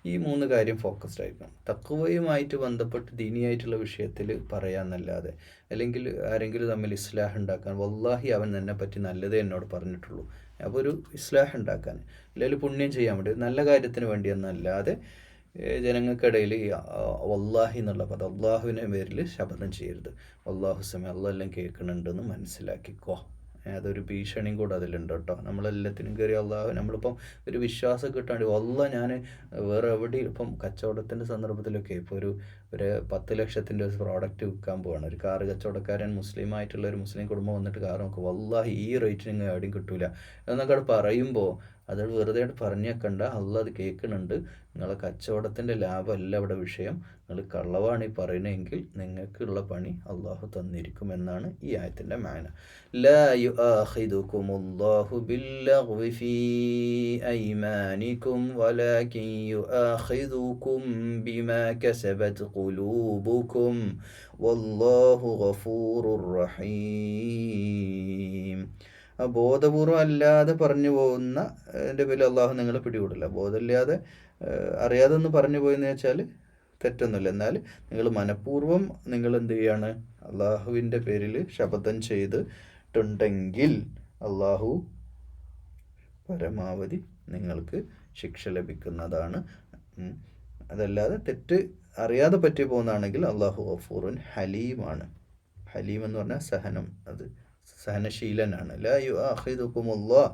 ഈ 3 കാര്യം ഫോക്കസ്ഡ് ആയിരിക്കണം. തഖ്വയുമായിട്ട് ബന്ധപ്പെട്ട് ദീനിയായിട്ടുള്ള വിഷയത്തിൽ പറയാമെന്നല്ലാതെ, അല്ലെങ്കിൽ ആരെങ്കിലും തമ്മിൽ ഇസ്ലാഹ് ഉണ്ടാക്കാൻ, വല്ലാഹി അവൻ എന്നെ പറ്റി നല്ലതേ എന്നോട് പറഞ്ഞിട്ടുള്ളൂ, അപ്പോൾ ഒരു ഇസ്ലാഹ് ഉണ്ടാക്കാൻ, അല്ലെങ്കിൽ പുണ്യം ചെയ്യാൻ വേണ്ടി, നല്ല കാര്യത്തിന് വേണ്ടി എന്നല്ലാതെ ജനങ്ങൾക്കിടയിൽ വല്ലാഹി എന്നുള്ള പദം, അള്ളാഹുവിൻ്റെ പേരിൽ ശപഥം ചെയ്യരുത്. വല്ലാഹു സമീഉ, അള്ളാഹ് എല്ലാം കേൾക്കുന്നുണ്ടെന്ന് മനസ്സിലാക്കിക്കോ. അതൊരു ഭീഷണിയും കൂടെ അതിലുണ്ട് കേട്ടോ. നമ്മളെല്ലാത്തിനും കയറി നമ്മളിപ്പം ഒരു വിശ്വാസം കിട്ടാണ്ട് ഞാൻ വേറെ എവിടെയും, ഇപ്പം കച്ചവടത്തിൻ്റെ സന്ദർഭത്തിലൊക്കെ ഇപ്പോൾ ഒരു 10 ലക്ഷത്തിൻ്റെ ഒരു പ്രോഡക്റ്റ് വിൽക്കാൻ പോവാണ്. ഒരു കാറ് കച്ചവടക്കാരൻ, മുസ്ലിമായിട്ടുള്ള ഒരു മുസ്ലിം കുടുംബം വന്നിട്ട് കാറ് നോക്കും, വല്ലാഹി ഈ റേറ്റിന് നിങ്ങൾ എവിടെയും കിട്ടൂല എന്നൊക്കെ അവിടെ പറയുമ്പോൾ അത് വെറുതെ പറഞ്ഞേക്കണ്ട. അള്ളാഹ് അത് കേൾക്കുന്നുണ്ട്. നിങ്ങളെ കച്ചവടത്തിൻ്റെ ലാഭമല്ല ഇവിടെ വിഷയം. നിങ്ങൾ കള്ളവാണ് ഈ പറയുന്നതെങ്കിൽ നിങ്ങൾക്കുള്ള പണി അള്ളാഹു തന്നിരിക്കും എന്നാണ് ഈ ആയത്തിൻ്റെ മാന. ലാ യുആഖിദുകുമുല്ലാഹു ബില്ലഗ്വി ഫീ ഐമാനികും വലാകിൻ യുആഖിദുകും ബിമാ കസബത് ഖുലൂബുകും വല്ലാഹു ഗഫൂറുർ റഹീം. ബോധപൂർവം അല്ലാതെ പറഞ്ഞു പോകുന്ന എൻ്റെ പേരിൽ അള്ളാഹു നിങ്ങളെ പിടികൂടില്ല. ബോധമില്ലാതെ അറിയാതെ ഒന്ന് പറഞ്ഞു പോയെന്ന് വെച്ചാൽ തെറ്റൊന്നുമില്ല. എന്നാൽ നിങ്ങൾ മനഃപൂർവ്വം നിങ്ങൾ എന്ത് ചെയ്യാണ്, അള്ളാഹുവിൻ്റെ പേരിൽ ശപഥം ചെയ്തിട്ടുണ്ടെങ്കിൽ അള്ളാഹു പരമാവധി നിങ്ങൾക്ക് ശിക്ഷ ലഭിക്കുന്നതാണ്. അതല്ലാതെ തെറ്റ് അറിയാതെ പറ്റി പോകുന്നതാണെങ്കിൽ അള്ളാഹു ഗഫൂറുൻ ഹലീമാണ്. ഹലീം എന്ന് പറഞ്ഞാൽ സഹനം, അത് സഹനശീലനാണ്. ലാ യുആഖിദുകുമുല്ലാഹ്,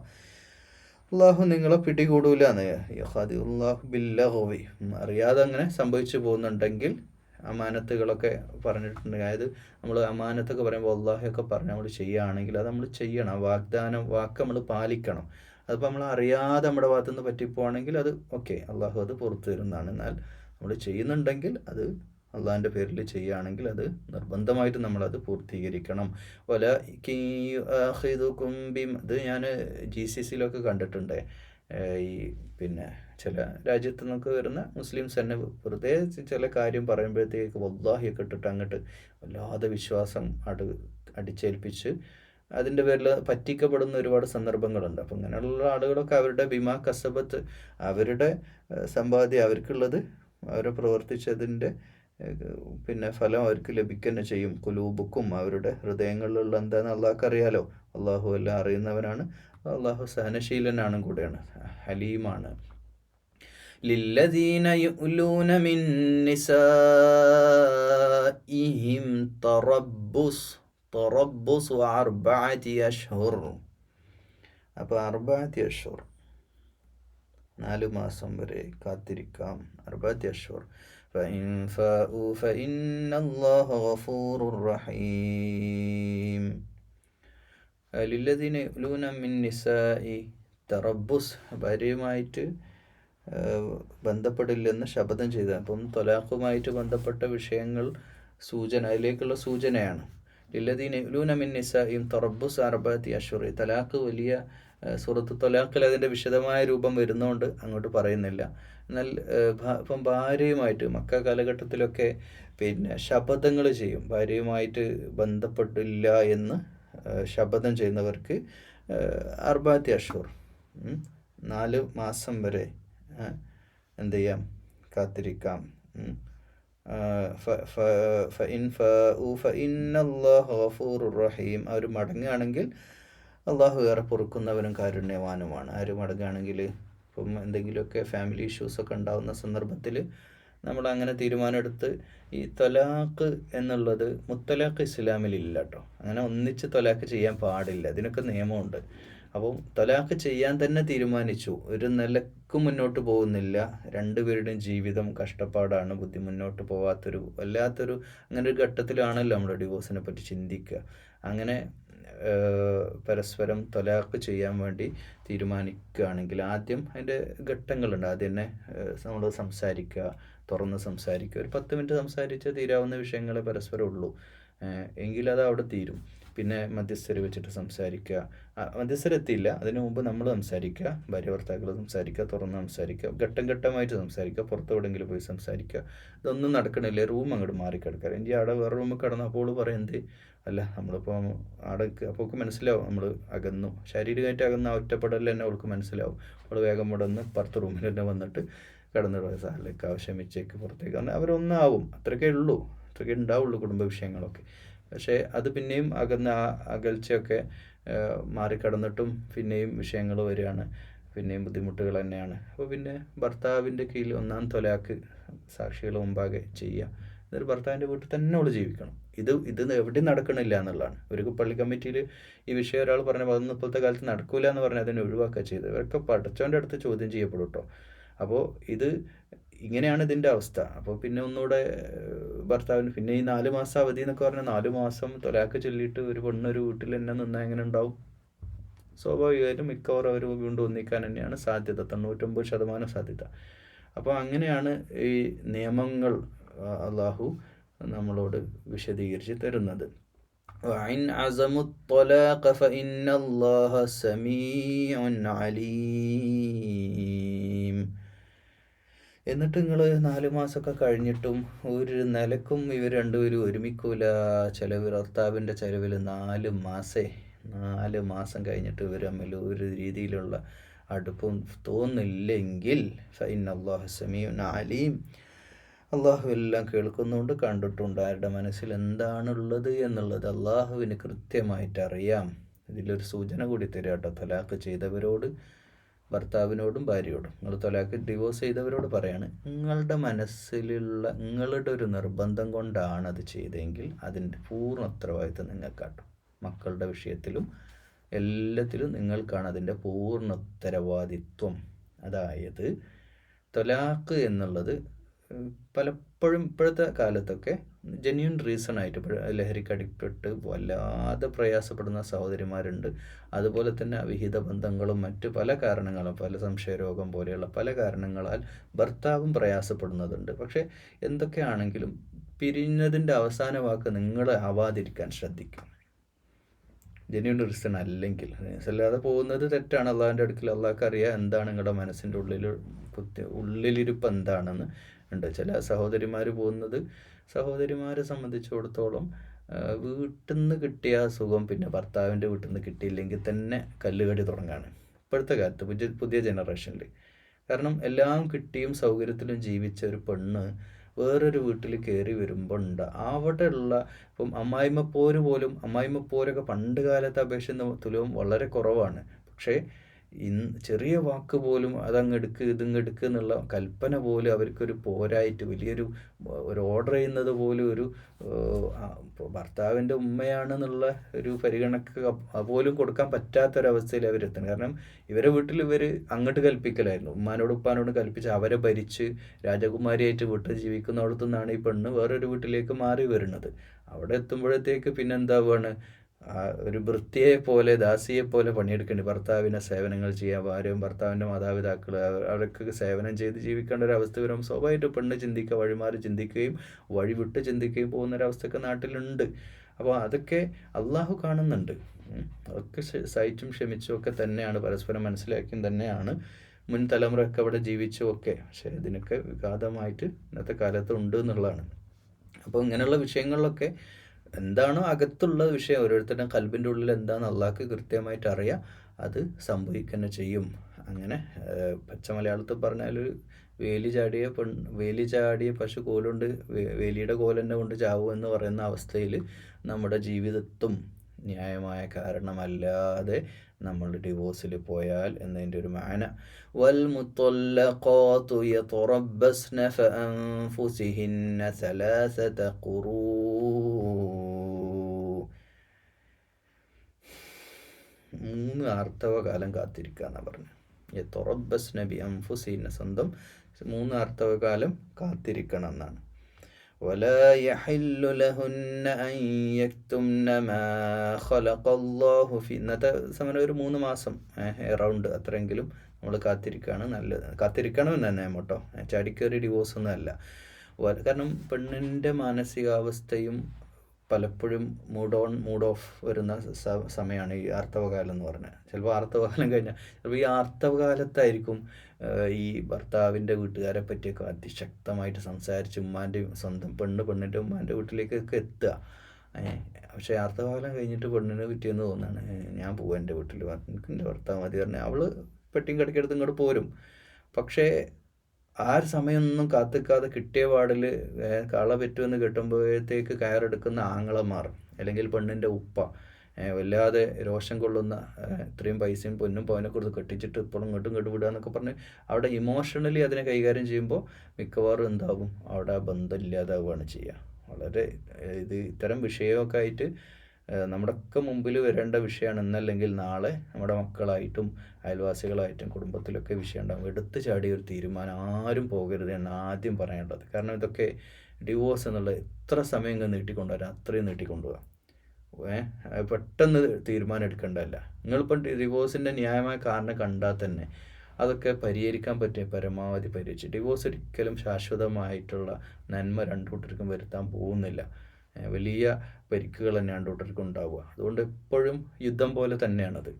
അള്ളാഹു നിങ്ങളെ പിടികൂടൂലെന്ന്. യുആഖിദുല്ലാഹു ബില്ലഗ്വി, അറിയാതെ അങ്ങനെ സംഭവിച്ചു പോകുന്നുണ്ടെങ്കിൽ, അമാനത്തുകളൊക്കെ പറഞ്ഞിട്ടുണ്ടെങ്കിൽ, അതായത് നമ്മൾ അമാനത്തൊക്കെ പറയുമ്പോൾ അള്ളാഹൊക്കെ പറഞ്ഞ് നമ്മൾ ചെയ്യുകയാണെങ്കിൽ അത് നമ്മൾ ചെയ്യണം. വാക്ക് നമ്മൾ പാലിക്കണം. അതിപ്പോൾ നമ്മൾ അറിയാതെ നമ്മുടെ ഭാഗത്തുനിന്ന് പറ്റിപ്പോവാണെങ്കിൽ അത് ഓക്കെ, അള്ളാഹു അത് പുറത്തു തരുന്നതാണ്. എന്നാൽ നമ്മൾ ചെയ്യുന്നുണ്ടെങ്കിൽ, അത് അള്ളാഹിൻ്റെ പേരിൽ ചെയ്യുകയാണെങ്കിൽ അത് നിർബന്ധമായിട്ട് നമ്മളത് പൂർത്തീകരിക്കണം. ഇത് ഞാൻ GCCയിലൊക്കെ കണ്ടിട്ടുണ്ട്. ഈ പിന്നെ ചില രാജ്യത്തു നിന്നൊക്കെ വരുന്ന മുസ്ലിംസ് തന്നെ വെറുതെ ചില കാര്യം പറയുമ്പോഴത്തേക്ക് വല്ലാഹിയൊക്കെ ഇട്ടിട്ട് അങ്ങോട്ട് വല്ലാതെ വിശ്വാസം അടിച്ചേൽപ്പിച്ച് അതിൻ്റെ പേരിൽ പറ്റിക്കപ്പെടുന്ന ഒരുപാട് സന്ദർഭങ്ങളുണ്ട്. അപ്പം ഇങ്ങനെയുള്ള ആളുകളൊക്കെ അവരുടെ ബിമാ കസബത്ത്, അവരുടെ സമ്പാദ്യം അവർക്കുള്ളത്, അവർ പ്രവർത്തിച്ചതിൻ്റെ പിന്നെ ഫലം അവർക്ക് ലഭിക്കുക ചെയ്യും. കുലൂബുക്കും, അവരുടെ ഹൃദയങ്ങളിലുള്ള എന്താണെന്ന് അള്ളാഹ്ക്ക് അറിയാലോ. അള്ളാഹു എല്ലാം അറിയുന്നവനാണ്. അള്ളാഹു സഹനശീലനാണ് കൂടെയാണ്, ഹലീമാണ്. ലില്ലദീന യുഅ്ലൂന മിൻ നിസാഇഹിം തറബ്ബുസ് 4 അശ്ഹുർ. അപ്പോൾ 4 അശ്ഹുർ, 4 മാസം വരെ കാത്തിരിക്കാം. 4 അശ്ഹുർ. فإن فاءوا فإن الله غفور رحيم. ലില്ലദീന യുലൂന മിൻ നിസാഇ തറബ്ബുസ്, ഭാര്യയുമായിട്ട് ബന്ധപ്പെടില്ലെന്ന് ശപഥം ചെയ്ത. അപ്പം തൊലാഖുമായിട്ട് ബന്ധപ്പെട്ട വിഷയങ്ങൾ അതിലേക്കുള്ള സൂചനയാണ്. ലില്ലദീന യുലൂന മിൻ നിസാഇം തറബ്ബുസ് അർബഅത്തി അശ്ഹുർ. തലാഖ് വലിയ സൂറത്ത് തൊലാഖിൽ അതിൻ്റെ വിശദമായ രൂപം വരുന്നതുകൊണ്ട് അങ്ങോട്ട് പറയുന്നില്ല. എന്നാൽ ഇപ്പം ഭാര്യയുമായിട്ട് മക്ക കാലഘട്ടത്തിലൊക്കെ ശപഥങ്ങൾ ചെയ്യും. ഭാര്യയുമായിട്ട് ബന്ധപ്പെട്ടില്ല എന്ന് ശപഥം ചെയ്യുന്നവർക്ക് അർബഅത്തി അശ്ഹുർ, 4 മാസം വരെ എന്ത് ചെയ്യാം, കാത്തിരിക്കാം. അവർ മടങ്ങുകയാണെങ്കിൽ അള്ളാഹു ഏറെ പൊറുക്കുന്നവനും കാരുണ്യവാനുമാണ്. ആര് മടങ്ങുകയാണെങ്കിൽ ഇപ്പം എന്തെങ്കിലുമൊക്കെ ഫാമിലി ഇഷ്യൂസൊക്കെ ഉണ്ടാകുന്ന സന്ദർഭത്തിൽ നമ്മൾ അങ്ങനെ തീരുമാനമെടുത്ത്, ഈ തൊലാഖ് എന്നുള്ളത് മുത്തലാഖ് ഇസ്ലാമിലില്ല കേട്ടോ. അങ്ങനെ ഒന്നിച്ച് തൊലാഖ് ചെയ്യാൻ പാടില്ല, അതിനൊക്കെ നിയമമുണ്ട്. അപ്പം തൊലാഖ് ചെയ്യാൻ തന്നെ തീരുമാനിച്ചു, ഒരു നിലക്കും മുന്നോട്ട് പോകുന്നില്ല, രണ്ടുപേരുടെയും ജീവിതം കഷ്ടപ്പാടാണ്, മുന്നോട്ട് പോകാത്തൊരു വല്ലാത്തൊരു അങ്ങനെ ഒരു ഘട്ടത്തിലാണല്ലോ നമ്മൾ ഡിവോഴ്സിനെ പറ്റി ചിന്തിക്കുക. അങ്ങനെ പരസ്പരം തൊലാഖ് ചെയ്യാൻ വേണ്ടി തീരുമാനിക്കുകയാണെങ്കിൽ ആദ്യം അതിൻ്റെ ഘട്ടങ്ങളുണ്ട്. ആദ്യം തന്നെ നമ്മൾ സംസാരിക്കുക, തുറന്ന് സംസാരിക്കുക. ഒരു 10 മിനിറ്റ് സംസാരിച്ച് തീരാവുന്ന വിഷയങ്ങളെ പരസ്പരം ഉള്ളൂ, എങ്കിലത് അവിടെ തീരും. പിന്നെ മധ്യസ്ഥരെ വെച്ചിട്ട് സംസാരിക്കുക. മധ്യസ്ഥരെത്തിയില്ല, അതിനു മുമ്പ് നമ്മൾ സംസാരിക്കുക, ഭാര്യ ഭർത്താക്കൾ സംസാരിക്കുക, തുറന്ന് സംസാരിക്കുക, ഘട്ടം ഘട്ടമായിട്ട് സംസാരിക്കുക, പുറത്ത് എവിടെയെങ്കിലും പോയി സംസാരിക്കുക. ഇതൊന്നും നടക്കണില്ല, റൂം അങ്ങോട്ട് മാറിക്കിടക്കുക. എനിക്ക് അവിടെ വേറെ റൂമിൽ കിടന്നു. അപ്പോൾ പറയുന്നത് അല്ല, നമ്മളിപ്പോൾ അവിടെ അപ്പോൾ മനസ്സിലാവും നമ്മൾ അകന്നു, ശാരീരികമായിട്ട് അകന്ന ഒറ്റപ്പെടൽ തന്നെ അവൾക്ക് മനസ്സിലാവും. അവൾ വേഗം ഇവിടെ നിന്ന് പുറത്ത് റൂമിൽ തന്നെ വന്നിട്ട് കിടന്നിടുക, സാറിലേക്ക് ആവശ്യമിച്ചേക്ക് പുറത്തേക്ക്. കാരണം അവരൊന്നാവും, അത്രയൊക്കെ ഉള്ളൂ, അത്രയൊക്കെ ഉണ്ടാവുള്ളൂ കുടുംബ വിഷയങ്ങളൊക്കെ. പക്ഷേ അത് പിന്നെയും അകന്ന അകൽച്ചയൊക്കെ മാറിക്കടന്നിട്ടും പിന്നെയും വിഷയങ്ങൾ വരികയാണ്, പിന്നെയും ബുദ്ധിമുട്ടുകൾ തന്നെയാണ്. അപ്പോൾ പിന്നെ ഭർത്താവിൻ്റെ കീഴിൽ 1-ാം തൊലാഖ് സാക്ഷികൾ മുമ്പാകെ ചെയ്യുക. എന്നിട്ട് ഭർത്താവിൻ്റെ വീട്ടിൽ തന്നെ അവൾ ജീവിക്കണം. ഇത് എവിടെയും നടക്കണില്ല എന്നുള്ളതാണ്. ഒരു പള്ളി കമ്മിറ്റിയിൽ ഈ വിഷയം ഒരാൾ പറഞ്ഞപ്പോൾ അതൊന്നും ഇപ്പോഴത്തെ കാലത്ത് നടക്കില്ല എന്ന് പറഞ്ഞാൽ അതിനെ ഒഴിവാക്കുക ചെയ്തത്. ഇവരൊക്കെ പടച്ചവൻ്റെ അടുത്ത് ചോദ്യം ചെയ്യപ്പെടും കേട്ടോ. അപ്പോൾ ഇങ്ങനെയാണ് ഇതിൻ്റെ അവസ്ഥ. അപ്പോൾ പിന്നെ ഒന്നുകൂടെ ഭർത്താവിന് പിന്നെ ഈ 4 മാസം അവധി എന്നൊക്കെ പറഞ്ഞാൽ 4 മാസം തൊലാഖ് ചൊല്ലിയിട്ട് ഒരു പെണ്ണൊരു വീട്ടിൽ തന്നെ നിന്നാൽ എങ്ങനെ ഉണ്ടാവും? സ്വാഭാവികമായിട്ടും മിക്കവാറും അവർ വീണ്ടും ഒന്നിക്കാൻ തന്നെയാണ് സാധ്യത, 99% സാധ്യത. അപ്പോൾ അങ്ങനെയാണ് ഈ നിയമങ്ങൾ അള്ളാഹു നമ്മളോട് വിശദീകരിച്ച് തരുന്നത്. وَإِنْ عَزَمُوا الطَّلَاقَ فَإِنَّ اللَّهَ سَمِيعٌ عَلِيمٌ. എന്നിട്ട് നിങ്ങൾ 4 മാസമൊക്കെ കഴിഞ്ഞിട്ടും ഒരു നിലക്കും ഇവർ രണ്ടുപേരും ഒരുമിക്കൂല. ഭർത്താവിൻ്റെ ചിലവിൽ 4 മാസം കഴിഞ്ഞിട്ട് ഇവർ തമ്മിൽ ഒരു രീതിയിലുള്ള അടുപ്പം തോന്നില്ലെങ്കിൽ ഫഇന്ന അല്ലാഹ സമീഉൻ അലീം, അള്ളാഹു എല്ലാം കേൾക്കുന്നുണ്ട്, കണ്ടിട്ടുണ്ട്. ആരുടെ മനസ്സിൽ എന്താണുള്ളത് എന്നുള്ളത് അള്ളാഹുവിന് കൃത്യമായിട്ട് അറിയാം. ഇതിലൊരു സൂചന കൂടി തരാം കേട്ടോ. തലാഖ് ചെയ്തവരോട്, ഭർത്താവിനോടും ഭാര്യയോടും, നിങ്ങൾ തൊലാഖ് ഡിവോഴ്സ് ചെയ്തവരോട് പറയാണ്, നിങ്ങളുടെ മനസ്സിലുള്ള നിങ്ങളുടെ ഒരു നിർബന്ധം കൊണ്ടാണ് അത് ചെയ്തതെങ്കിൽ അതിൻ്റെ പൂർണ്ണ ഉത്തരവാദിത്വം നിങ്ങൾക്കാട്ടും. മക്കളുടെ വിഷയത്തിലും എല്ലാത്തിലും നിങ്ങൾക്കാണ് അതിൻ്റെ പൂർണ്ണ ഉത്തരവാദിത്വം. അതായത് തൊലാഖ് എന്നുള്ളത് പലപ്പോഴും ഇപ്പോഴത്തെ കാലത്തൊക്കെ ജെന്യൂൻ റീസൺ ആയിട്ട് ലഹരിക്ക് അടിപ്പെട്ട് വല്ലാതെ പ്രയാസപ്പെടുന്ന സഹോദരിമാരുണ്ട്. അതുപോലെ തന്നെ അവിഹിത ബന്ധങ്ങളും മറ്റു പല കാരണങ്ങളും, പല സംശയരോഗം പോലെയുള്ള പല കാരണങ്ങളാൽ ഭർത്താവും പ്രയാസപ്പെടുന്നതുണ്ട്. പക്ഷേ എന്തൊക്കെയാണെങ്കിലും പിരിഞ്ഞതിൻ്റെ അവസാന വാക്ക് നിങ്ങൾ ആവാതിരിക്കാൻ ശ്രദ്ധിക്കും. ജെന്യൂൻ റീസൺ അല്ലെങ്കിൽ അല്ലാതെ പോകുന്നത് തെറ്റാണ്. അള്ളാഹിൻ്റെ അടുക്കൽ അള്ളാഹ്ക്ക് അറിയാം എന്താണ് നിങ്ങളുടെ മനസ്സിൻ്റെ ഉള്ളിലിരിപ്പ് എന്താണെന്ന് ഉണ്ട്. ചില സഹോദരിമാർ പോകുന്നത്, സഹോദരിമാരെ സംബന്ധിച്ചിടത്തോളം വീട്ടിൽ നിന്ന് കിട്ടിയ സുഖം പിന്നെ ഭർത്താവിൻ്റെ വീട്ടിൽ നിന്ന് കിട്ടിയില്ലെങ്കിൽ തന്നെ കല്ലുകടി തുടങ്ങാണ് ഇപ്പോഴത്തെ കാലത്ത് പുതിയ ജനറേഷനിൽ. കാരണം എല്ലാം കിട്ടിയും സൗകര്യത്തിലും ജീവിച്ച ഒരു പെണ്ണ് വേറൊരു വീട്ടിൽ കയറി വരുമ്പോൾ അവിടെയുള്ള ഇപ്പം അമ്മായിമ്മപ്പോരൊക്കെ പണ്ട് കാലത്തെ അപേക്ഷിച്ച് തുലവും വളരെ കുറവാണ്. പക്ഷേ ചെറിയ വാക്ക് പോലും അതങ്ങെടുക്ക് ഇതിങ്ങെടുക്ക് എന്നുള്ള കൽപ്പന പോലും അവർക്കൊരു പോരായിട്ട് വലിയൊരു ഓർഡർ ചെയ്യുന്നത് പോലും ഒരു ഭർത്താവിൻ്റെ ഉമ്മയാണെന്നുള്ള ഒരു പരിഗണന പോലും കൊടുക്കാൻ പറ്റാത്തൊരവസ്ഥയിൽ അവരെത്തുന്നത്. കാരണം ഇവരെ വീട്ടിൽ ഇവർ അങ്ങോട്ട് കൽപ്പിക്കലായിരുന്നു, ഉമ്മാനോടും ഉപ്പാനോടും കൽപ്പിച്ച് അവരെ ഭരിച്ച് രാജകുമാരിയായിട്ട് വീട്ടിൽ ജീവിക്കുന്നിടത്തു നിന്നാണ് ഈ പെണ്ണ് വേറൊരു വീട്ടിലേക്ക് മാറി വരുന്നത്. അവിടെ എത്തുമ്പോഴത്തേക്ക് പിന്നെന്താവുകയാണ്, ഒരു ഭൃത്യയെ പോലെ ദാസിയെ പോലെ പണിയെടുക്കേണ്ടി, ഭർത്താവിനെ സേവനങ്ങൾ ചെയ്യുക, ഭാര്യയും ഭർത്താവിൻ്റെ മാതാപിതാക്കൾ അവർക്ക് സേവനം ചെയ്ത് ജീവിക്കേണ്ട ഒരു അവസ്ഥ വരുമ്പോൾ സ്വാഭാവികമായിട്ട് പെണ്ണ് ചിന്തിക്കുക, വഴിമാറി ചിന്തിക്കുകയും വഴിവിട്ട് ചിന്തിക്കുകയും പോകുന്നൊരവസ്ഥയൊക്കെ നാട്ടിലുണ്ട്. അപ്പോൾ അതൊക്കെ അള്ളാഹു കാണുന്നുണ്ട്. അതൊക്കെ സഹിച്ചും ക്ഷമിച്ചും ഒക്കെ തന്നെയാണ്, പരസ്പരം മനസ്സിലാക്കിയും തന്നെയാണ് മുൻ തലമുറയൊക്കെ അവിടെ ജീവിച്ചും ഒക്കെ. പക്ഷേ ഇതിനൊക്കെ വിഘാതമായിട്ട് ഇന്നത്തെ കാലത്ത് ഉണ്ട് എന്നുള്ളതാണ്. അപ്പോൾ ഇങ്ങനെയുള്ള വിഷയങ്ങളിലൊക്കെ എന്താണോ അകത്തുള്ള വിഷയം, ഓരോരുത്തരുടെയും കൽബിൻ്റെ ഉള്ളിൽ എന്താണെന്ന് അള്ളാഹ്ക്ക് കൃത്യമായിട്ട് അറിയാം, അത് സംഭവിക്കുക ചെയ്യും. അങ്ങനെ പച്ച മലയാളത്തിൽ പറഞ്ഞാൽ വേലി ചാടിയ പശു കോലുകൊണ്ട് വേലിയുടെ കോലെന്നെ കൊണ്ട് ചാവും എന്ന് പറയുന്ന അവസ്ഥയിൽ നമ്മുടെ ജീവിതത്തും ന്യായമായ കാരണമല്ലാതെ നമ്മൾ ഡിവോഴ്സിൽ പോയാൽ എന്നതിൻ്റെ ഒരു മാന. വൽ മുത്തല്ലഖാതു യതറബ്ബസ്ന ഫഅൻഫുസിഹിന്ന സലാസത ഖുറൂ, 3 ആർത്തവകാലം കാത്തിരിക്കുക എന്നാണ് പറഞ്ഞത്. യതറബ്ബസ്ന ബി അൻഫുസിഹിന്ന, സ്വന്തം 3 ആർത്തവകാലം കാത്തിരിക്കണം എന്നാണ്. ولا يحل لهن أن يكتمن ما خلق الله في, ഇന്നത്തെ സമയം ഒരു 3 മാസം അറൗണ്ട് അത്രയെങ്കിലും നമ്മൾ കാത്തിരിക്കുകയാണ് നല്ലത്. കാത്തിരിക്കണം എന്ന് തന്നെ കേട്ടോ, ചാടിക്കയറി ഡിവോഴ്സ് ഒന്നും അല്ല. കാരണം പെണ്ണിൻ്റെ മാനസികാവസ്ഥയും പലപ്പോഴും മൂഡ് ഓഫ് വരുന്ന സമയമാണ് ഈ ആർത്തവകാലം എന്ന് പറഞ്ഞാൽ. ചിലപ്പോൾ ആർത്തവകാലം കഴിഞ്ഞാൽ ചിലപ്പോൾ ഈ ആർത്തവകാലത്തായിരിക്കും ഈ ഭർത്താവിൻ്റെ വീട്ടുകാരെ പറ്റിയൊക്കെ അതിശക്തമായിട്ട് സംസാരിച്ച് സ്വന്തം പെണ്ണിൻ്റെ ഉമ്മാൻ്റെ വീട്ടിലേക്കൊക്കെ എത്തുക. പക്ഷേ ആർത്തവകാലം കഴിഞ്ഞിട്ട് പെണ്ണിനെ പറ്റിയെന്ന് തോന്നുകയാണ്, ഞാൻ പോവാം എൻ്റെ വീട്ടിൽ, എനിക്ക് എൻ്റെ ഭർത്താവ് മതി പറഞ്ഞാൽ അവൾ പെട്ടിയും കിടക്കെടുത്ത് ഇങ്ങോട്ട് പോരും. പക്ഷേ ആ ഒരു സമയമൊന്നും കാത്തിക്കാതെ കിട്ടിയ പാടിൽ കള പറ്റുമെന്ന് കിട്ടുമ്പോഴത്തേക്ക് കയറെടുക്കുന്ന ആങ്ങളമാർ അല്ലെങ്കിൽ പെണ്ണിൻ്റെ ഉപ്പ വല്ലാതെ രോഷം കൊള്ളുന്ന, ഇത്രയും പൈസയും പൊന്നും പവനെ കൊടുത്ത് കെട്ടിച്ചിട്ട് ഇപ്പോഴും ഇങ്ങോട്ടും വിടുക എന്നൊക്കെ പറഞ്ഞ് അവിടെ ഇമോഷണലി അതിനെ കൈകാര്യം ചെയ്യുമ്പോൾ മിക്കവാറും എന്താകും, അവിടെ ബന്ധമില്ലാതാവുകയാണ് ചെയ്യുക. വളരെ ഇത്തരം വിഷയമൊക്കെ ആയിട്ട് നമ്മുടെയൊക്കെ മുമ്പിൽ വരേണ്ട വിഷയമാണ്. ഇന്നല്ലെങ്കിൽ നാളെ നമ്മുടെ മക്കളായിട്ടും അയൽവാസികളായിട്ടും കുടുംബത്തിലൊക്കെ വിഷയം ഉണ്ടാകും. എടുത്തു ചാടിയ ഒരു തീരുമാനം ആരും പോകരുത് എന്ന് ആദ്യം പറയേണ്ടത്. കാരണം ഇതൊക്കെ ഡിവോഴ്സ് എന്നുള്ളത് എത്ര സമയം നീട്ടിക്കൊണ്ടുവരാം അത്രയും നീട്ടിക്കൊണ്ടുപോകാം. പെട്ടെന്ന് തീരുമാനം എടുക്കേണ്ടതല്ല. നിങ്ങളിപ്പം ഡിവോഴ്സിൻ്റെ ന്യായമായ കാരണം കണ്ടാൽ തന്നെ അതൊക്കെ പരിഹരിക്കാൻ പറ്റിയ പരമാവധി പരിഹരിച്ച്. ഡിവോഴ്സ് ഒരിക്കലും ശാശ്വതമായിട്ടുള്ള നന്മ രണ്ടു കൂട്ടർക്കും വരുത്താൻ പോകുന്നില്ല. വലിയ പരിക്കുകൾ തന്നെ രണ്ടു കൂട്ടർക്കും ഉണ്ടാവുക. അതുകൊണ്ട് എപ്പോഴും യുദ്ധം പോലെ തന്നെയാണത്.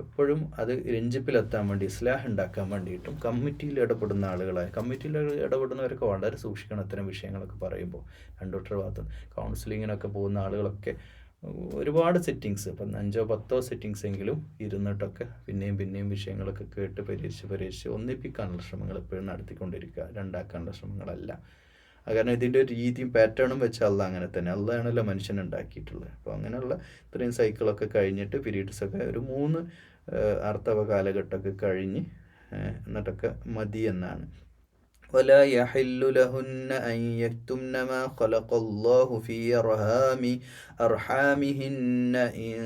എപ്പോഴും അത് രഞ്ജിപ്പിലെത്താൻ വേണ്ടി, ഇസ്ലാഹ് ഉണ്ടാക്കാൻ വേണ്ടിയിട്ടും കമ്മിറ്റിയിൽ ഇടപെടുന്ന ആളുകളായി, കമ്മിറ്റിയിൽ ഇടപെടുന്നവരൊക്കെ വളരെ സൂക്ഷിക്കണം ഇത്തരം വിഷയങ്ങളൊക്കെ പറയുമ്പോൾ. രണ്ടു കൂട്ടരുടെ ഭാഗത്ത് കൗൺസിലിങ്ങിനൊക്കെ പോകുന്ന ആളുകളൊക്കെ ഒരുപാട് സെറ്റിങ്സ്, ഇപ്പം 5-10 സെറ്റിങ്സ് എങ്കിലും ഇരുന്നിട്ടൊക്കെ പിന്നെയും വിഷയങ്ങളൊക്കെ കേട്ട് പരിഹരിച്ച് ഒന്നിപ്പിക്കാനുള്ള ശ്രമങ്ങൾ എപ്പോഴും നടത്തിക്കൊണ്ടിരിക്കുക, രണ്ടാക്കാനുള്ള ശ്രമങ്ങളല്ല. കാരണം ഇതിൻ്റെ ഒരു രീതിയും പാറ്റേണും വെച്ച അള്ളാഹ് അങ്ങനെ തന്നെ, അള്ളാഹാണല്ലോ മനുഷ്യനുണ്ടാക്കിയിട്ടുള്ളത്. അപ്പോൾ അങ്ങനെയുള്ള ഇത്രയും സൈക്കിളൊക്കെ കഴിഞ്ഞിട്ട് പീരീഡ്സൊക്കെ ഒരു 3 ആർത്തവ കാലഘട്ടമൊക്കെ കഴിഞ്ഞ് എന്നിട്ടൊക്കെ മതി എന്നാണ്. ولا يحل لهن أن يكتمن ما خلق الله في أرحامهن إن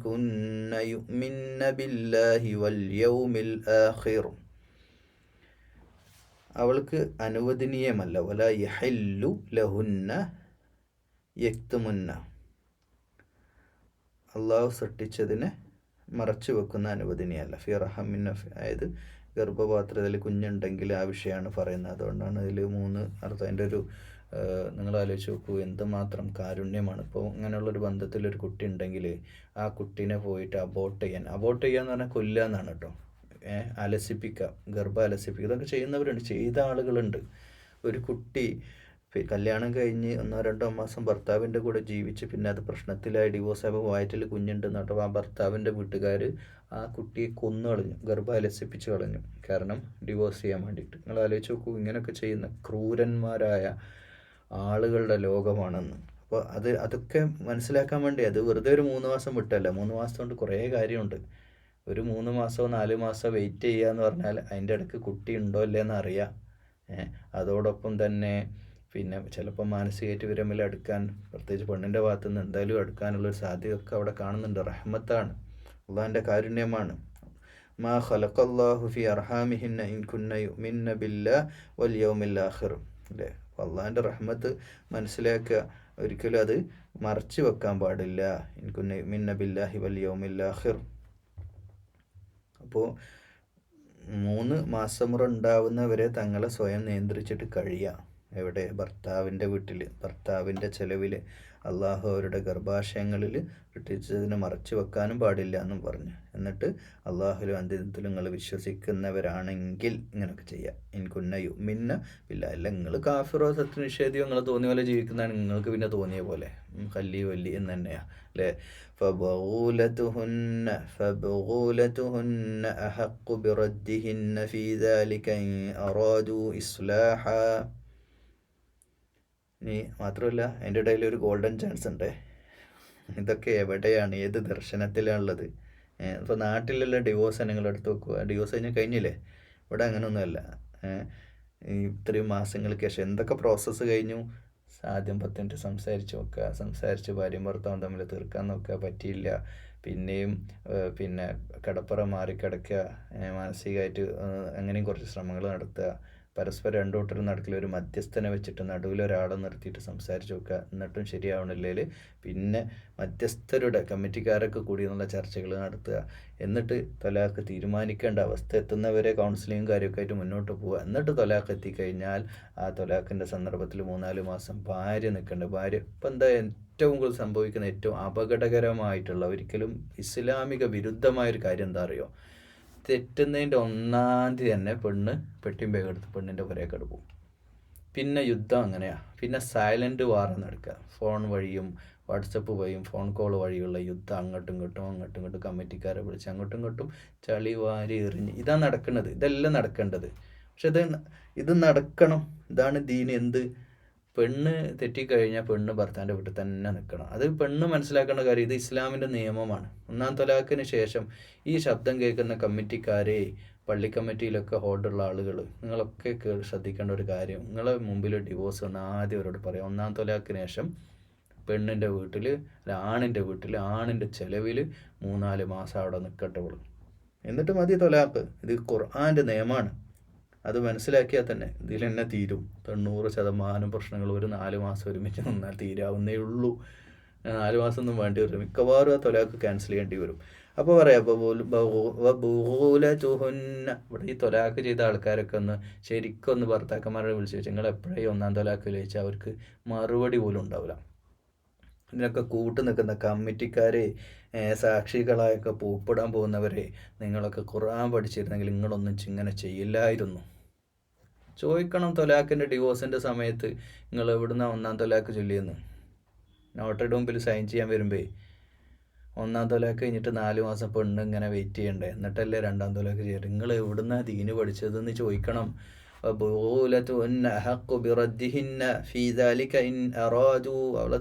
كن يؤمن بالله واليوم الآخر. അവൾക്ക് അനുവദനീയമല്ല. വല യഹില്ലു ലഹുന്ന യക്തുമുന്ന, അള്ളാഹു സൃഷ്ടിച്ചതിനെ മറച്ചു വെക്കുന്ന അനുവദനീയമല്ല. ഫി റഹമിൻ, അതായത് ഗർഭപാത്രത്തിൽ കുഞ്ഞുണ്ടെങ്കിൽ ആ വിഷയമാണ് പറയുന്നത്. അതുകൊണ്ടാണ് അതിൽ 3 അർത്ഥം. അതിൻ്റെ ഒരു നിങ്ങൾ ആലോചിച്ച് നോക്കൂ, എന്തുമാത്രം കാരുണ്യമാണ്. ഇപ്പോൾ ഇങ്ങനെയുള്ളൊരു ബന്ധത്തിലൊരു കുട്ടി ഉണ്ടെങ്കിൽ ആ കുട്ടീനെ പോയിട്ട് അബോർട്ട് ചെയ്യാന്ന് പറഞ്ഞാൽ കൊല്ലുക എന്നാണ് കേട്ടോ. അലസിപ്പിക്കുക, ഗർഭം അലസിപ്പിക്കുക, ഇതൊക്കെ ചെയ്യുന്നവരുണ്ട്, ചെയ്ത ആളുകളുണ്ട്. ഒരു കുട്ടി കല്യാണം കഴിഞ്ഞ് 1-2 മാസം ഭർത്താവിൻ്റെ കൂടെ ജീവിച്ച് പിന്നെ അത് പ്രശ്നത്തിലായി ഡിവോഴ്സ് ആയപ്പോൾ വയറ്റിൽ കുഞ്ഞുണ്ടെന്ന് പറഞ്ഞപ്പോൾ ആ ഭർത്താവിൻ്റെ വീട്ടുകാർ ആ കുട്ടിയെ കൊന്നു കളഞ്ഞു, ഗർഭം അലസിപ്പിച്ച് കളഞ്ഞു. കാരണം ഡിവോഴ്സ് ചെയ്യാൻ വേണ്ടിയിട്ട്. നിങ്ങൾ ആലോചിച്ച് നോക്കൂ, ഇങ്ങനെയൊക്കെ ചെയ്യുന്ന ക്രൂരന്മാരായ ആളുകളുടെ ലോകമാണെന്ന്. അപ്പോൾ അതൊക്കെ മനസ്സിലാക്കാൻ വേണ്ടി, അത് വെറുതെ ഒരു 3 മാസം വിട്ടല്ല. 3 മാസം കൊണ്ട് കുറേ കാര്യമുണ്ട്. ഒരു 3 മാസമോ 4 മാസമോ വെയിറ്റ് ചെയ്യുക എന്ന് പറഞ്ഞാൽ അതിൻ്റെ ഇടയ്ക്ക് കുട്ടി ഉണ്ടോ ഇല്ലയെന്ന് അറിയാം. അതോടൊപ്പം തന്നെ പിന്നെ ചിലപ്പോൾ മാനസികമായിട്ട് വിരമിൽ അടുക്കാൻ, പ്രത്യേകിച്ച് പെണ്ണിൻ്റെ ഭാഗത്തു നിന്ന് എന്തായാലും അടുക്കാനുള്ളൊരു സാധ്യതയൊക്കെ അവിടെ കാണുന്നുണ്ട്. റഹ്മത്താണ്, അള്ളാഹിൻ്റെ കാരുണ്യമാണ്. മാ ഖലഖല്ലാഹു ഫി അർഹാമിഹിന്ന ഇൻ കുന്ന യുമിന്ന ബില്ലാഹി വൽ യൗമിൽ ആഖിർ. അല്ലേ? അപ്പോൾ അള്ളാഹിൻ്റെ റഹ്മത്ത് മനസ്സിലാക്കുക. ഒരിക്കലും അത് മറച്ചു വെക്കാൻ പാടില്ല. ഇൻകുന്ന മിന്ന ബില്ലാഹി വൽ യൗമിൽ ആഖിർ. അപ്പോൾ 3 മാസമുറ ഉണ്ടാവുന്നവരെ തങ്ങളെ സ്വയം നിയന്ത്രിച്ചിട്ട് കഴിയുക. എവിടെ? ഭർത്താവിൻ്റെ വീട്ടിൽ, ഭർത്താവിൻ്റെ ചെലവിൽ. അള്ളാഹു അവരുടെ ഗർഭാശയങ്ങളിൽ ഇട്ടിച്ചതിന് മറച്ചു വെക്കാനും പാടില്ല എന്നും പറഞ്ഞു. എന്നിട്ട് അള്ളാഹുലും അന്ത്യത്തിലും നിങ്ങൾ വിശ്വസിക്കുന്നവരാണെങ്കിൽ ഇങ്ങനെയൊക്കെ ചെയ്യുക. ഇൻകുന്നയു മിന്ന ഇല്ല അല്ല, നിങ്ങൾ കാഫിറോ സത്യനിഷേധിയോ നിങ്ങൾ തോന്നിയ പോലെ ജീവിക്കുന്നതാണ് നിങ്ങൾക്ക് പിന്നെ തോന്നിയ പോലെ കല്ലി വല്ലി എന്ന് തന്നെയാണ് അല്ലേ. فبغولتهن أحق بردهن في ذلك إن أرادوا إصلاحا. ഇനി മാത്രമല്ല അതിൻ്റെ ഇടയിൽ ഒരു ഗോൾഡൻ ചാൻസ് ഉണ്ട്. ഇതൊക്കെ എവിടെയാണ്, ഏത് ദർശനത്തിലാണുള്ളത്? ഇപ്പോൾ നാട്ടിലുള്ള ഡിവോഴ്സ് നിങ്ങൾ എടുത്ത് വെക്കുക, ഡിവോഴ്സ് കഴിഞ്ഞില്ലേ. ഇവിടെ അങ്ങനെയൊന്നുമല്ല. ഇത്രയും മാസങ്ങൾക്ക് ശേഷം എന്തൊക്കെ പ്രോസസ്സ് കഴിഞ്ഞു. ആദ്യം 10 മിനിറ്റ് സംസാരിച്ച് നോക്കുക, സംസാരിച്ച് ഭാര്യയും ഭർത്താവും തമ്മിൽ തീർക്കാൻ നോക്കുക, പറ്റിയില്ല പിന്നെയും പിന്നെ കടപ്പുറം മാറിക്കിടക്കുക, മാനസികമായിട്ട് അങ്ങനെയും കുറച്ച് ശ്രമങ്ങൾ നടത്തുക. പരസ്പരം രണ്ടു കൂട്ടരും നടക്കില്ല, ഒരു മധ്യസ്ഥനെ വെച്ചിട്ട് നടുവിലൊരാളെ നിർത്തിയിട്ട് സംസാരിച്ച് നോക്കുക. എന്നിട്ടും ശരിയാവണില്ലെങ്കിൽ പിന്നെ മധ്യസ്ഥരുടെ കമ്മിറ്റിക്കാരൊക്കെ കൂടി എന്നുള്ള ചർച്ചകൾ നടത്തുക. എന്നിട്ട് തൊലാഖ് തീരുമാനിക്കേണ്ട അവസ്ഥ എത്തുന്നവരെ കൗൺസിലിങ്ങും കാര്യമൊക്കെ ആയിട്ട് മുന്നോട്ട് പോവുക. എന്നിട്ട് തൊലാഖ് എത്തിക്കഴിഞ്ഞാൽ ആ തൊലാഖിൻ്റെ സന്ദർഭത്തിൽ 3-4 മാസം ഭാര്യ നിൽക്കേണ്ട. ഭാര്യ ഇപ്പം എന്താ ഏറ്റവും കൂടുതൽ സംഭവിക്കുന്ന ഏറ്റവും അപകടകരമായിട്ടുള്ള, ഒരിക്കലും ഇസ്ലാമിക വിരുദ്ധമായൊരു കാര്യം എന്താ അറിയോ? തെറ്റുന്നതിൻ്റെ 1-ാം തീയതി തന്നെ പെണ്ണ് പെട്ടിയും ബാഗ് എടുത്ത് പെണ്ണിൻ്റെ പുരയൊക്കെ എടുക്കും. പിന്നെ യുദ്ധം അങ്ങനെയാണ്. പിന്നെ സൈലൻറ്റ് വാർ നടക്കുക. ഫോൺ വഴിയും വാട്സപ്പ് വഴിയും ഫോൺ കോൾ വഴിയുള്ള യുദ്ധം, അങ്ങോട്ടും ഇങ്ങോട്ടും കമ്മിറ്റിക്കാരെ വിളിച്ച് അങ്ങോട്ടും ഇങ്ങോട്ടും ചളി വാരി എറിഞ്ഞ് ഇതാണ് നടക്കുന്നത്. ഇതെല്ലാം നടക്കേണ്ടത്. പക്ഷെ ഇത് നടക്കണം. ഇതാണ് ദീൻ. എന്ത്? പെണ്ണ് തെറ്റിക്കഴിഞ്ഞാൽ പെണ്ണ് ഭർത്താവിൻ്റെ വീട്ടിൽ തന്നെ നിൽക്കണം. അത് പെണ്ണ് മനസ്സിലാക്കേണ്ട കാര്യം, ഇത് ഇസ്ലാമിൻ്റെ നിയമമാണ്. 1-ാം തൊലാഖിന് ശേഷം ഈ ശബ്ദം കേൾക്കുന്ന കമ്മിറ്റിക്കാരെ, പള്ളി കമ്മിറ്റിയിലൊക്കെ ഹോൾഡുള്ള ആളുകൾ, നിങ്ങളൊക്കെ ശ്രദ്ധിക്കേണ്ട ഒരു കാര്യം, നിങ്ങളെ മുമ്പിൽ ഡിവോഴ്സ് വന്ന് ആദ്യം അവരോട് പറയാം, 1-ാം തൊലാഖിന് ശേഷം പെണ്ണിൻ്റെ വീട്ടിൽ ആണിൻ്റെ വീട്ടിൽ ആണിൻ്റെ ചെലവിൽ 3-4 മാസം അവിടെ നിൽക്കട്ടെ. എന്നിട്ട് മതി തൊലാഖ്. ഇത് ഖുർആൻ്റെ നിയമമാണ്. അത് മനസ്സിലാക്കിയാൽ തന്നെ ഇതിൽ തന്നെ തീരും. 90% പ്രശ്നങ്ങൾ ഒരു 4 മാസം ഒരുമിച്ച് നിന്നാൽ തീരാവുന്നേ ഉള്ളൂ. 4 മാസം ഒന്നും വേണ്ടി വരും. മിക്കവാറും ആ തൊലാഖ് ക്യാൻസൽ ചെയ്യേണ്ടി വരും. അപ്പോൾ പറയാം, ഇവിടെ ഈ തൊലാഖ് ചെയ്ത ആൾക്കാരൊക്കെ ഒന്ന് ശരിക്കൊന്ന് ഭർത്താക്കന്മാരെ വിളിച്ച് വെച്ചാൽ നിങ്ങൾ എപ്പോഴേ 1-ാം തൊലാഖ് ചോദിച്ചാൽ അവർക്ക് മറുപടി പോലും ഉണ്ടാവില്ല. ഇതിനൊക്കെ കൂട്ടു നിൽക്കുന്ന കമ്മിറ്റിക്കാരെ, സാക്ഷികളായൊക്കെ പൂപ്പിടാൻ പോകുന്നവരെ, നിങ്ങളൊക്കെ ഖുർആൻ പഠിച്ചിരുന്നെങ്കിൽ നിങ്ങളൊന്നും ഇങ്ങനെ ചെയ്യില്ലായിരുന്നു. ചോദിക്കണം തൊലാഖിൻ്റെ ഡിവോഴ്സിൻ്റെ സമയത്ത് നിങ്ങൾ എവിടുന്ന 1-ാം തൊലാഖ് ചൊല്ലിയെന്ന്. നോട്ടറുടെ മുമ്പിൽ സൈൻ ചെയ്യാൻ വരുമ്പോൾ 1-ാം തൊലാഖ് കഴിഞ്ഞിട്ട് 4 മാസം പെണ്ണ് ഇങ്ങനെ വെയിറ്റ് ചെയ്യണ്ടേ, എന്നിട്ടല്ലേ 2-ാം തൊലാഖ് ചെയ്യട്ടെ. നിങ്ങൾ എവിടുന്ന ദീന് പഠിച്ചതെന്ന് ചോദിക്കണം. അവളെ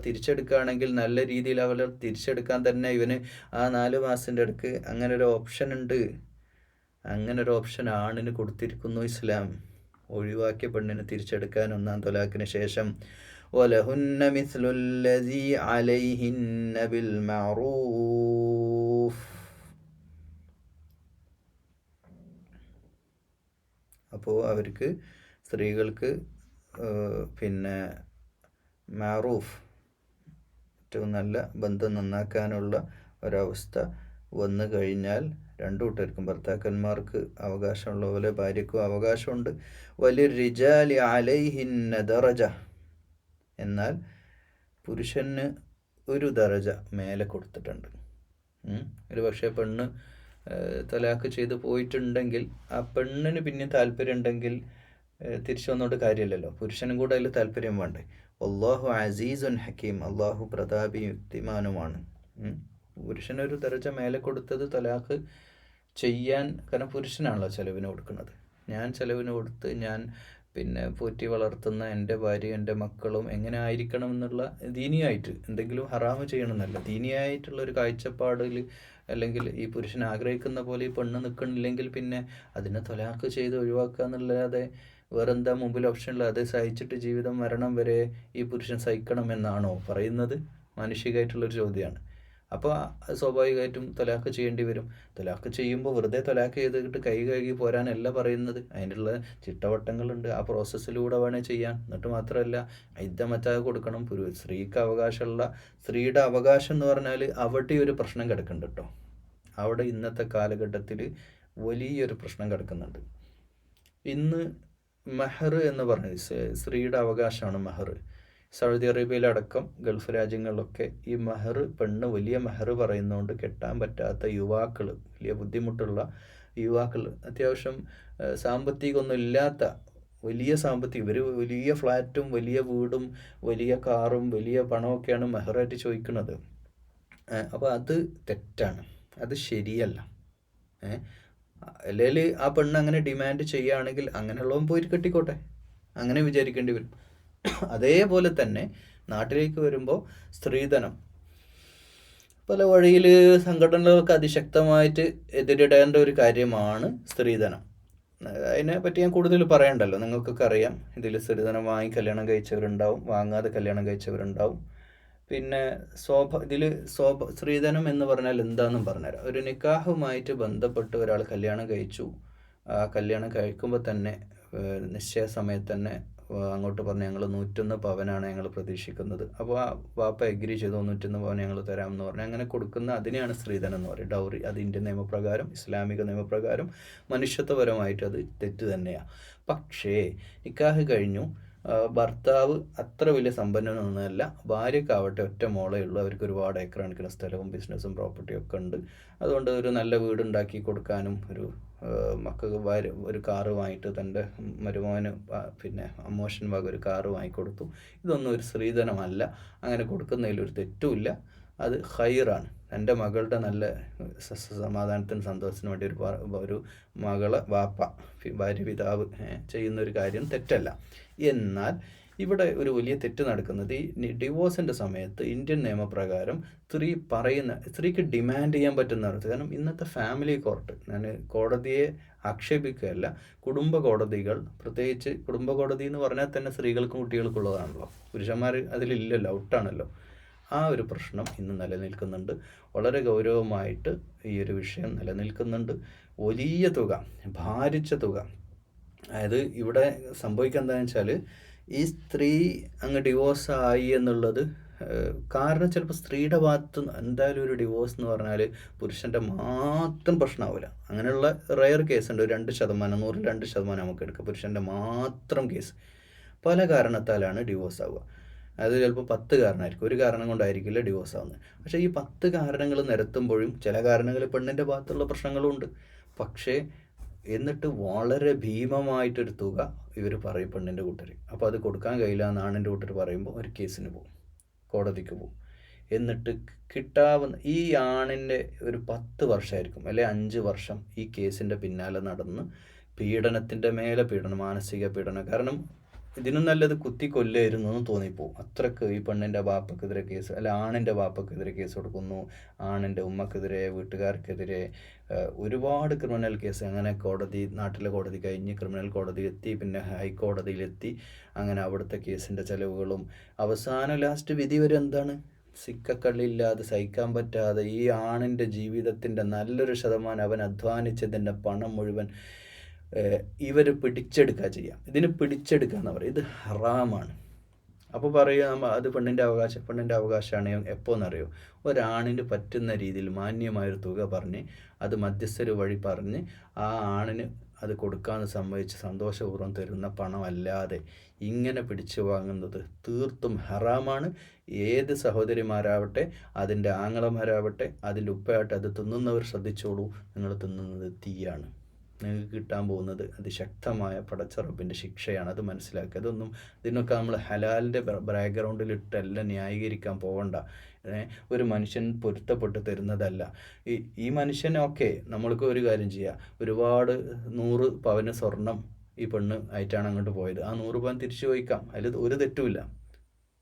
തിരിച്ചെടുക്കുകയാണെങ്കിൽ നല്ല രീതിയിൽ അവളെ തിരിച്ചെടുക്കാൻ തന്നെ ഇവന് ആ 4 മാസത്തിൻ്റെ ഇടയ്ക്ക് അങ്ങനെ ഒരു ഓപ്ഷൻ ഉണ്ട്. അങ്ങനെ ഒരു ഓപ്ഷൻ ആണിന് കൊടുത്തിരിക്കുന്നു ഇസ്ലാം. ഒഴിവാക്കിയ പെണ്ണിനെ തിരിച്ചെടുക്കാൻ 1-ാം തൊലാഖിന് ശേഷം വലഹുന്ന മിസ്ലുല്ലദീ അലൈഹിന്ന ബിൽ മഅറൂഫ്. അപ്പോൾ അവർക്ക് സ്ത്രീകൾക്ക് പിന്നെ മാറൂഫ്, ഏറ്റവും നല്ല ബന്ധം നന്നാക്കാനുള്ള ഒരവസ്ഥ വന്നു കഴിഞ്ഞാൽ 2 കൂട്ടർക്കും, ഭർത്താക്കന്മാർക്ക് അവകാശമുള്ള പോലെ ഭാര്യയ്ക്കും അവകാശമുണ്ട്. വലിർരിജാലി അലൈഹിന്ന ദറജ, എന്നാൽ പുരുഷന് ഒരു ദറജ മേലെ കൊടുത്തിട്ടുണ്ട്. ഒരു പക്ഷേ പെണ്ണ് തലാഖ് ചെയ്ത് പോയിട്ടുണ്ടെങ്കിൽ ആ പെണ്ണിന് പിന്നെ താല്പര്യം ഉണ്ടെങ്കിൽ തിരിച്ചു വന്നോണ്ട് കാര്യമില്ലല്ലോ, പുരുഷനും കൂടെ അതിൽ താല്പര്യം വേണ്ടേ. അല്ലാഹു അസീസുൻ ഹക്കീം, അള്ളാഹു പ്രതാപി യുക്തിമാനുമാണ്. പുരുഷനൊരു ദർജ മേലെ കൊടുത്തത് തലാഖ് ചെയ്യാൻ, കാരണം പുരുഷനാണല്ലോ ചെലവിന് കൊടുക്കുന്നത്. ഞാൻ ചെലവിന് കൊടുത്ത് ഞാൻ പിന്നെ പോറ്റി വളർത്തുന്ന എൻ്റെ ഭാര്യയും എൻ്റെ മക്കളും എങ്ങനെ ആയിരിക്കണം എന്നുള്ള ദീനിയായിട്ട്, എന്തെങ്കിലും ഹറാമ് ചെയ്യണമെന്നല്ല, ദീനിയായിട്ടുള്ളൊരു കാഴ്ചപ്പാടിൽ, അല്ലെങ്കിൽ ഈ പുരുഷൻ ആഗ്രഹിക്കുന്ന പോലെ ഈ പെണ്ണ് നിൽക്കണില്ലെങ്കിൽ പിന്നെ അതിനെ തൊലാഖ് ചെയ്ത് ഒഴിവാക്കുക എന്നല്ലാതെ വേറെന്താ മുമ്പിൽ ഓപ്ഷനില്ല? അത് സഹിച്ചിട്ട് ജീവിതം മരണം വരെ ഈ പുരുഷൻ സഹിക്കണം എന്നാണോ പറയുന്നത്? മാനുഷികമായിട്ടുള്ളൊരു ചോദ്യമാണ്. അപ്പോൾ സ്വാഭാവികമായിട്ടും തൊലാക്ക് ചെയ്യേണ്ടി വരും. തൊലാക്ക് ചെയ്യുമ്പോൾ വെറുതെ തൊലാക്ക് ചെയ്തിട്ട് കൈ കഴുകി പോരാനല്ല പറയുന്നത്. അതിനുള്ള ചിട്ടവട്ടങ്ങളുണ്ട്. ആ പ്രോസസ്സിലൂടെ വേണേൽ ചെയ്യാൻ. എന്നിട്ട് മാത്രമല്ല ഐദ്യമറ്റാതെ കൊടുക്കണം. സ്ത്രീക്ക് അവകാശമുള്ള സ്ത്രീയുടെ അവകാശം എന്ന് പറഞ്ഞാൽ അവിടെ ഒരു പ്രശ്നം കിടക്കുന്നുണ്ട് കേട്ടോ. അവിടെ ഇന്നത്തെ കാലഘട്ടത്തിൽ വലിയൊരു പ്രശ്നം കിടക്കുന്നുണ്ട്. ഇന്ന് മെഹർ എന്ന് പറഞ്ഞത് സ്ത്രീയുടെ അവകാശമാണ് മെഹർ. സൗദി അറേബ്യയിലടക്കം ഗൾഫ് രാജ്യങ്ങളിലൊക്കെ ഈ മെഹർ, പെണ്ണ് വലിയ മെഹർ പറയുന്നതുകൊണ്ട് കെട്ടാൻ പറ്റാത്ത യുവാക്കൾ, വലിയ ബുദ്ധിമുട്ടുള്ള യുവാക്കൾ, അത്യാവശ്യം സാമ്പത്തികമൊന്നും ഇല്ലാത്ത, വലിയ സാമ്പത്തികം, ഇവർ വലിയ ഫ്ലാറ്റും വലിയ വീടും വലിയ കാറും വലിയ പണമൊക്കെയാണ് മെഹറായിട്ട് ചോദിക്കുന്നത്. അപ്പോൾ അത് തെറ്റാണ്, അത് ശരിയല്ല. അല്ലെങ്കിൽ ആ പെണ്ണ് അങ്ങനെ ഡിമാൻഡ് ചെയ്യുകയാണെങ്കിൽ അങ്ങനെയുള്ളവൻ പോയിട്ട് കെട്ടിക്കോട്ടെ, അങ്ങനെ വിചാരിക്കേണ്ടി വരും. അതേപോലെ തന്നെ നാട്ടിലേക്ക് വരുമ്പോൾ സ്ത്രീധനം പല വഴിയിൽ സംഘടനകൾക്ക് അതിശക്തമായിട്ട് എതിരിടേണ്ട ഒരു കാര്യമാണ് സ്ത്രീധനം. അതിനെ പറ്റി ഞാൻ കൂടുതൽ പറയണ്ടല്ലോ, നിങ്ങൾക്കൊക്കെ അറിയാം. ഇതിൽ സ്ത്രീധനം വാങ്ങി കല്യാണം കഴിച്ചവരുണ്ടാവും, വാങ്ങാതെ കല്യാണം കഴിച്ചവരുണ്ടാവും. പിന്നെ സ്ത്രീധനം എന്ന് പറഞ്ഞാൽ എന്താണെന്നും പറഞ്ഞുതരാം. ഒരു നിക്കാഹുമായിട്ട് ബന്ധപ്പെട്ട് ഒരാൾ കല്യാണം കഴിച്ചു. ആ കല്യാണം കഴിക്കുമ്പോൾ തന്നെ നിശ്ചയ സമയത്ത് തന്നെ അങ്ങോട്ട് പറഞ്ഞു, ഞങ്ങൾ 101 പവനാണ് ഞങ്ങൾ പ്രതീക്ഷിക്കുന്നത്. അപ്പോൾ ആ വാപ്പ എഗ്രി ചെയ്തു, 101 പവൻ ഞങ്ങൾ തരാമെന്ന് പറഞ്ഞു. അങ്ങനെ കൊടുക്കുന്ന അതിനെയാണ് സ്ത്രീധനം എന്ന് പറയും, ഡൗറി. അത് ഇന്ത്യൻ നിയമപ്രകാരം, ഇസ്ലാമിക നിയമപ്രകാരം, മനുഷ്യത്വപരമായിട്ട് അത് തെറ്റ് തന്നെയാണ്. പക്ഷേ നിക്കാഹ് കഴിഞ്ഞു, ഭർത്താവ് അത്ര വലിയ സമ്പന്നനൊന്നുമല്ല, ഭാര്യക്കാവട്ടെ ഒറ്റ മോളേ ഉള്ളൂ, അവർക്ക് ഒരുപാട് ഏക്കർ കണക്കിന് സ്ഥലവും ബിസിനസ്സും പ്രോപ്പർട്ടിയും ഒക്കെ ഉണ്ട്. അതുകൊണ്ട് ഒരു നല്ല വീടുണ്ടാക്കി കൊടുക്കാനും ഒരു മക്കൾക്ക് ഒരു കാറ് വാങ്ങിയിട്ട് തൻ്റെ മരുമോന് പിന്നെ അമ്മോഷൻ വക ഒരു കാറ് വാങ്ങിക്കൊടുത്തു. ഇതൊന്നും ഒരു സ്ത്രീധനമല്ല, അങ്ങനെ കൊടുക്കുന്നതിലൊരു തെറ്റുമില്ല, അത് ഖൈറാണ്. എൻ്റെ മകളുടെ നല്ല സമാധാനത്തിനും സന്തോഷത്തിനും വേണ്ടി ഒരു മകളെ വാപ്പ, ഭാര്യ പിതാവ് ചെയ്യുന്നൊരു കാര്യം തെറ്റല്ല. എന്നാൽ ഇവിടെ ഒരു വലിയ തെറ്റ് നടക്കുന്നത്, ഈ ഡിവോഴ്സിൻ്റെ സമയത്ത് ഇന്ത്യൻ നിയമപ്രകാരം സ്ത്രീക്ക് ഡിമാൻഡ് ചെയ്യാൻ പറ്റുന്നതാണ്. കാരണം ഇന്നത്തെ ഫാമിലി കോർട്ട്, ഞാൻ കോടതിയെ ആക്ഷേപിക്കുകയല്ല, കുടുംബ കോടതികൾ, പ്രത്യേകിച്ച് കുടുംബ കോടതി എന്ന് പറഞ്ഞാൽ തന്നെ സ്ത്രീകൾക്കും കുട്ടികൾക്കുള്ളതാണല്ലോ, പുരുഷന്മാർ അതിലില്ലല്ലോ, ഔട്ടാണല്ലോ. ആ ഒരു പ്രശ്നം ഇന്ന് നിലനിൽക്കുന്നുണ്ട്. വളരെ ഗൗരവമായിട്ട് ഈ ഒരു വിഷയം നിലനിൽക്കുന്നുണ്ട്. വലിയ തുക, ഭാരിച്ച തുക. അതായത് ഇവിടെ സംഭവിക്കുക എന്താണെന്ന് വെച്ചാൽ, ഈ സ്ത്രീ അങ്ങ് ഡിവോഴ്സ് ആയി എന്നുള്ളത് കാരണം ചിലപ്പോൾ സ്ത്രീയുടെ ഭാഗത്ത് എന്തായാലും ഒരു ഡിവോഴ്സ് എന്ന് പറഞ്ഞാൽ പുരുഷൻ്റെ മാത്രം പ്രശ്നമാവില്ല. അങ്ങനെയുള്ള റയർ കേസുണ്ട്, 2%, 100-ൽ 2% നമുക്ക് എടുക്കാം. പുരുഷൻ്റെ മാത്രം കേസ് പല കാരണത്താലാണ് ഡിവോഴ്സ് ആവുക. അത് ചിലപ്പോൾ 10 കാരണമായിരിക്കും, ഒരു കാരണം കൊണ്ടായിരിക്കില്ല ഡിവോഴ്സ് ആവുന്നത്. പക്ഷേ ഈ 10 കാരണങ്ങൾ നിരത്തുമ്പോഴും ചില കാരണങ്ങൾ പെണ്ണിൻ്റെ ഭാഗത്തുള്ള പ്രശ്നങ്ങളും ഉണ്ട്. പക്ഷേ എന്നിട്ട് വളരെ ഭീമമായിട്ടൊരു തുക ഇവർ പറയും പെണ്ണിൻ്റെ കൂട്ടർ. അപ്പോൾ അത് കൊടുക്കാൻ കഴിയില്ല എന്ന് ആണിൻ്റെ കൂട്ടർ പറയുമ്പോൾ ഒരു കേസിന് പോകും, കോടതിക്ക് പോകും. എന്നിട്ട് കിട്ടാവുന്ന ഈ ആണിൻ്റെ ഒരു 10 വർഷമായിരിക്കും അല്ലെ 5 വർഷം ഈ കേസിൻ്റെ പിന്നാലെ നടന്ന് പീഡനത്തിൻ്റെ മേലെ പീഡനം, മാനസിക പീഡനം. കാരണം ഇതിനും നല്ലത് കുത്തി കൊല്ലായിരുന്നു എന്ന് തോന്നിപ്പോവും. അത്രക്ക് ഈ പെണ്ണിൻ്റെ ബാപ്പക്കെതിരെ കേസ്, അല്ല ആണിൻ്റെ ബാപ്പക്കെതിരെ കേസ് കൊടുക്കുന്നു, ആണിൻ്റെ ഉമ്മക്കെതിരെ, വീട്ടുകാർക്കെതിരെ ഒരുപാട് ക്രിമിനൽ കേസ്. അങ്ങനെ നാട്ടിലെ കോടതി കഴിഞ്ഞ് ക്രിമിനൽ കോടതി എത്തി, പിന്നെ ഹൈക്കോടതിയിലെത്തി. അങ്ങനെ അവിടുത്തെ കേസിൻ്റെ ചിലവുകളും അവസാനം ലാസ്റ്റ് വിധി വരെ എന്താണ്, സിക്കക്കള്ളില്ലാതെ സഹിക്കാൻ പറ്റാതെ ഈ ആണിൻ്റെ ജീവിതത്തിൻ്റെ നല്ലൊരു ശതമാനം അവൻ അധ്വാനിച്ചതിൻ്റെ പണം മുഴുവൻ ഇവർ പിടിച്ചെടുക്കുക ചെയ്യാം. ഇതിന് പിടിച്ചെടുക്കുക എന്ന് പറയും, ഇത് ഹറാമാണ്. അപ്പോൾ പറയുക അത് പെണ്ണിൻ്റെ അവകാശമാണ്. എപ്പോൾ എന്നറിയോ, ഒരാണിന് പറ്റുന്ന രീതിയിൽ മാന്യമായൊരു തുക പറഞ്ഞ് അത് മധ്യസ്ഥര് വഴി പറഞ്ഞ് ആ ആണിന് അത് കൊടുക്കാമെന്ന് സമ്മതിച്ച് സന്തോഷപൂർവ്വം തരുന്ന പണമല്ലാതെ ഇങ്ങനെ പിടിച്ചു വാങ്ങുന്നത് തീർത്തും ഹറാമാണ്. ഏത് സഹോദരിമാരാവട്ടെ, അതിൻ്റെ ആങ്ങളമാരാവട്ടെ, അതിൻ്റെ ഉപ്പയാവട്ടെ, അത് തിന്നുന്നവർ ശ്രദ്ധിച്ചോളൂ, നിങ്ങൾ തിന്നുന്നത് തീയാണ്. നിങ്ങൾക്ക് കിട്ടാൻ പോകുന്നത് അതിശക്തമായ പടച്ചറപ്പിൻ്റെ ശിക്ഷയാണ്. അത് മനസ്സിലാക്കുക. ഇതിനൊക്കെ നമ്മൾ ഹലാലിൻ്റെ ബാക്ക്ഗ്രൗണ്ടിലിട്ടെല്ലാം ന്യായീകരിക്കാൻ പോകണ്ട. ഒരു മനുഷ്യൻ പൊരുത്തപ്പെട്ട് തരുന്നതല്ല. ഈ മനുഷ്യനൊക്കെ നമ്മൾക്ക് ഒരു കാര്യം ചെയ്യാം, ഒരുപാട് 100 പവന് സ്വർണം ഈ പെണ്ണ് ആയിട്ടാണ് അങ്ങോട്ട് പോയത്. ആ 100 പവൻ തിരിച്ചു ചോദിക്കാം, അതിൽ ഒരു തെറ്റുമില്ല.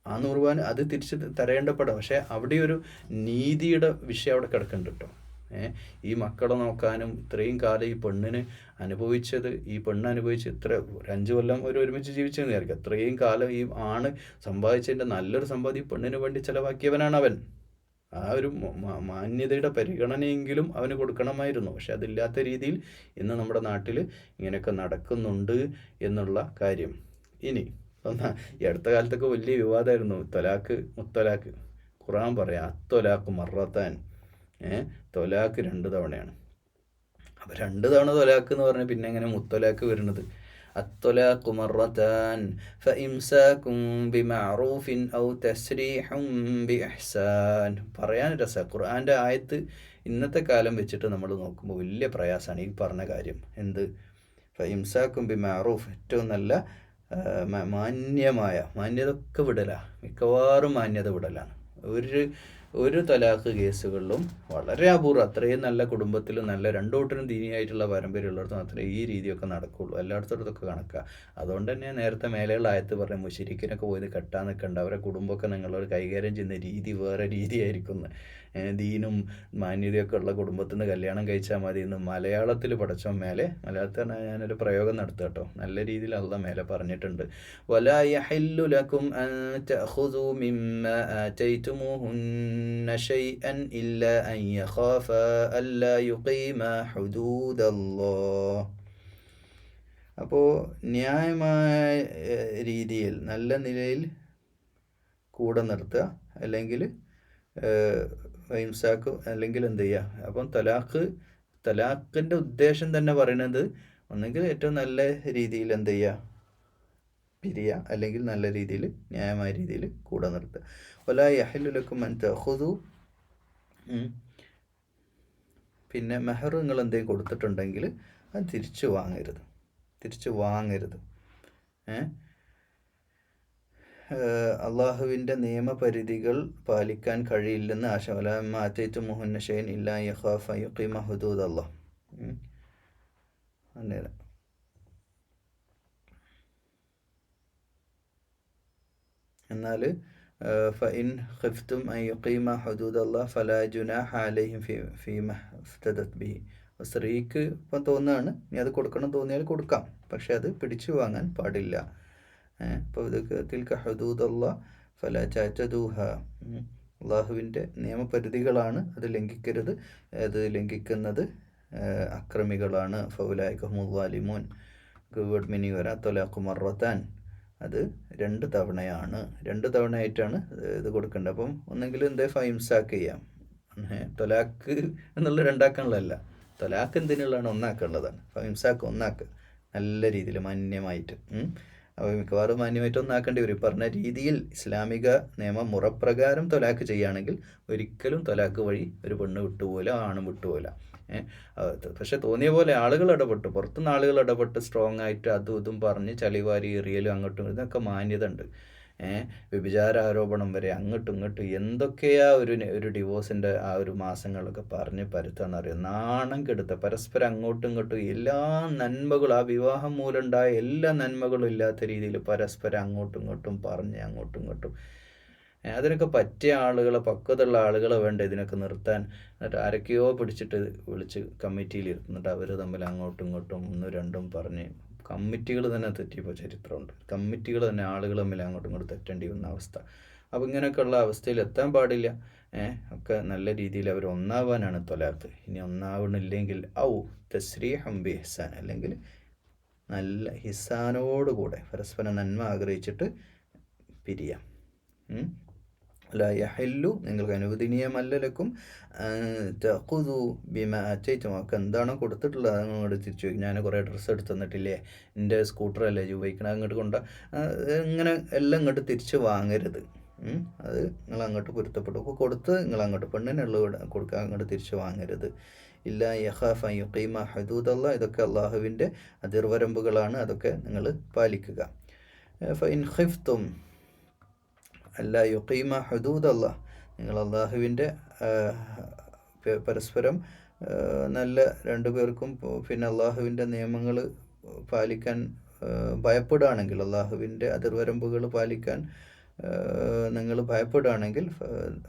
ആ 100 പവൻ അത് തിരിച്ച് തരേണ്ടപ്പെടാം. പക്ഷേ അവിടെ ഒരു നീതിയുടെ വിഷയം അവിടെ കിടക്കുന്നുണ്ട് കേട്ടോ. ഈ മക്കളെ നോക്കാനും ഇത്രയും കാലം ഈ പെണ്ണ് അനുഭവിച്ച് ഇത്ര 5 കൊല്ലം ഒരുമിച്ച് ജീവിച്ചെന്ന് വിചാരിക്കുക. അത്രയും കാലം ഈ ആണ് സമ്പാദിച്ചതിൻ്റെ നല്ലൊരു സമ്പാദ്യം പെണ്ണിന് വേണ്ടി ചിലവാക്കിയവനാണ് അവൻ. ആ ഒരു മാന്യതയുടെ പരിഗണനയെങ്കിലും അവന് കൊടുക്കണമായിരുന്നു. പക്ഷെ അതില്ലാത്ത രീതിയിൽ ഇന്ന് നമ്മുടെ നാട്ടിൽ ഇങ്ങനെയൊക്കെ നടക്കുന്നുണ്ട് എന്നുള്ള കാര്യം. ഇനി ഈ അടുത്ത കാലത്തൊക്കെ വലിയ വിവാദമായിരുന്നു മുത്തലാഖ്. ഖുർആൻ പറയാം അത്തൊലാഖ് മറത്താൻ, തൊലാഖ് 2 തവണയാണ്. അപ്പോൾ 2 തവണ തൊലാഖ് എന്ന് പറഞ്ഞാൽ പിന്നെ എങ്ങനെ മുത്തലാഖ് വരുന്നത്? അത്തൊലാഖു മറത്താൻ ഫഇംസാകും ബിമഅറൂഫിൻ ഔ തസ്രീഹും ബിഇഹ്സാൻ. പറയാൻ രസമാണ്. ഖുർആൻ്റെ ആയത്ത് ഇന്നത്തെ കാലം വെച്ചിട്ട് നമ്മൾ നോക്കുമ്പോൾ വലിയ പ്രയാസമാണ് ഈ പറഞ്ഞ കാര്യം. എന്ത്? ഫഇംസാകും ബിമഅറൂഫ്, ഏറ്റവും നല്ല മാന്യതൊക്കെ വിടലാണ്. മിക്കവാറും മാന്യത വിടലാണ്. ഒരു തലാഖ് കേസുകളിലും വളരെ അപൂർവം, അത്രയും നല്ല കുടുംബത്തിലും നല്ല രണ്ടോട്ടിനും ദീനിയായിട്ടുള്ള പാരമ്പര്യമുള്ളിടത്തും മാത്രമേ ഈ രീതിയൊക്കെ നടക്കുകയുള്ളൂ. എല്ലായിടത്തോടത്തൊക്കെ കണക്കുക. അതുകൊണ്ട് തന്നെ നേരത്തെ മേലെയുള്ള ആയത്ത് പറഞ്ഞ മുശരിക്കിനൊക്കെ പോയത് കെട്ടാൻ നിൽക്കണ്ട, അവരെ കുടുംബമൊക്കെ നിങ്ങളൊരു കൈകാര്യം ചെയ്യുന്ന രീതി വേറെ രീതിയായിരിക്കും. ദീനും മാന്യതയൊക്കെ ഉള്ള കുടുംബത്തിൽ നിന്ന് കല്യാണം കഴിച്ചാൽ മതി എന്ന് മലയാളത്തിൽ പഠിച്ചോ മേലെ. മലയാളത്തിൽ പറഞ്ഞാൽ ഞാനൊരു പ്രയോഗം നടത്തുക കേട്ടോ, നല്ല രീതിയിൽ അള്ളാഹ് മേലെ പറഞ്ഞിട്ടുണ്ട്. വലാ യഹില്ലു ലക്കും അൻ തഅഖുദു മിമ്മാ ആതൈതുമുഹുന്ന ശൈഅൻ ഇല്ലാ അൻ യഖാഫാ അല്ലാ യുഖീമാ ഹുദൂദല്ലാഹ്. അപ്പോൾ ന്യായമായ രീതിയിൽ നല്ല നിലയിൽ കൂടെ നിർത്തുക, അല്ലെങ്കിൽ ഇംസാക്ക്, അല്ലെങ്കിൽ എന്ത് ചെയ്യുക. അപ്പം തലാഖിൻ്റെ ഉദ്ദേശം തന്നെ പറയുന്നത് ഒന്നെങ്കിൽ ഏറ്റവും നല്ല രീതിയിൽ എന്ത് ചെയ്യുക, പിരിയുക, അല്ലെങ്കിൽ നല്ല രീതിയിൽ ന്യായമായ രീതിയിൽ കൂടെ നിർത്തുക. വലാ യഹില്ലു ലക്കും അൻ തഅഖുദു, പിന്നെ മെഹർ നിങ്ങൾ എന്തെങ്കിലും കൊടുത്തിട്ടുണ്ടെങ്കിൽ അത് തിരിച്ചു വാങ്ങരുത്. അള്ളാഹുവിൻ്റെ നിയമപരിധികൾ പാലിക്കാൻ കഴിയില്ലെന്ന് ആശ. വലാ ആതൈതുമുഹുന്ന ശൈഅൻ ഇല്ലാ യഖാഫ യുഖീമ ഹുദൂദല്ലാഹ്. അങ്ങനെ എന്നാൽ ഫഇൻ ഖിഫ്തും അൻ യുഖീമ ഹുദൂദല്ലാഹ് ഫലാ ജുനാഹ അലൈഹിം ഫീമ ഇഫ്തദത് ബിഹി. സ്ത്രീക്ക് ഇപ്പം തോന്നുകയാണ് ഇനി അത് കൊടുക്കണം തോന്നിയാൽ കൊടുക്കാം, പക്ഷെ അത് പിടിച്ചു വാങ്ങാൻ പാടില്ല. അപ്പോൾ ഇതൊക്കെ തിൽക ഹുദൂദല്ലാഹ് ഫലാ തഅതദൂഹ. അള്ളാഹുവിൻ്റെ നിയമപരിധികളാണ്, അത് ലംഘിക്കരുത്. അത് ലംഘിക്കുന്നത് അക്രമികളാണ്. ഫൗലായിക ഹുമുൽ ളാലിമൂൻ. ഗുഡ് മീനിങ് വരാം. തൊലാഖു മറത്താൻ, അത് 2 തവണയാണ്. 2 തവണയായിട്ടാണ് ഇത് കൊടുക്കേണ്ടത്. അപ്പം ഒന്നെങ്കിൽ ഫഇംസാക്ക് ചെയ്യാം. തൊലാഖ് എന്നുള്ള 2 ആക്കാനുള്ളതല്ല, തൊലാഖ് എന്തിനുള്ളതാണ്? 1 ആക്കാനുള്ളതാണ്. ഫഇംസാക്ക് 1 ആക്കുക, നല്ല രീതിയിൽ മാന്യമായിട്ട്. അപ്പോൾ മിക്കവാറും മാന്യമായിട്ട് 1 ആക്കേണ്ടി വരും. പറഞ്ഞ രീതിയിൽ ഇസ്ലാമിക നിയമമുറപ്രകാരം തൊലാഖ് ചെയ്യുകയാണെങ്കിൽ ഒരിക്കലും തൊലാഖ് വഴി ഒരു പെണ്ണ് വിട്ടുപോല, ആണും വിട്ടുപോല. പക്ഷെ തോന്നിയ പോലെ ആളുകൾ ഇടപെട്ട്, പുറത്തുനിന്ന് ആളുകൾ ഇടപെട്ട് സ്ട്രോങ് ആയിട്ട് അതും ഇതും പറഞ്ഞ് ചളിവാരി എറിയലും അങ്ങോട്ടും ഇതൊക്കെ മാന്യത ഉണ്ട്. വ്യഭിചാര ആരോപണം വരെ അങ്ങോട്ടും ഇങ്ങോട്ടും എന്തൊക്കെയാ ഒരു ഡിവോഴ്സിൻ്റെ ആ ഒരു മാസങ്ങളൊക്കെ പറഞ്ഞ് പരുത്താന്നറിയാം. നാണം കെടുത്ത പരസ്പരം അങ്ങോട്ടും ഇങ്ങോട്ടും എല്ലാ നന്മകളും, ആ വിവാഹം മൂലമുണ്ടായ എല്ലാ നന്മകളും ഇല്ലാത്ത രീതിയിൽ പരസ്പരം അങ്ങോട്ടും ഇങ്ങോട്ടും പറഞ്ഞ് അങ്ങോട്ടും ഇങ്ങോട്ടും. അതിനൊക്കെ പറ്റിയ ആളുകളെ, പക്വതയുള്ള ആളുകളെ വേണ്ട ഇതിനൊക്കെ നിർത്താൻ. എന്നിട്ട് ആരൊക്കെയോ പിടിച്ചിട്ട് വിളിച്ച് കമ്മിറ്റിയിൽ ഇരുന്നിട്ട് അവർ തമ്മിൽ അങ്ങോട്ടും ഇങ്ങോട്ടും 1 2 പറഞ്ഞ് കമ്മിറ്റികൾ തന്നെ തെറ്റിയപ്പോൾ ചരിത്രമുണ്ട്. കമ്മിറ്റികൾ തന്നെ ആളുകൾ തമ്മിൽ അങ്ങോട്ടും ഇങ്ങോട്ടും തെറ്റേണ്ടി വന്ന അവസ്ഥ. അപ്പോൾ ഇങ്ങനെയൊക്കെയുള്ള അവസ്ഥയിൽ എത്താൻ പാടില്ല. ഒക്കെ നല്ല രീതിയിൽ അവർ ഒന്നാവാനാണ് തൊലാഖ്. ഇനി ഒന്നാവണില്ലെങ്കിൽ തസ്രീഹും ബിഇഹ്സാൻ, അല്ലെങ്കിൽ നല്ല ഹിസാനോടുകൂടെ പരസ്പരം നന്മ ആഗ്രഹിച്ചിട്ട് പിരിയാം. ലാ യഹില്ലു, നിങ്ങൾക്ക് അനുവദനീയമല്ല ലക്കും തഖുദു ബിമാ ആതൈതും, ഒക്കെ എന്താണോ കൊടുത്തിട്ടുള്ളത് അത് അങ്ങോട്ട് തിരിച്ചു വയ്ക്കും. ഞാൻ കുറേ ഡ്രസ്സ് എടുത്ത് തന്നിട്ടില്ലേ, എൻ്റെ സ്കൂട്ടറല്ലേ ഉപയോഗിക്കണം, അങ്ങോട്ട് ഇങ്ങനെ എല്ലാം ഇങ്ങോട്ട് തിരിച്ച് വാങ്ങരുത്. അത് നിങ്ങൾ അങ്ങോട്ട് പൊരുത്തപ്പെട്ടു കൊടുത്ത് നിങ്ങൾ അങ്ങോട്ട് പെണ്ണിനുള്ളത് കൊടുക്കുക, അങ്ങോട്ട് തിരിച്ച് വാങ്ങരുത്. ഇല്ലാ യഖാഫ അൻ യുഖീമ ഹുദൂദല്ലാഹ്, ഇതൊക്കെ അള്ളാഹുവിൻ്റെ അതിർവരമ്പുകളാണ്, അതൊക്കെ നിങ്ങൾ പാലിക്കുക. ഫഇൻ ഖിഫ്തും അല്ലാ യുഖീമ ഹുദൂദല്ലാഹ്, നിങ്ങൾ അള്ളാഹുവിൻ്റെ പരസ്പരം നല്ല 2 പേർക്കും പിന്നെ അള്ളാഹുവിൻ്റെ നിയമങ്ങൾ പാലിക്കാൻ ഭയപ്പെടുകയാണെങ്കിൽ, അള്ളാഹുവിൻ്റെ അതിർവരമ്പുകൾ പാലിക്കാൻ നിങ്ങൾ ഭയപ്പെടുകയാണെങ്കിൽ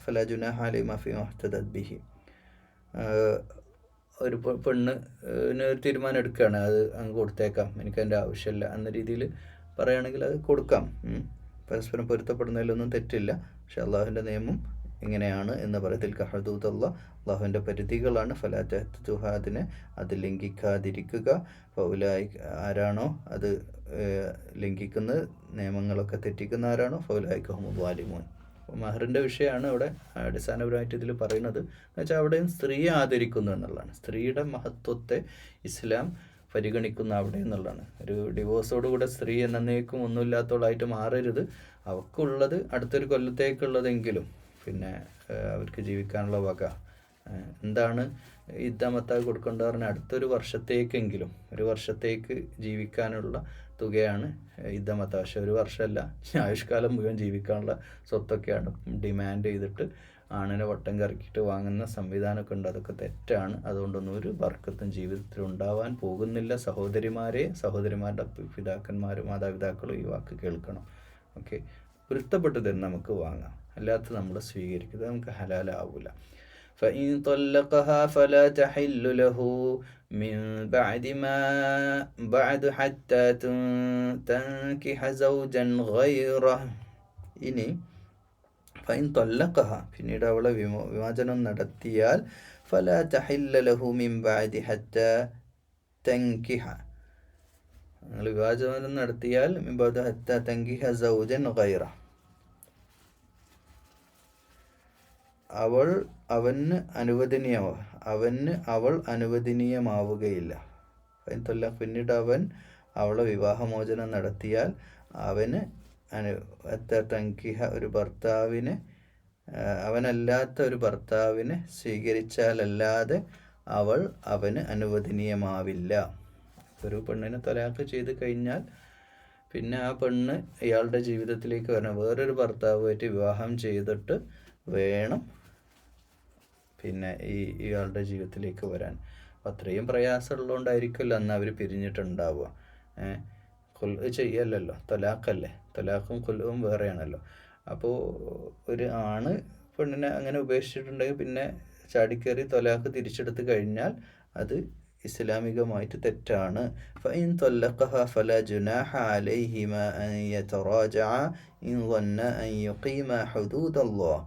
ഫലാ ജുനാഹ അലൈഹിമാ ഫീമാ ഇഫ്തദത് ബിഹി. ഒരു പെണ്ണ് തീരുമാനം എടുക്കുകയാണ്, അത് അങ്ങ് കൊടുത്തേക്കാം, എനിക്കതിൻ്റെ ആവശ്യമില്ല എന്ന രീതിയിൽ പറയുകയാണെങ്കിൽ അത് കൊടുക്കാം. പരസ്പരം പൊരുത്തപ്പെടുന്നതിലൊന്നും തെറ്റില്ല. പക്ഷെ അള്ളാഹുവിൻ്റെ നിയമം ഇങ്ങനെയാണ് എന്ന് പറയും. തിൽക ഹുദൂദുല്ലാഹ്, അള്ളാഹുവിൻ്റെ പരിധികളാണ്. ഫലാ തഅ്തദുഹ, അത് ലംഘിക്കാതിരിക്കുക. ഫൗലായിക, ആരാണോ അത് ലംഘിക്കുന്നത്, നിയമങ്ങളൊക്കെ തെറ്റിക്കുന്ന ആരാണോ, ഫൗലായിക ഹുമു ളാലിമൂൻ. മഹറിൻ്റെ വിഷയമാണ് ഇവിടെ അടിസ്ഥാനപരമായിട്ട് ഇതിൽ പറയുന്നത്. എന്ന് വെച്ചാൽ അവിടെയും സ്ത്രീയെ ആദരിക്കുന്നു എന്നുള്ളതാണ്. സ്ത്രീയുടെ മഹത്വത്തെ ഇസ്ലാം പരിഗണിക്കുന്ന അവിടെ എന്നുള്ളതാണ്. ഒരു ഡിവോഴ്സോടുകൂടെ സ്ത്രീ എന്നേക്കും ഒന്നുമില്ലാത്തവളായിട്ട് മാറരുത്. അവൾക്കുള്ളത് അടുത്തൊരു കൊല്ലത്തേക്കുള്ളതെങ്കിലും പിന്നെ അവർക്ക് ജീവിക്കാനുള്ള വക എന്താണ് ഇദ്ദമത്തായി കൊടുക്കേണ്ടത് പറഞ്ഞാൽ അടുത്തൊരു വർഷത്തേക്കെങ്കിലും, ഒരു വർഷത്തേക്ക് ജീവിക്കാനുള്ള തുകയാണ് ഇദ്ദമത്ത. പക്ഷേ ഒരു വർഷമല്ല, ആയുഷ്കാലം മുഴുവൻ ജീവിക്കാനുള്ള സ്വത്തൊക്കെയാണ് ഡിമാൻഡ് ചെയ്തിട്ട് ആണിനെ വട്ടം കറക്കിയിട്ട് വാങ്ങുന്ന സംവിധാനമൊക്കെ ഉണ്ട്. അതൊക്കെ തെറ്റാണ്. അതുകൊണ്ടൊന്നും ഒരു ബർക്കത്തും ജീവിതത്തിൽ ഉണ്ടാവാൻ പോകുന്നില്ല. സഹോദരിമാരുടെ പിതാക്കന്മാരും മാതാപിതാക്കളും ഈ വാക്ക് കേൾക്കണം. ഓക്കെ, പൊരുത്തപ്പെട്ട് തന്നെ നമുക്ക് വാങ്ങാം, അല്ലാത്ത നമ്മൾ സ്വീകരിക്കുന്നത് നമുക്ക് ഹലാലാവൂല. فإن طلقها فلا تحل له من بعد حتى تنكح زوجا غيره. ഇനി ഫൈൻ തൊല്ലഖഹ, പിന്നീട് അവളെ വിവാചനം നടത്തിയാൽ, ഫലാ തഹില്ല ലഹു മിൻ ബഅദി ഹത്താ തൻകിഹ, നിങ്ങൾ വിവാചനം നടത്തിയാൽ മിൻ ബഅദി ഹത്താ തൻകിഹ സൗജൻ ഗൈറ, അവൾ അനുവദനീയമാവുകയില്ല. ഫൈൻ തൊല്ലഖ, പിന്നീട് അവളെ വിവാഹമോചനം നടത്തിയാൽ അവന് തൻകിഹ, ഒരു ഭർത്താവിനെ, അവനല്ലാത്ത ഒരു ഭർത്താവിനെ സ്വീകരിച്ചാലല്ലാതെ അവന് അനുവദനീയമാവില്ല. ഒരു പെണ്ണിനെ തലാഖ് ചെയ്ത് കഴിഞ്ഞാൽ പിന്നെ ആ പെണ്ണ് ഇയാളുടെ ജീവിതത്തിലേക്ക് വരണം. വേറൊരു ഭർത്താവുമായിട്ട് വിവാഹം ചെയ്തിട്ട് വേണം പിന്നെ ഇയാളുടെ ജീവിതത്തിലേക്ക് വരാൻ. അത്രയും പ്രയാസമുള്ളതുകൊണ്ടായിരിക്കുമല്ലോ അന്ന് അവർ പിരിഞ്ഞിട്ടുണ്ടാവുക. ഖുൽഉ ചെയ്യല്ലല്ലോ, തൊലാഖല്ലേ. തൊലാഖും ഖുൽഉം വേറെയാണല്ലോ. അപ്പോൾ ഒരു ആണ് പെണ്ണിനെ അങ്ങനെ ഉപേക്ഷിച്ചിട്ടുണ്ടെങ്കിൽ പിന്നെ ചാടിക്കയറി തൊലാഖ് തിരിച്ചെടുത്ത് കഴിഞ്ഞാൽ അത് ഇസ്ലാമികമായിട്ട് തെറ്റാണ്. ഫഇൻ തൊല്ലഖഹ ഫലാ ജുനാഹ അലൈഹിമാ അൻ യതറാജഅ ഇൻ ظن അൻ യുഖീമ ഹുദൂദല്ലാഹ്.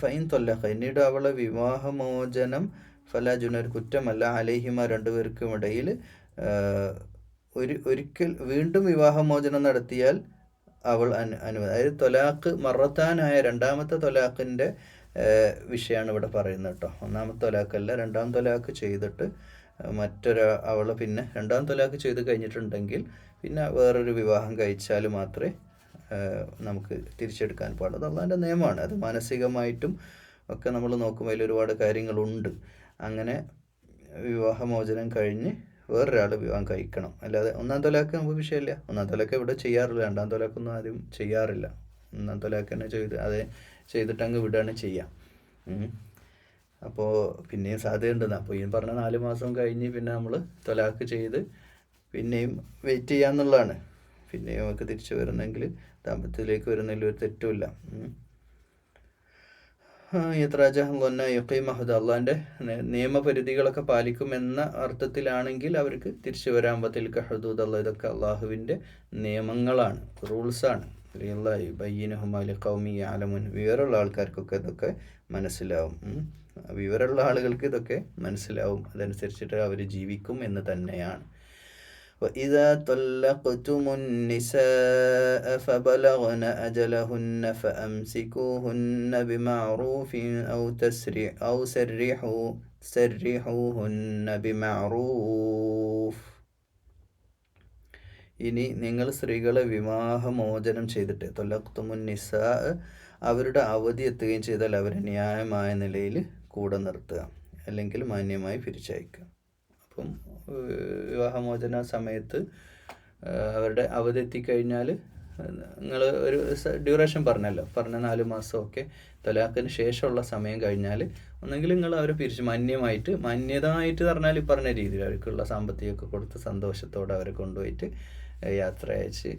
ഫൈൻ തൊല്ലഖ, പിന്നീട് അവളെ വിവാഹമോചനം, ഫലാ ജുന, ഒരു കുറ്റമല്ല, അലൈഹിമ, രണ്ടുപേർക്കും ഇടയിൽ ഒരിക്കൽ വീണ്ടും വിവാഹമോചനം നടത്തിയാൽ അവൾ അതായത് തൊലാഖ് മറത്താനായ രണ്ടാമത്തെ തൊലാഖിൻ്റെ വിഷയമാണ് ഇവിടെ പറയുന്നത് കേട്ടോ. ഒന്നാമത്തെ തൊലാഖല്ല, രണ്ടാം തൊലാഖ് ചെയ്തിട്ട് അവളെ പിന്നെ രണ്ടാം തൊലാഖ് ചെയ്ത് കഴിഞ്ഞിട്ടുണ്ടെങ്കിൽ പിന്നെ വേറൊരു വിവാഹം കഴിച്ചാൽ മാത്രമേ നമുക്ക് തിരിച്ചെടുക്കാൻ പാടുള്ളൂ. അള്ളാഹിൻ്റെ നിയമമാണ്. അത് മാനസികമായിട്ടും ഒക്കെ നമ്മൾ നോക്കുമ്പോൾ അതിൽ ഒരുപാട് കാര്യങ്ങളുണ്ട്. അങ്ങനെ വിവാഹമോചനം കഴിഞ്ഞ് വേറൊരാൾ വിവാഹം കഴിക്കണം. അല്ലാതെ ഒന്നാം തൊലാക്ക് നമുക്ക് വിഷയമില്ല. ഒന്നാം തൊലാക്ക് ഇവിടെ ചെയ്യാറില്ല, രണ്ടാം തൊലാക്കൊന്നും ആദ്യം ചെയ്യാറില്ല. ഒന്നാം തൊലാക്ക് തന്നെ ചെയ്തിട്ട് അങ്ങ് വിടുകയാണ് ചെയ്യാം. അപ്പോൾ പിന്നെയും സാധ്യതയുണ്ടെന്ന്. അപ്പോൾ ഈ പറഞ്ഞ 4 മാസം കഴിഞ്ഞ് പിന്നെ നമ്മൾ തൊലാക്ക് ചെയ്ത് പിന്നെയും വെയിറ്റ് ചെയ്യാന്നുള്ളതാണ്. പിന്നെയും നമുക്ക് തിരിച്ചു വരുന്നെങ്കിൽ ദാമ്പത്യത്തിലേക്ക് വരുന്നതിൽ ഒരു തെറ്റുമില്ല. അള്ളാഹിൻ്റെ നിയമപരിധികളൊക്കെ പാലിക്കുമെന്ന അർത്ഥത്തിലാണെങ്കിൽ അവർക്ക് തിരിച്ചു വരാൻ പറ്റില്ല. ഹുദൂദ് അല്ലാഹ്, ഇതൊക്കെ അള്ളാഹുവിൻ്റെ നിയമങ്ങളാണ്, റൂൾസാണ്. ഖൗമി യഅലമൂൻ, വിവരമുള്ള ആൾക്കാർക്കൊക്കെ ഇതൊക്കെ മനസ്സിലാവും. വിവരമുള്ള ആളുകൾക്ക് ഇതൊക്കെ മനസ്സിലാവും. അതനുസരിച്ചിട്ട് അവർ ജീവിക്കും എന്ന് തന്നെയാണ്. وإذا طلقتم النساء فبلغن أجلهن فأمسكوهن بمعروف أو سرحوهن بمعروف. ഇനി നിങ്ങൾ സ്ത്രീകളെ വിവാഹമോചനം ചെയ്തിട്ട്, തൊല്ലഖ്തുമുൻ നിസാ, അവരുടെ അവധി എത്തുകയും ചെയ്താൽ അവരെ ന്യായമായ നിലയിൽ കൂടെ നിർത്തുക, അല്ലെങ്കിൽ മാന്യമായി പിരിച്ചയക്കുക. അപ്പം വിവാഹമോചന സമയത്ത് അവരുടെ അവധി എത്തിക്കഴിഞ്ഞാൽ നിങ്ങൾ ഒരു ഡ്യൂറേഷൻ പറഞ്ഞ 4 മാസമൊക്കെ തലാഖിന് ശേഷമുള്ള സമയം കഴിഞ്ഞാൽ ഒന്നെങ്കിൽ നിങ്ങൾ അവരെ പിരിച്ച് മാന്യമായിട്ട് പറഞ്ഞാൽ ഈ പറഞ്ഞ രീതിയിൽ അവർക്കുള്ള സാമ്പത്തികമൊക്കെ കൊടുത്ത് സന്തോഷത്തോടെ അവരെ കൊണ്ടുപോയിട്ട് യാത്ര അയച്ച്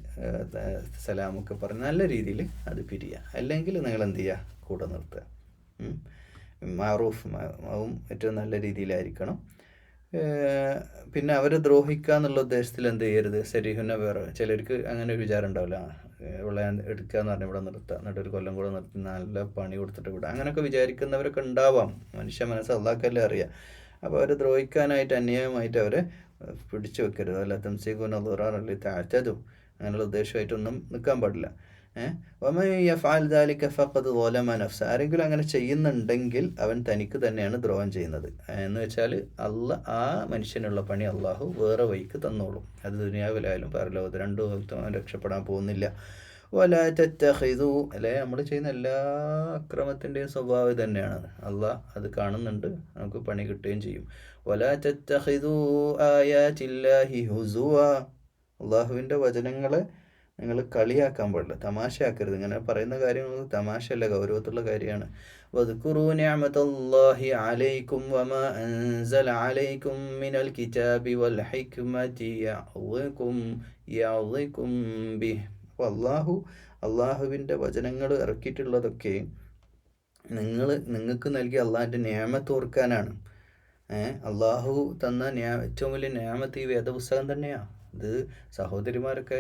സലാമൊക്കെ പറഞ്ഞ് നല്ല രീതിയിൽ അത് പിരിയുക. അല്ലെങ്കിൽ നിങ്ങൾ എന്ത് ചെയ്യുക, കൂടെ നിർത്തുക. മാറൂഫ് ആവും ഏറ്റവും നല്ല രീതിയിലായിരിക്കണം. പിന്നെ അവരെ ദ്രോഹിക്കുക എന്നുള്ള ഉദ്ദേശത്തിൽ എന്ത് ചെയ്യരുത്. സരീഹുന വേറെ ചിലർക്ക് അങ്ങനെ ഒരു വിചാരം ഉണ്ടാവില്ല, ഇവിടെ എടുക്കുക എന്ന് പറഞ്ഞാൽ ഇവിടെ നിർത്തുക, എന്നിട്ട് ഒരു കൊല്ലം കൂടെ നിർത്തി നല്ല പണി കൊടുത്തിട്ട് വിടുക, അങ്ങനെയൊക്കെ വിചാരിക്കുന്നവരൊക്കെ ഉണ്ടാവാം. മനുഷ്യ മനസ്സ് അള്ളാഹ്ക്കല്ലേ അറിയാം. അപ്പോൾ അവരെ ദ്രോഹിക്കാനായിട്ട് അന്യായമായിട്ട് അവരെ പിടിച്ചു വെക്കരുത്. അല്ല തംസീഖുൻ അള്ളി താഴ്ത്തതും അങ്ങനെയുള്ള ഉദ്ദേശമായിട്ടൊന്നും നിൽക്കാൻ പാടില്ല. ആരെങ്കിലും അങ്ങനെ ചെയ്യുന്നുണ്ടെങ്കിൽ അവൻ തനിക്ക് തന്നെയാണ് ദ്രോഹം ചെയ്യുന്നത്. എന്ന് വെച്ചാൽ ആ മനുഷ്യനുള്ള പണി അള്ളാഹു വേറെ വഴിക്ക് തന്നോളും. അത് ദുനിയാവിലായാലും പരലോകത്ത് രണ്ടു കാലത്തും അവൻ രക്ഷപ്പെടാൻ പോകുന്നില്ല. അല്ലെ, നമ്മൾ ചെയ്യുന്ന എല്ലാ അക്രമത്തിൻ്റെയും സ്വഭാവം തന്നെയാണ്. അള്ളാഹ് അത് കാണുന്നുണ്ട്, നമുക്ക് പണി കിട്ടുകയും ചെയ്യും. അള്ളാഹുവിൻ്റെ വചനങ്ങളെ നിങ്ങൾ കളിയാക്കാൻ പാടില്ല, തമാശയാക്കരുത്. ഇങ്ങനെ പറയുന്ന കാര്യങ്ങൾ തമാശയല്ല, ഗൗരവത്തുള്ള കാര്യമാണ്. വദ്കുറൂ നിഅമതല്ലാഹി അലൈക്കും വമാ അൻസല അലൈക്കും മിനൽ കിതാബി വൽ ഹിക്മതി യഅദികും ബിഹി. അപ്പോൾ അള്ളാഹുവിൻ്റെ വചനങ്ങൾ ഇറക്കിയിട്ടുള്ളതൊക്കെ നിങ്ങൾക്ക് നൽകിയ അള്ളാഹിൻ്റെ നിഅമത്ത് ഓർക്കാനാണ്. അള്ളാഹു തന്ന ഏറ്റവും വലിയ നിഅമത്ത് ഈ വേദപുസ്തകം തന്നെയാണ്. ഇത് സഹോദരിമാരൊക്കെ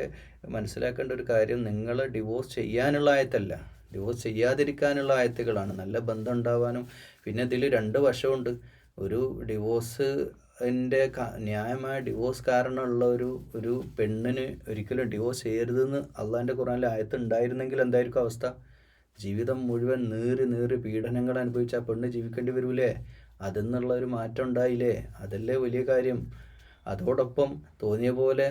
മനസ്സിലാക്കേണ്ട ഒരു കാര്യം, നിങ്ങൾ ഡിവോഴ്സ് ചെയ്യാനുള്ള ആയത്തല്ല, ഡിവോഴ്സ് ചെയ്യാതിരിക്കാനുള്ള ആയത്തുകളാണ്. നല്ല ബന്ധം ഉണ്ടാവാനും. പിന്നെ ഇതിൽ 2 വശമുണ്ട്. ഒരു ഡിവോഴ്സിൻ്റെ ന്യായമായ ഡിവോഴ്സ് കാരണമുള്ള ഒരു പെണ്ണിന് ഒരിക്കലും ഡിവോഴ്സ് ചെയ്യരുതെന്ന് അള്ളാഹിൻ്റെ ഖുർആനിൽ ആയത്ത് ഉണ്ടായിരുന്നെങ്കിൽ എന്തായിരിക്കും അവസ്ഥ? ജീവിതം മുഴുവൻ നീറി പീഡനങ്ങൾ അനുഭവിച്ച് ആ പെണ്ണ് ജീവിക്കേണ്ടി വരൂലേ? അതിൽ ഒരു മാറ്റം ഉണ്ടായില്ലേ? അതല്ലേ വലിയ കാര്യം. അതോടൊപ്പം തോന്നിയ പോലെ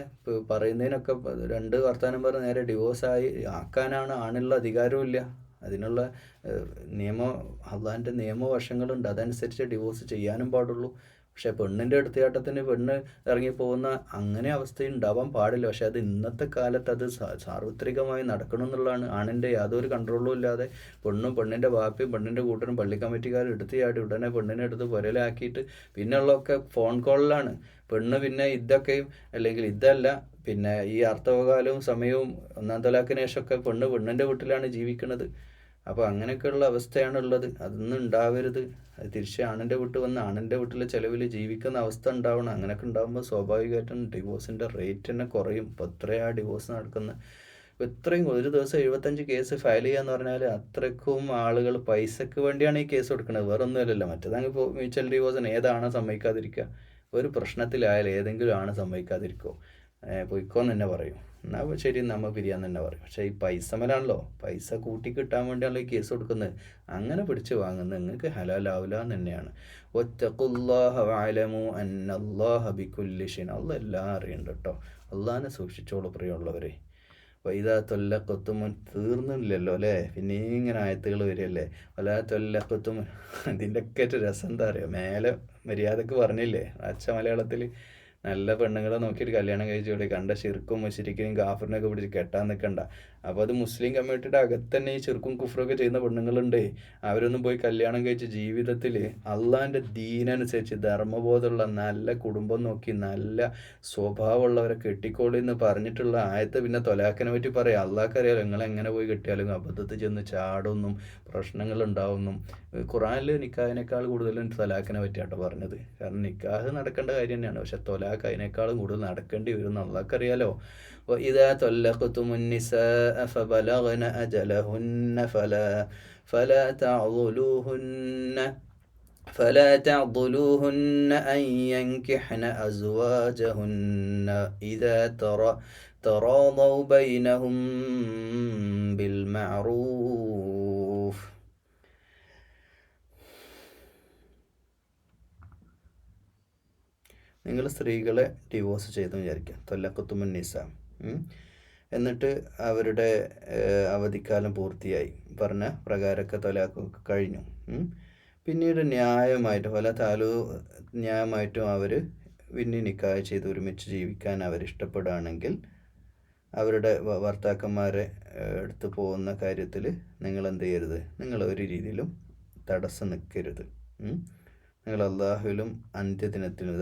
പറയുന്നതിനൊക്കെ 2 വർത്തമാനം പറഞ്ഞ് നേരെ ഡിവോഴ്സായി ആക്കാനാണ് ആണുള്ള അധികാരമില്ല. അതിനുള്ള അള്ളാഹിൻ്റെ നിയമവശങ്ങളുണ്ട്, അതനുസരിച്ച് ഡിവോഴ്സ് ചെയ്യാനും പാടുള്ളൂ. പക്ഷേ പെണ്ണിൻ്റെ എടുത്തുചാട്ടത്തിന് പെണ്ണ് ഇറങ്ങിപ്പോകുന്ന അങ്ങനെ അവസ്ഥ ഉണ്ടാവാൻ പാടില്ല. പക്ഷെ അത് ഇന്നത്തെ കാലത്ത് അത് സാർവത്രികമായി നടക്കണം എന്നുള്ളതാണ്. ആണിൻ്റെ യാതൊരു കൺട്രോളും ഇല്ലാതെ പെണ്ണിൻ്റെ ബാപ്പയും പെണ്ണിൻ്റെ കൂട്ടരും പള്ളി കമ്മിറ്റിക്കാരും എടുത്തുചാടി ഉടനെ പെണ്ണിനെ എടുത്ത് പുരയിലാക്കിയിട്ട് പിന്നെയുള്ളതൊക്കെ ഫോൺ കോളിലാണ്. പെണ്ണ് പിന്നെ ഇതൊക്കെയും അല്ലെങ്കിൽ ഇതല്ല, പിന്നെ ഈ ആർത്തവകാലവും സമയവും 1-ാം തലാഖിന് ശേഷമൊക്കെ പെണ്ണിൻ്റെ വീട്ടിലാണ് ജീവിക്കുന്നത്. അപ്പോൾ അങ്ങനെയൊക്കെയുള്ള അവസ്ഥയാണ് ഉള്ളത്. അതൊന്നും ഉണ്ടാവരുത്. അത് തിരിച്ച് ആണിൻ്റെ വീട്ടിൽ വന്ന് ആണിൻ്റെ വീട്ടിലെ ചിലവിൽ ജീവിക്കുന്ന അവസ്ഥ ഉണ്ടാവണം. അങ്ങനെയൊക്കെ ഉണ്ടാകുമ്പോൾ സ്വാഭാവികമായിട്ടും ഡിവോഴ്സിൻ്റെ റേറ്റ് തന്നെ കുറയും. ഇപ്പോൾ എത്രയാണ് ഡിവോഴ്സ് നടക്കുന്നത്? ഇത്രയും ഒരു ദിവസം 75 കേസ് ഫയൽ ചെയ്യാന്ന് പറഞ്ഞാൽ അത്രയ്ക്കും ആളുകൾ പൈസക്ക് വേണ്ടിയാണ് ഈ കേസ് കൊടുക്കുന്നത്, വേറെ ഒന്നുമല്ലല്ലോ. മറ്റേതാണെങ്കിൽ ഇപ്പോൾ മ്യൂച്വൽ ഡിവോഴ്സിന് ഏതാണ് സമ്മതിക്കാതിരിക്കുക? ഒരു പ്രശ്നത്തിലായാലും ഏതെങ്കിലും ആണ് സമ്മതിക്കാതിരിക്കുമോ? പൊയ്ക്കോന്ന് തന്നെ പറയും, എന്നാൽ ശരി നമ്മൾ പിരിയാന്ന് തന്നെ പറയും. പക്ഷേ ഈ പൈസ മേലാണല്ലോ, പൈസ കൂട്ടി കിട്ടാൻ വേണ്ടിയാണല്ലോ ഈ കേസ് കൊടുക്കുന്നത്. അങ്ങനെ പിടിച്ച് വാങ്ങുന്നത് നിങ്ങൾക്ക് ഹലാലാവില്ല എന്ന് തന്നെയാണ്. വത്തഖുല്ലാഹ വഅലമു അന്നല്ലാഹ ബികുല്ലി ഷൈഇൻ. അള്ളാഹ് എല്ലാം അറിയുന്നുണ്ട് കേട്ടോ. അള്ളാഹിനെ സൂക്ഷിച്ചോളൂ പ്രിയമുള്ളവരെ. വൈദാ തൊല്ലക്കൊത്തുമുൻ തീർന്നില്ലല്ലോ അല്ലേ? പിന്നെ ഇങ്ങനെ ആയത്തുകൾ വരികയല്ലേ. വലാ തൊല്ലക്കൊത്തുമുൻ. ഇതിൻ്റെയൊക്കെ ഒരു രസം എന്താ അറിയുക? മേലെ മര്യാദക്ക് പറഞ്ഞില്ലേ അച്ഛ മലയാളത്തിൽ, നല്ല പെണ്ണുങ്ങളെ നോക്കിയിട്ട് കല്യാണം കഴിച്ചുകൂടി, കണ്ട ശിർക്കും മുശ്രിക്കിനെയും കാഫറിനൊക്കെ പിടിച്ച് കെട്ടാൻ നിൽക്കണ്ട. അപ്പോൾ അത് മുസ്ലിം കമ്മ്യൂണിറ്റിയുടെ അകത്ത് തന്നെ ഈ ശിർക്കും കുഫ്രൊക്കെ ചെയ്യുന്ന പെണ്ണുങ്ങളുണ്ട്. അവരൊന്നും പോയി കല്യാണം കഴിച്ച് ജീവിതത്തിൽ അള്ളാഹിൻ്റെ ദീനനുസരിച്ച് ധർമ്മബോധമുള്ള നല്ല കുടുംബം നോക്കി നല്ല സ്വഭാവമുള്ളവരെ കെട്ടിക്കോളി എന്ന് പറഞ്ഞിട്ടുള്ള ആയത്ത് പിന്നെ തൊലാഖിനെ പറ്റി പറയാം. അള്ളാഹ്ക്കറിയാലോ നിങ്ങൾ എങ്ങനെ പോയി കെട്ടിയാലും അബദ്ധത്തിൽ ചെന്ന് ചാടുന്നും പ്രശ്നങ്ങൾ ഉണ്ടാവുന്നും. ഖുറാനിൽ നിക്കാഹിനേക്കാൾ കൂടുതലും തൊലാഖിനെ പറ്റിയാട്ടോ പറഞ്ഞത്. കാരണം നിക്കാഹ് നടക്കേണ്ട കാര്യം തന്നെയാണ്, പക്ഷെ തൊലാഖ് അതിനേക്കാളും കൂടുതൽ നടക്കേണ്ടി വരും എന്ന് അള്ളാഹ്ക്കറിയാലോ. وإذا طلقتم النساء فبلغن أجلهن فلا تعضلوهن أن ينكحن أزواجهن إذا تراضوا بينهم بالمعروف. നിങ്ങൾ സ്ത്രീകളെ ഡിവോഴ്സ് ചെയ്തെന്ന് വിചാരിക്കുക, തൊല്ലഖത്തുമുൻ നിസാ. എന്നിട്ട് അവരുടെ അവധിക്കാലം പൂർത്തിയായി, പറഞ്ഞ പ്രകാരമൊക്കെ തൊലാഖൊക്കെ കഴിഞ്ഞു. പിന്നീട് ന്യായമായിട്ടും അവർ പിന്നെ നിക്കാഹ് ചെയ്ത് ഒരുമിച്ച് ജീവിക്കാൻ അവരിഷ്ടപ്പെടുകയാണെങ്കിൽ അവരുടെ ഭർത്താക്കന്മാരെ എടുത്തു പോകുന്ന കാര്യത്തിൽ നിങ്ങൾ എന്ത് ചെയ്യരുത്? നിങ്ങൾ ഒരു രീതിയിലും തടസ്സം നിൽക്കരുത്. നിങ്ങൾ അള്ളാഹുവിലും അന്ത്യദിനത്തിലും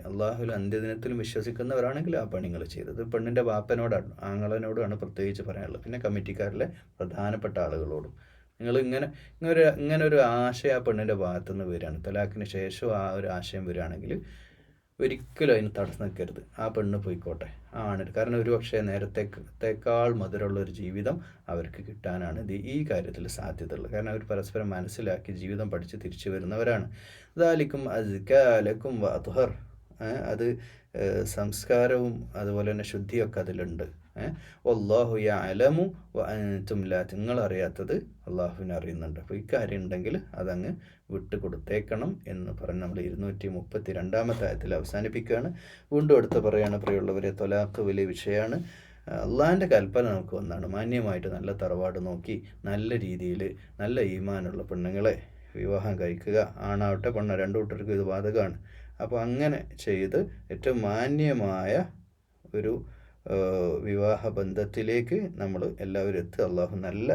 അള്ളാഹുലും അന്ത്യദിനത്തിലും വിശ്വസിക്കുന്നവരാണെങ്കിൽ ആ പണി നിങ്ങൾ ചെയ്തത്. പെണ്ണിൻ്റെ ബാപ്പനോടാണ്, ആങ്ങളനോടാണ് പ്രത്യേകിച്ച് പറയാനുള്ളത്. പിന്നെ കമ്മിറ്റിക്കാരിലെ പ്രധാനപ്പെട്ട ആളുകളോടും നിങ്ങൾ ഇങ്ങനെ ഒരു ആശയം ആ പെണ്ണിൻ്റെ ഭാഗത്തുനിന്ന് വരികയാണ്, തലാഖിന് ശേഷം ആ ഒരു ആശയം വരികയാണെങ്കിൽ ഒരിക്കലും അതിന് തടസ്സം നിൽക്കരുത്. ആ പെണ്ണ് പോയിക്കോട്ടെ, ആ ആണിന്. കാരണം ഒരു പക്ഷേ നേരത്തേക്കാൾ മധുരമുള്ള ഒരു ജീവിതം അവർക്ക് കിട്ടാനാണ് ഈ കാര്യത്തിൽ സാധ്യതയുള്ളത്. കാരണം അവർ പരസ്പരം മനസ്സിലാക്കി ജീവിതം പഠിച്ച് തിരിച്ചു വരുന്നവരാണ്. ദാലിക്കും അസ്കാലക്കും വഅത്ഹർ, അത് സംസ്കാരവും അതുപോലെ തന്നെ ശുദ്ധിയൊക്കെ അതിലുണ്ട്. വല്ലാഹു യഅലമു വഅൻതും ലാ, നിങ്ങളറിയാത്തത് അള്ളാഹുവിനെ അറിയുന്നുണ്ട്. അപ്പോൾ ഇക്കാര്യം ഉണ്ടെങ്കിൽ അതങ്ങ് വിട്ടുകൊടുത്തേക്കണം എന്ന് പറഞ്ഞ് നമ്മൾ 232 ആയത്തിൽ അവസാനിപ്പിക്കുകയാണ്. വീണ്ടും അടുത്ത് പറയുകയാണ്, പ്രിയമുള്ളവരെ, തൊലാഖ് വലിയ വിഷയമാണ്. അള്ളാഹിൻ്റെ കൽപ്പന നമുക്ക് ഒന്നാണ്, മാന്യമായിട്ട് നല്ല തറവാട് നോക്കി നല്ല രീതിയിൽ നല്ല ഈമാനുള്ള പെണ്ണുങ്ങളെ വിവാഹം കഴിക്കുക. ആണാവട്ടെ പെണ്ണ, രണ്ടു കൂട്ടർക്കും ഇത് ബാധകമാണ്. അപ്പോൾ അങ്ങനെ ചെയ്ത് ഏറ്റവും മാന്യമായ ഒരു വിവാഹ ബന്ധത്തിലേക്ക് നമ്മൾ എല്ലാവരും എത്തുക. അള്ളാഹു നല്ല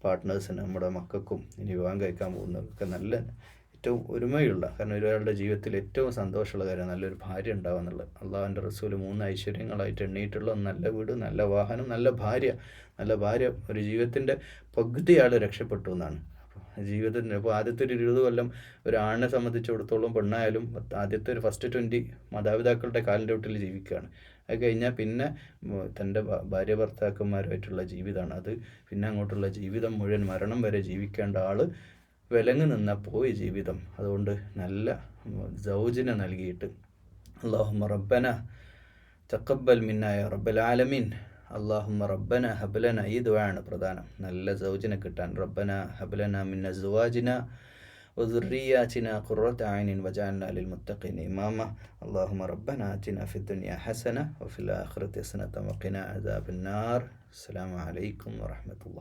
പാർട്ട്നേഴ്സിന് നമ്മുടെ മക്കൾക്കും ഇനി വിവാഹം കഴിക്കാൻ പോകുന്നവർക്കൊക്കെ നല്ല ഏറ്റവും ഒരുമയുള്ള, കാരണം ഒരാളുടെ ജീവിതത്തിൽ ഏറ്റവും സന്തോഷമുള്ള കാര്യം നല്ലൊരു ഭാര്യ ഉണ്ടാവുക എന്നുള്ളത്. അള്ളാഹുവിൻ്റെ റസൂൽ 3 ഐശ്വര്യങ്ങളായിട്ട് എണ്ണീട്ടുള്ള നല്ല വീട്, നല്ല വാഹനം, നല്ല ഭാര്യ ഒരു ജീവിതത്തിൻ്റെ പകുതി ആൾ രക്ഷപ്പെട്ടു എന്നാണ്. ജീവിതത്തിന് ഇപ്പോൾ ആദ്യത്തെ ഒരു 20 കൊല്ലം ഒരു ആണിനെ സംബന്ധിച്ചിടത്തോളം, പെണ്ണായാലും ആദ്യത്തെ ഒരു ഫസ്റ്റ് 20 മാതാപിതാക്കളുടെ കാലിൻ്റെ വീട്ടിൽ ജീവിക്കുകയാണ്. അത് കഴിഞ്ഞാൽ പിന്നെ തൻ്റെ ഭാര്യ ഭർത്താക്കന്മാരുമായിട്ടുള്ള ജീവിതമാണ്. അത് പിന്നെ അങ്ങോട്ടുള്ള ജീവിതം മുഴുവൻ മരണം വരെ ജീവിക്കേണ്ട ആൾ വിലങ്ങ് നിന്നാൽ പോയി ജീവിതം. അതുകൊണ്ട് നല്ല സൗജിനെ നൽകിയിട്ട് അല്ലാഹുമ്മ റബ്ബന തഖബ്ബൽ മിന്നാ യാ റബ്ബൽ ആലമീൻ, അല്ലാഹുമ്മ റബ്ബന ഹബ്ലന, ഈ ദുആണ് പ്രധാനം നല്ല സൗജിനെ കിട്ടാൻ. റബ്ബന ഹബ്ലന മിൻ അസ്വാജിന وذرياتنا قرة أعين وجعلنا للمتقين إماما اللهم ربنا آتنا في الدنيا حسنة وفي الآخرة حسنة وقنا عذاب النار. السلام عليكم ورحمة الله.